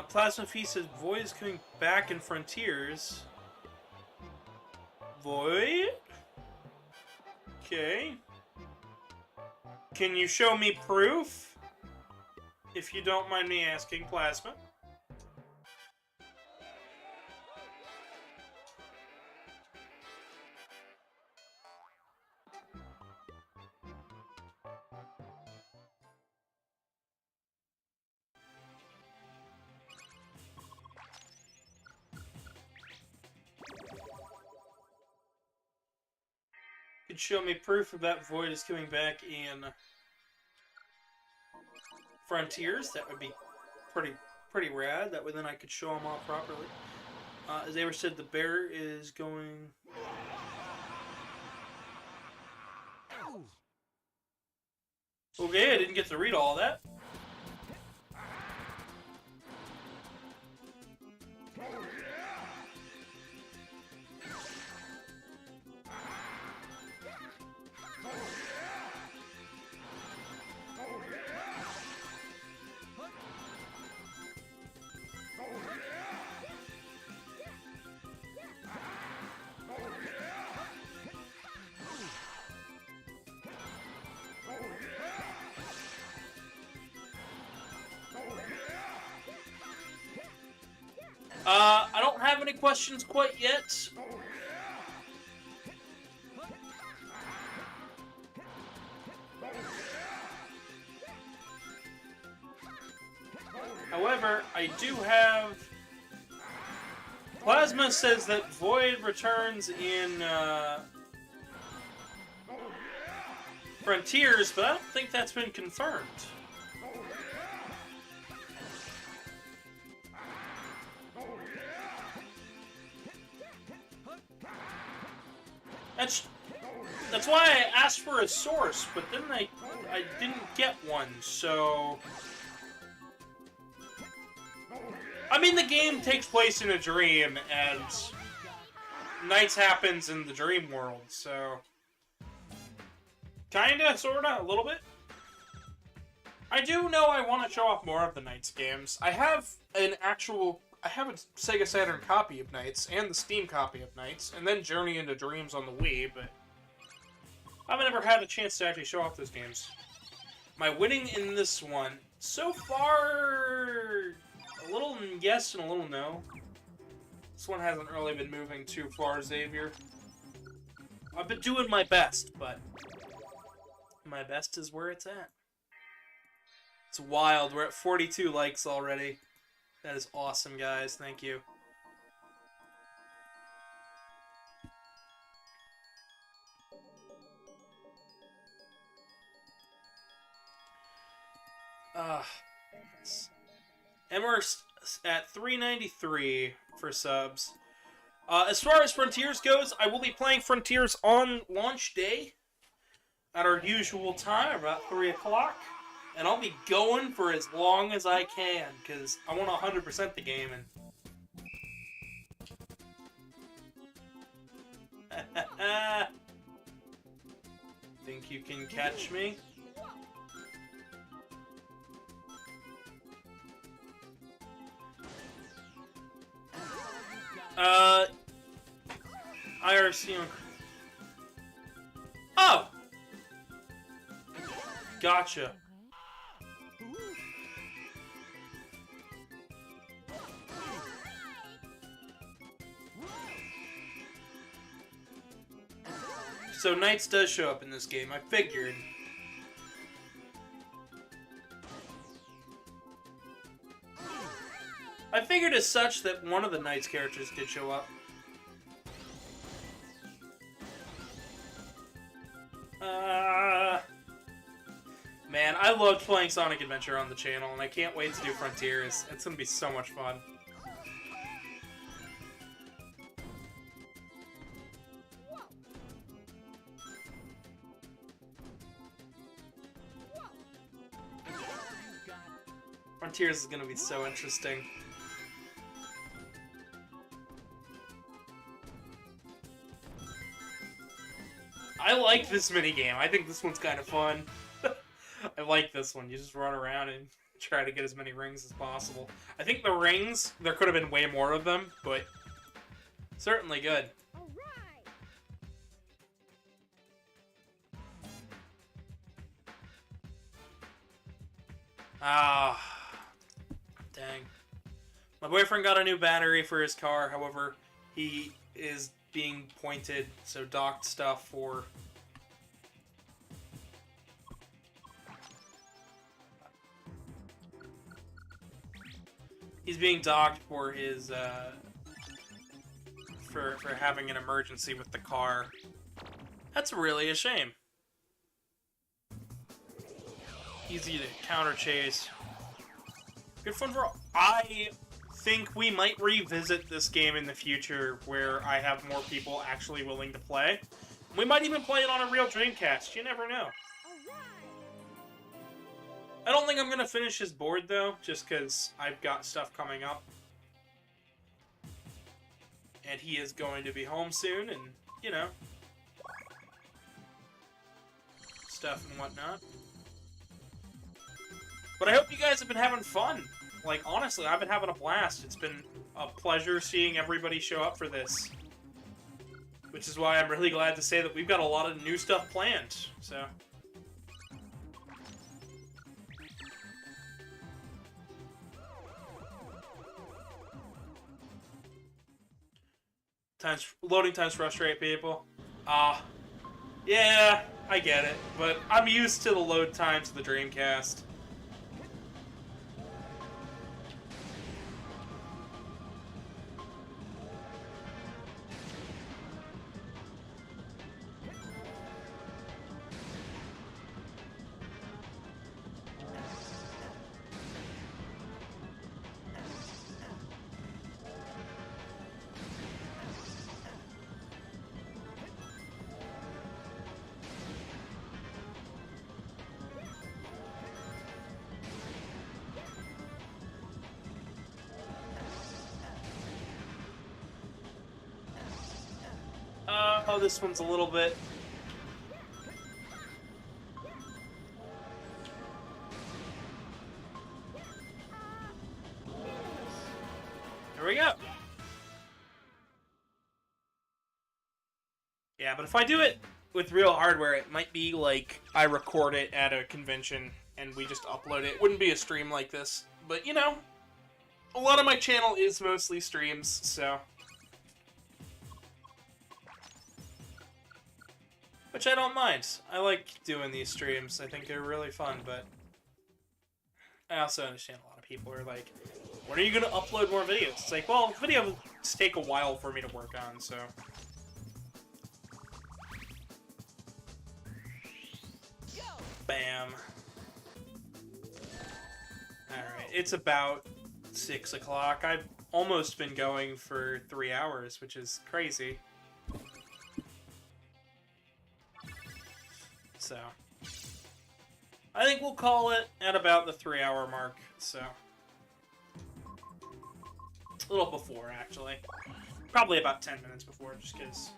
[SPEAKER 1] Plasma Feast says Void is coming back in Frontiers. Void? Okay. Can you show me proof? If you don't mind me asking, Plasma. Could show me proof of that Void is coming back in Frontiers. That would be pretty rad. That way then I could show them off properly. As Aver said, the bear is going... Okay, I didn't get to read all of that. I don't have any questions quite yet. However, I do have... Plasma says that Void returns in Frontiers, but I don't think that's been confirmed. That's why I asked for a source, but then I didn't get one, so... I mean, the game takes place in a dream, and Nights happens in the dream world, so... Kinda, sorta, a little bit. I do know I want to show off more of the Nights games. I have a Sega Saturn copy of Nights, and the Steam copy of Nights, and then Journey into Dreams on the Wii, but I've never had a chance to actually show off those games. My winning in this one, so far, a little yes and a little no. This one hasn't really been moving too far, Xavier. I've been doing my best, but my best is where it's at. It's wild. We're at 42 likes already. That is awesome, guys. Thank you. And we're at 393 for subs. As far as Frontiers goes, I will be playing Frontiers on launch day at our usual time, about 3 o'clock. And I'll be going for as long as I can, because I want to 100% the game. And think you can catch me? IRC on... Oh! Gotcha. So Knights does show up in this game, I figured. I figured as such that one of the Knights characters did show up. Man, I loved playing Sonic Adventure on the channel, and I can't wait to do Frontiers. It's gonna be so much fun. Frontiers is gonna be so interesting. I like this minigame. I think this one's kind of fun. I like this one. You just run around and try to get as many rings as possible. I think the rings, there could have been way more of them, but certainly good. Ah, dang. My boyfriend got a new battery for his car, however, he is being pointed, so docked stuff for... He's being docked for his, for having an emergency with the car. That's really a shame. Easy to counter chase. Good fun for all. I think we might revisit this game in the future where I have more people actually willing to play. We might even play it on a real Dreamcast. You never know. I don't think I'm going to finish his board, though, just because I've got stuff coming up. And he is going to be home soon, and, you know, stuff and whatnot. But I hope you guys have been having fun. Like, honestly, I've been having a blast. It's been a pleasure seeing everybody show up for this. Which is why I'm really glad to say that we've got a lot of new stuff planned, so... Loading times frustrate people. Yeah, I get it, but I'm used to the load times of the Dreamcast. Oh, this one's a little bit... There we go. Yeah, but if I do it with real hardware, it might be like I record it at a convention and we just upload it. It wouldn't be a stream like this. But, you know, a lot of my channel is mostly streams, so... Which I don't mind. I like doing these streams. I think they're really fun, but... I also understand a lot of people are like, when are you going to upload more videos? It's like, well, videos take a while for me to work on, so... Bam. Alright, it's about 6 o'clock. I've almost been going for 3 hours, which is crazy. So, I think we'll call it at about the 3-hour mark, so. A little before, actually. Probably about 10 minutes before, just because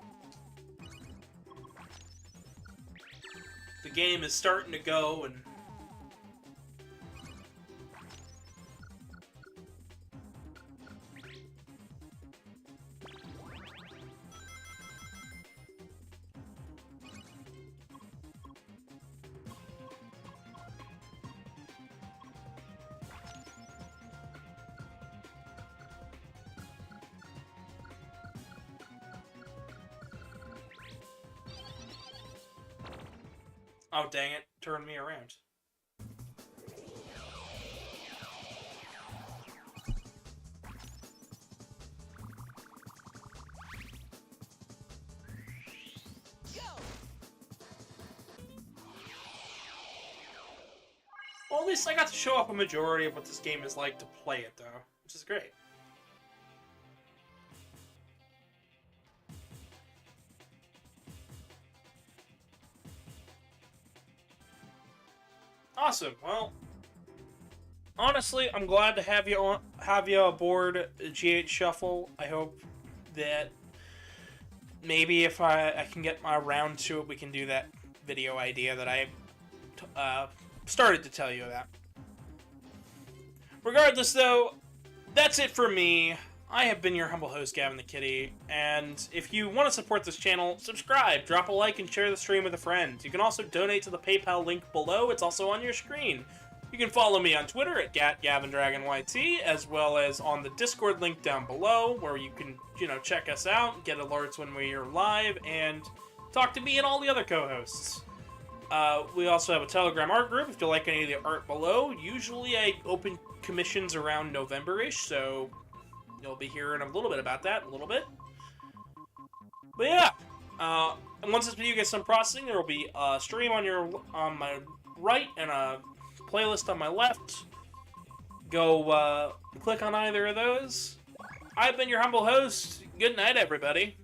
[SPEAKER 1] the game is starting to go, and oh dang it, turned me around. Well, at least I got to show off a majority of what this game is like to play it, though, which is great. Awesome. Well, honestly, I'm glad to have you aboard GH Shuffle. I hope that maybe if I can get around to it, we can do that video idea that I started to tell you about. Regardless, though, that's it for me. I have been your humble host, Gavin the Kitty, and if you want to support this channel, subscribe, drop a like, and share the stream with a friend. You can also donate to the PayPal link below. It's also on your screen. You can follow me on Twitter at GavinDragonYT, as well as on the Discord link down below, where you can, check us out, get alerts when we are live, and talk to me and all the other co-hosts. We also have a Telegram art group if you like any of the art below. Usually I open commissions around November-ish, so you'll be hearing a little bit about that in a little bit. But yeah, and once this video gets done processing, there will be a stream on my right and a playlist on my left. Go click on either of those. I've been your humble host. Good night, everybody.